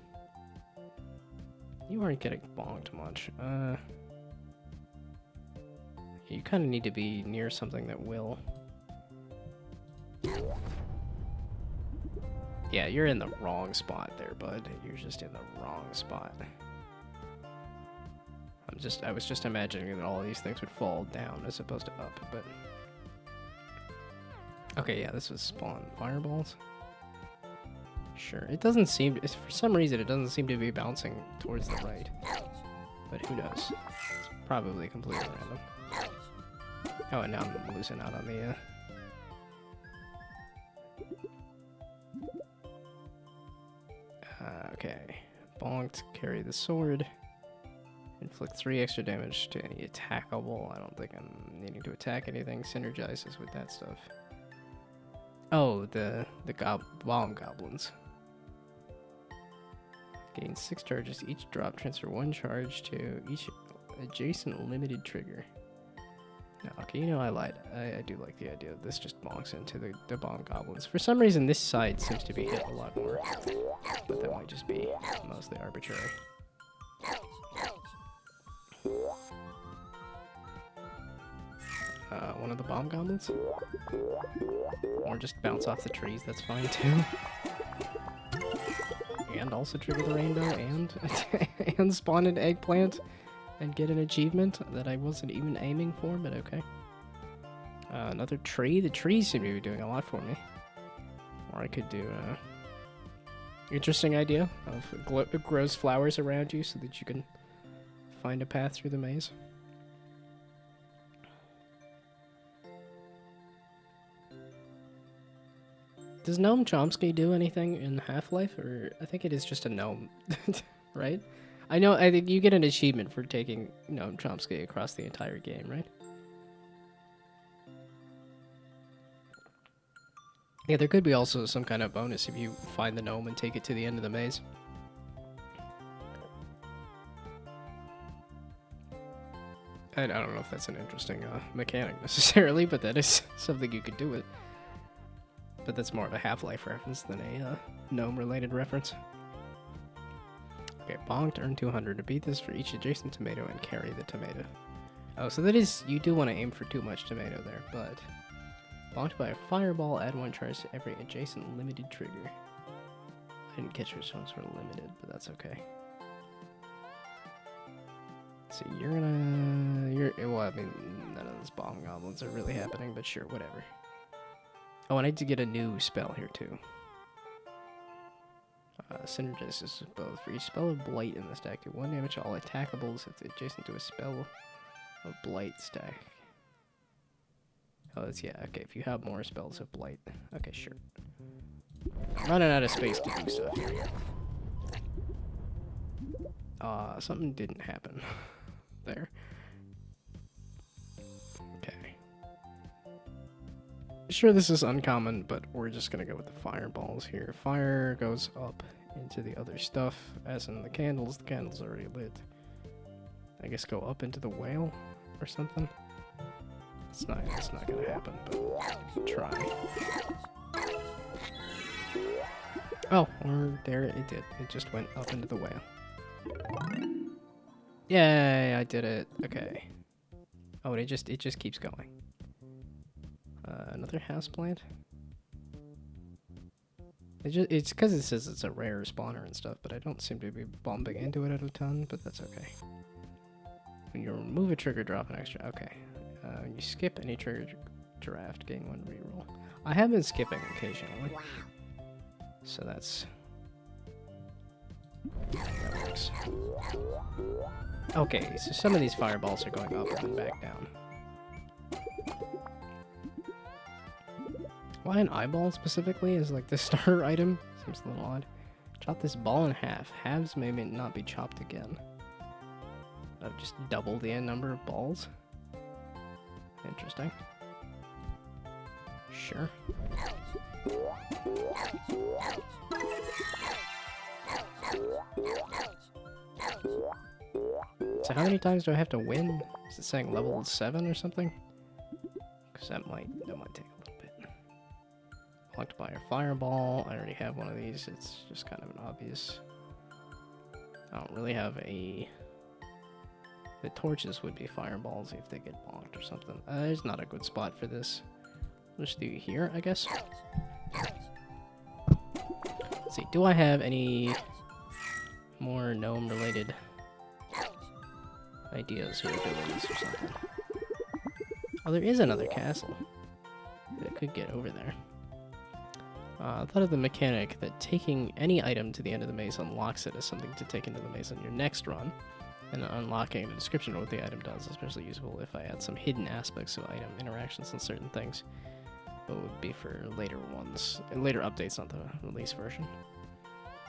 Speaker 2: you aren't getting bonked much. You kind of need to be near something that will. Yeah, you're in the wrong spot there, bud. You're just in the wrong spot. I was just imagining that all these things would fall down as opposed to up, but... Okay, yeah, this was spawn fireballs. Sure, it doesn't seem to, for some reason it doesn't seem to be bouncing towards the right. But who knows? It's probably completely random. Oh, and now I'm losing out on the okay. Bonked, carry the sword. Inflict 3 extra damage to any attackable. I don't think I'm needing to attack anything. Synergizes with that stuff. Oh, the bomb goblins. Gain 6 charges each drop. Transfer 1 charge to each adjacent limited trigger. No, okay, you know, I lied. I do like the idea of this just bonks into the bomb goblins. For some reason, this side seems to be hit a lot more. But that might just be mostly arbitrary. One of the bomb goblins? Or just bounce off the trees, that's fine too. And also trigger the rainbow and spawn an eggplant and get an achievement that I wasn't even aiming for, but okay. Another tree. The trees seem to be doing a lot for me. Or I could do Interesting idea of it grows flowers around you so that you can find a path through the maze. Does Gnome Chomsky do anything in Half-Life, or I think it is just a gnome, right? I think you get an achievement for taking Gnome Chomsky across the entire game, right? Yeah, there could be also some kind of bonus if you find the gnome and take it to the end of the maze. I don't know if that's an interesting mechanic necessarily, but that is something you could do with. But that's more of a Half-Life reference than a gnome-related reference. Okay, bonked, earn 200 to beat this for each adjacent tomato and carry the tomato. Oh, so that is, you do want to aim for too much tomato there, but... Bonked by a fireball, add 1 charge to every adjacent limited trigger. I didn't catch which ones were limited, but that's okay. So you're gonna... well, I mean, none of those bomb goblins are really happening, but sure, whatever. Oh, and I need to get a new spell here, too. Synergizes both. For each spell of Blight in the stack, do 1 damage to all attackables if they're adjacent to a spell of Blight stack. Oh, that's, yeah, okay, if you have more spells of Blight. Okay, sure. I'm running out of space to do stuff here. Something didn't happen there. Okay. Sure, this is uncommon, but we're just gonna go with the fireballs here. Fire goes up into the other stuff, as in the candles. The candle's already lit. I guess go up into the whale or something. It's not gonna happen, but try. Oh, or there it did. It just went up into the whale. Yay, I did it. Okay. Oh, and it just keeps going. Another houseplant. It's because it says it's a rare spawner and stuff, but I don't seem to be bumping into it at a ton, but that's okay. When you remove a trigger, drop an extra. Okay. When you skip any trigger draft, gain 1 reroll. I have been skipping occasionally. So that works. Okay, so some of these fireballs are going up and then back down. Why an eyeball specifically is like the starter item? Seems a little odd. Chop this ball in half. Halves may not be chopped again. I've just doubled the number of balls. Interesting. Sure. So how many times do I have to win? Is it saying level 7 or something? Because that might take a little bit. Blocked by a fireball. I already have one of these. It's just kind of an obvious. I don't really have a... The torches would be fireballs if they get bonked or something. There's not a good spot for this. We'll just do here, I guess. Let's see, do I have any more gnome-related ideas or abilities or something? Oh, there is another castle that could get over there. I thought of the mechanic that taking any item to the end of the maze unlocks it as something to take into the maze on your next run. And unlocking a description of what the item does is especially useful if I add some hidden aspects of item interactions and certain things. But it would be for later ones, later updates, not the release version.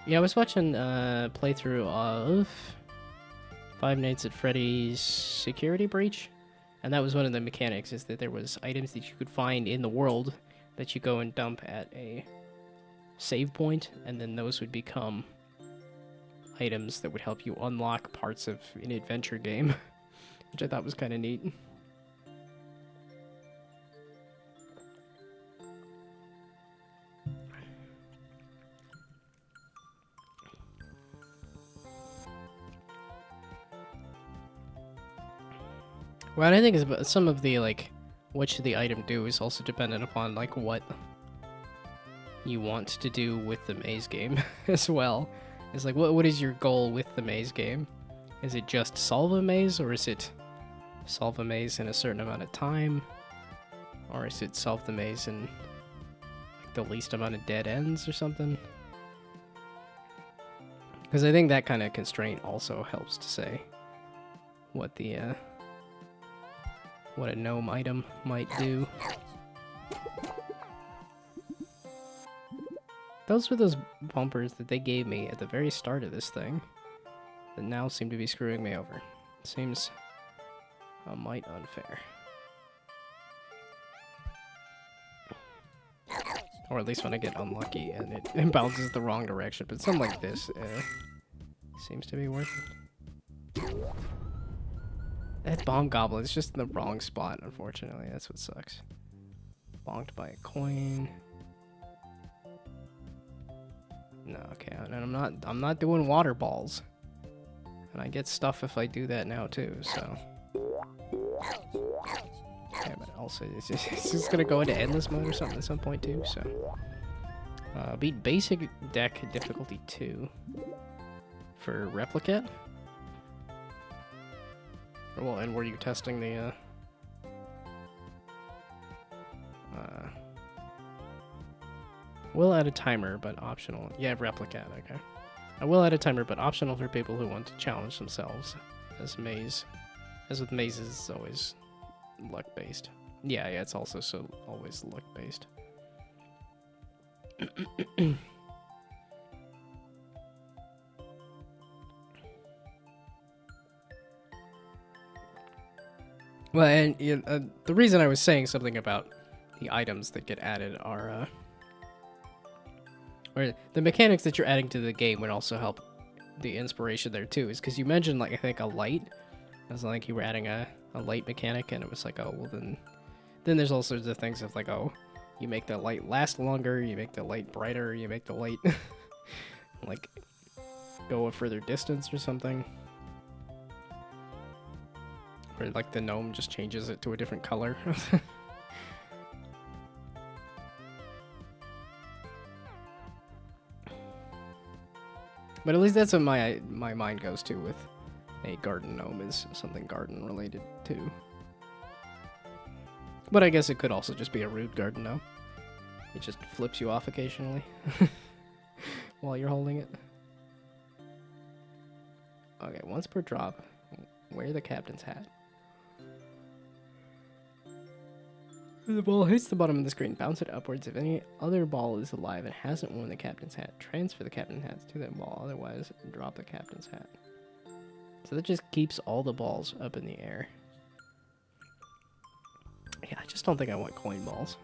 Speaker 2: Yeah, I was watching a playthrough of Five Nights at Freddy's Security Breach, and that was one of the mechanics, is that there was items that you could find in the world that you go and dump at a save point, and then those would become items that would help you unlock parts of an adventure game, which I thought was kind of neat. What I think is about some of the, like, what should the item do is also dependent upon, like, what you want to do with the maze game as well. It's like, what is your goal with the maze game? Is it just solve a maze, or is it solve a maze in a certain amount of time? Or is it solve the maze in like, the least amount of dead ends or something? Because I think that kind of constraint also helps to say what the what a gnome item might do. Those were those bumpers that they gave me at the very start of this thing that now seem to be screwing me over. Seems a mite unfair. Or at least when I get unlucky and it bounces the wrong direction. But something like this seems to be worth it. That bomb goblin is just in the wrong spot, unfortunately. That's what sucks. Bonked by a coin. No, okay, and I'm not doing water balls. And I get stuff if I do that now too, so. Okay, but also it's just gonna go into endless mode or something at some point too, so. Beat basic deck difficulty 2 for replicate. Well, and were you testing the will add a timer, but optional. Yeah, replicate, okay. I will add a timer, but optional for people who want to challenge themselves. As with mazes, it's always luck-based. Yeah, it's also always luck-based. Well, and the reason I was saying something about the items that get added are, or the mechanics that you're adding to the game would also help the inspiration there too, is because you mentioned, like, I think a light. It was like you were adding a light mechanic, and it was like, oh, well then there's all sorts of things of like, oh, you make the light last longer, you make the light brighter, you make the light, like, go a further distance or something. Or like the gnome just changes it to a different color. But at least that's what my mind goes to with a garden gnome, is something garden related too. But I guess it could also just be a rude garden gnome. It just flips you off occasionally while you're holding it. Okay, once per drop, wear the captain's hat. The ball hits the bottom of the screen. Bounce it upwards. If any other ball is alive and hasn't worn the captain's hat, transfer the captain's hat to that ball. Otherwise, drop the captain's hat. So that just keeps all the balls up in the air. Yeah, I just don't think I want coin balls.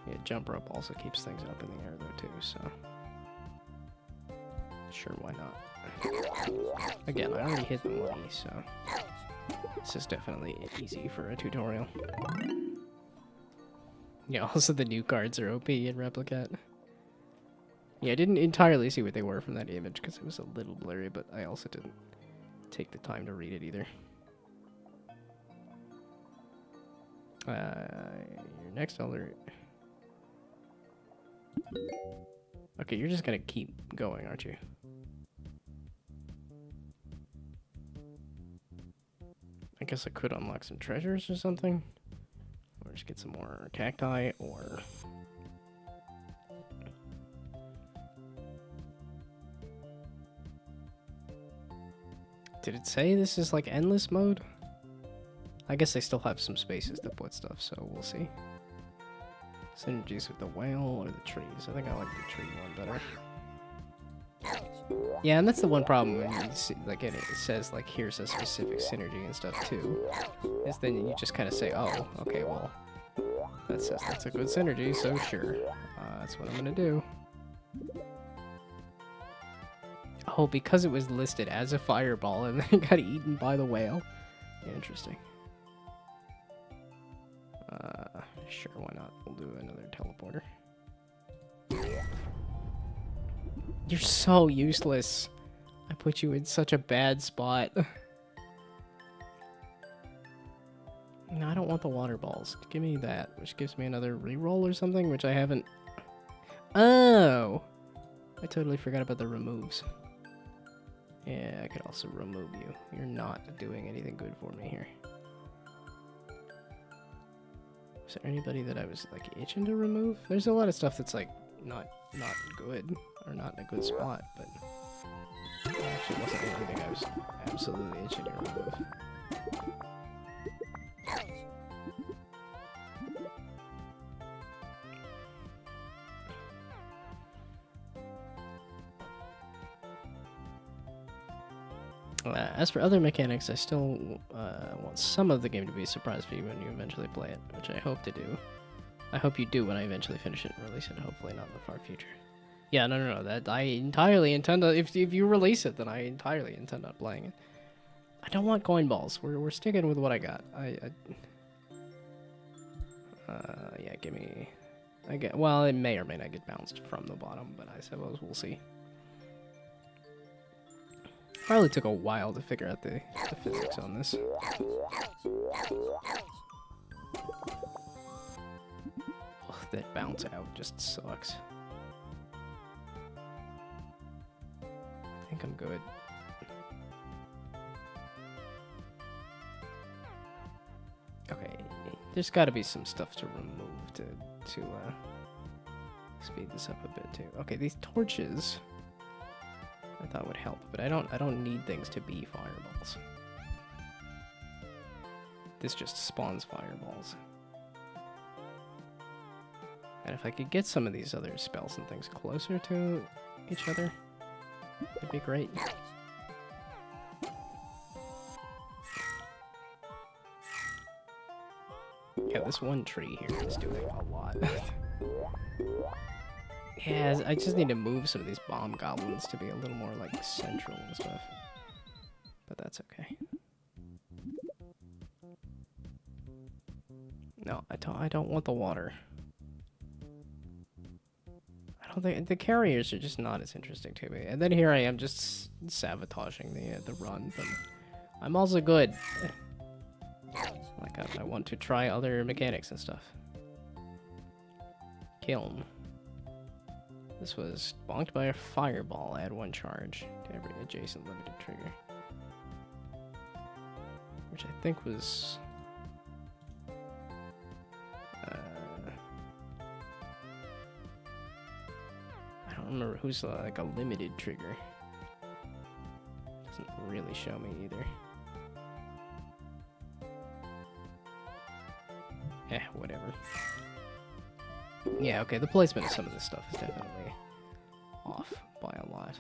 Speaker 2: Yeah, jump rope also keeps things up in the air though too, so. Sure, why not? Again, I already hit the money, so. This is definitely easy for a tutorial. Yeah, also the new cards are OP in Replicate. Yeah, I didn't entirely see what they were from that image because it was a little blurry, but I also didn't take the time to read it either. Your next alert. Okay, you're just gonna keep going, aren't you? I guess I could unlock some treasures or something. Or just get some more cacti, or... Did it say this is like endless mode? I guess they still have some spaces to put stuff, so we'll see. Synergies with the whale or the trees. I think I like the tree one better. Yeah, and that's the one problem when you see, like, it says, like, here's a specific synergy and stuff, too. Is then you just kind of say, oh, okay, well, that says that's a good synergy, so sure. That's what I'm gonna do. Oh, because it was listed as a fireball and then it got eaten by the whale. Interesting. Sure, why not? We'll do another teleporter. You're so useless. I put you in such a bad spot. No, I don't want the water balls. Give me that, which gives me another reroll or something, which I haven't... Oh! I totally forgot about the removes. Yeah, I could also remove you. You're not doing anything good for me here. Is there anybody that I was, like, itching to remove? There's a lot of stuff that's, like, not good or not in a good spot, but it actually wasn't anything I was absolutely itching to remove. As for other mechanics, I still want some of the game to be a surprise for you when you eventually play it, which I hope to do. I hope you do when I eventually finish it and release it, hopefully not in the far future. Yeah, no, that I entirely intend to, if you release it, then I entirely intend on playing it. I don't want coin balls. We're sticking with what I got. Yeah, give me, well, it may or may not get bounced from the bottom, but I suppose we'll see. Probably took a while to figure out the physics on this. Ugh, that bounce out just sucks. I think I'm good. Okay, there's got to be some stuff to remove to speed this up a bit too. Okay, these torches I thought would help, but I don't need things to be fireballs. This just spawns fireballs. And if I could get some of these other spells and things closer to each other, that'd be great. Yeah, this one tree here is doing a lot. Yeah, I just need to move some of these bomb goblins to be a little more, like, central and stuff. But that's okay. No, I don't want the water. I don't think... The carriers are just not as interesting to me. And then here I am just sabotaging the run, but I'm also good. Like, I want to try other mechanics and stuff. Kiln. This was bonked by a fireball. Add 1 charge to every adjacent limited trigger. Which I think was... I don't remember who's like a limited trigger. Doesn't really show me either. Whatever. Yeah, okay, the placement of some of this stuff is definitely off by a lot.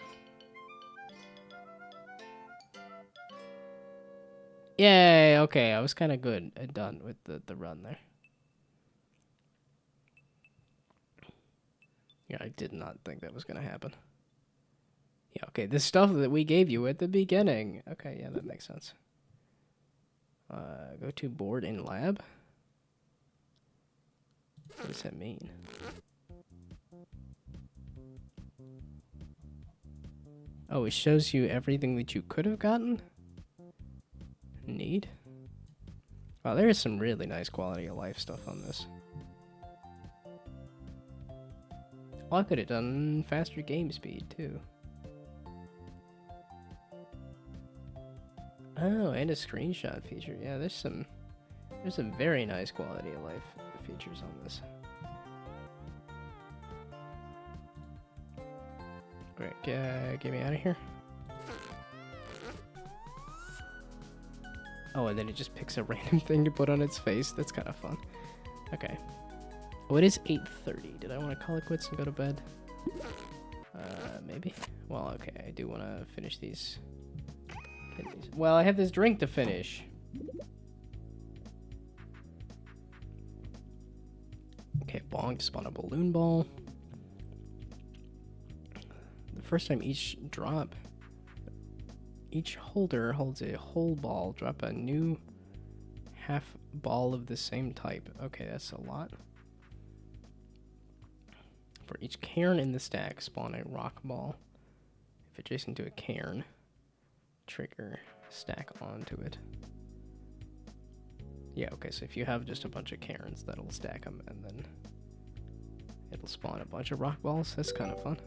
Speaker 2: Yay, okay, I was kind of good and done with the run there. Yeah, I did not think that was going to happen. Yeah, okay, the stuff that we gave you at the beginning. Okay, yeah, that makes sense. Go to board in lab. What does that mean? Oh, it shows you everything that you could have gotten? Neat. Wow, there is some really nice quality of life stuff on this. Oh, I could have done faster game speed, too. Oh, and a screenshot feature. Yeah, there's some very nice quality of life features on this. Great, get me out of here. Oh, and then it just picks a random thing to put on its face. That's kind of fun. Okay. Oh, it is 8:30. Did I want to call it quits and go to bed? Maybe. Well, okay, I do want to finish these. Well, I have this drink to finish. Okay, bonk to spawn a balloon ball. The first time each holder holds a whole ball. Drop a new half ball of the same type. Okay, that's a lot. For each cairn in the stack, spawn a rock ball. If adjacent to a cairn, trigger stack onto it. Yeah, okay, so if you have just a bunch of cairns, that'll stack them, and then it'll spawn a bunch of rock balls. That's kind of fun.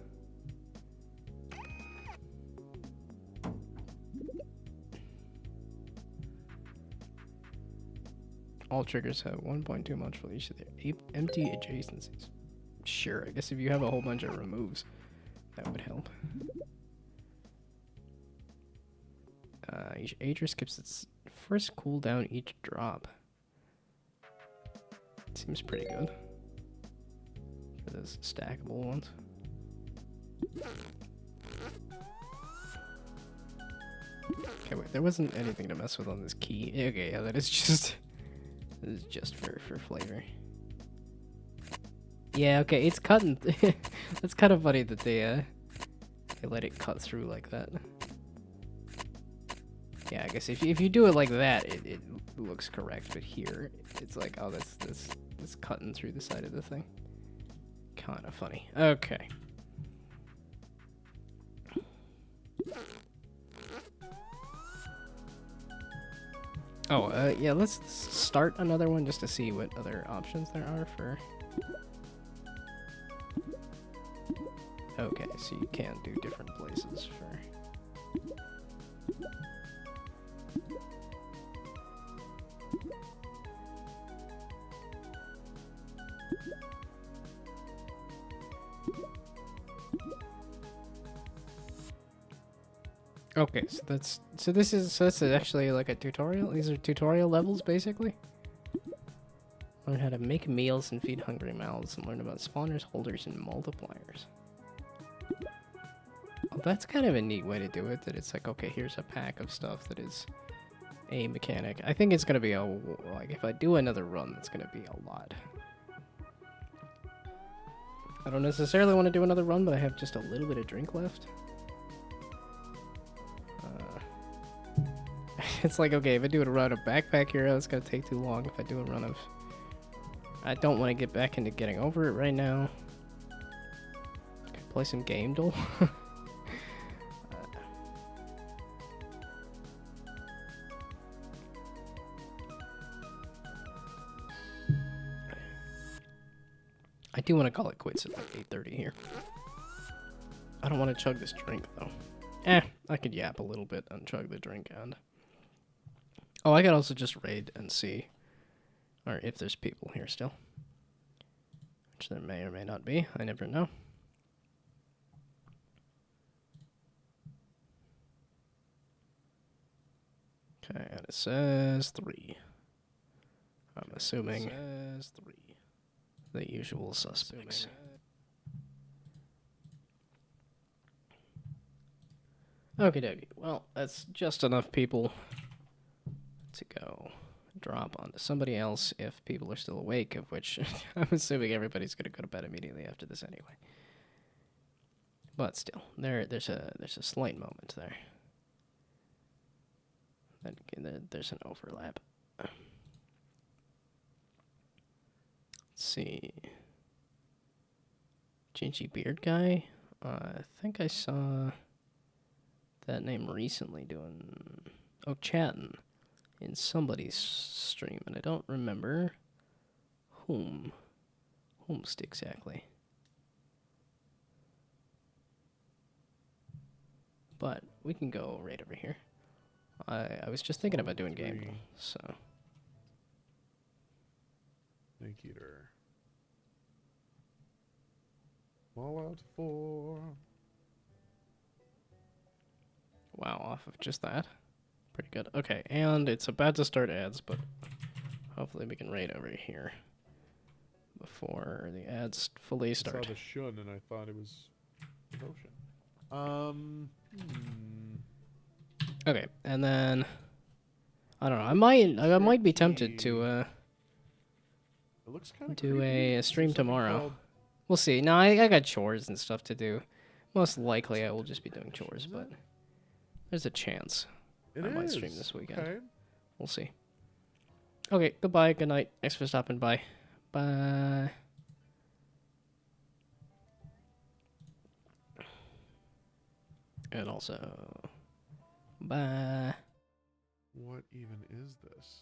Speaker 2: All triggers have 1.2 much for each of their empty adjacencies. Sure, I guess if you have a whole bunch of removes, that would help. Each Ager skips its first cooldown each drop. Seems pretty good for those stackable ones. Okay, wait, there wasn't anything to mess with on this key. Okay, yeah, that is just for flavor. Yeah, okay, it's cutting. That's kind of funny that they let it cut through like that. Yeah, I guess if you do it like that, it looks correct, but here it's like, oh, that's cutting through the side of the thing. Kind of funny. Okay. Oh, yeah, let's start another one just to see what other options there are for... Okay, so you can do different places for... Okay, so this is actually like a tutorial. These are tutorial levels basically. Learn how to make meals and feed hungry mouths, and learn about spawners, holders, and multipliers. Well, that's kind of a neat way to do it. That it's like, okay, here's a pack of stuff that is a mechanic. I think it's gonna be like if I do another run, that's gonna be a lot. I don't necessarily want to do another run, but I have just a little bit of drink left. It's like, okay, if I do a run of Backpack Hero, it's gonna take too long. If I do a run of... I don't want to get back into getting over it right now. Okay, play some Game Duel. I do want to call it quits at like 8:30 here. I don't want to chug this drink, though. I could yap a little bit and chug the drink and... Oh, I could also just raid and see, or if there's people here still. Which there may or may not be, I never know. Okay, and it says 3. I'm assuming it says 3. The usual suspects. Okie dokie. Well, that's just enough people to go drop onto somebody else if people are still awake, of which I'm assuming everybody's going to go to bed immediately after this anyway. But still, there's a slight moment there. There's an overlap. Let's see. Gingy Beard Guy? I think I saw that name recently doing... Oh, chatting in somebody's stream, and I don't remember whomst exactly. But we can go right over here. I was just thinking about doing game, so...
Speaker 6: Snake Eater. Fallout 4.
Speaker 2: Wow, off of just that. Pretty good. Okay, and it's about to start ads, but hopefully we can raid over here before the ads fully start.
Speaker 6: I saw the shun and I thought it was devotion.
Speaker 2: Okay, and then I don't know. I might be tempted to
Speaker 6: it looks kind of
Speaker 2: do a stream tomorrow. We'll see. No, I got chores and stuff to do. Most likely I will just be doing chores, but there's a chance I might stream this weekend.
Speaker 6: Okay.
Speaker 2: We'll see. Okay, goodbye, good night. Thanks for stopping by. Bye. And also, bye.
Speaker 6: What even is this?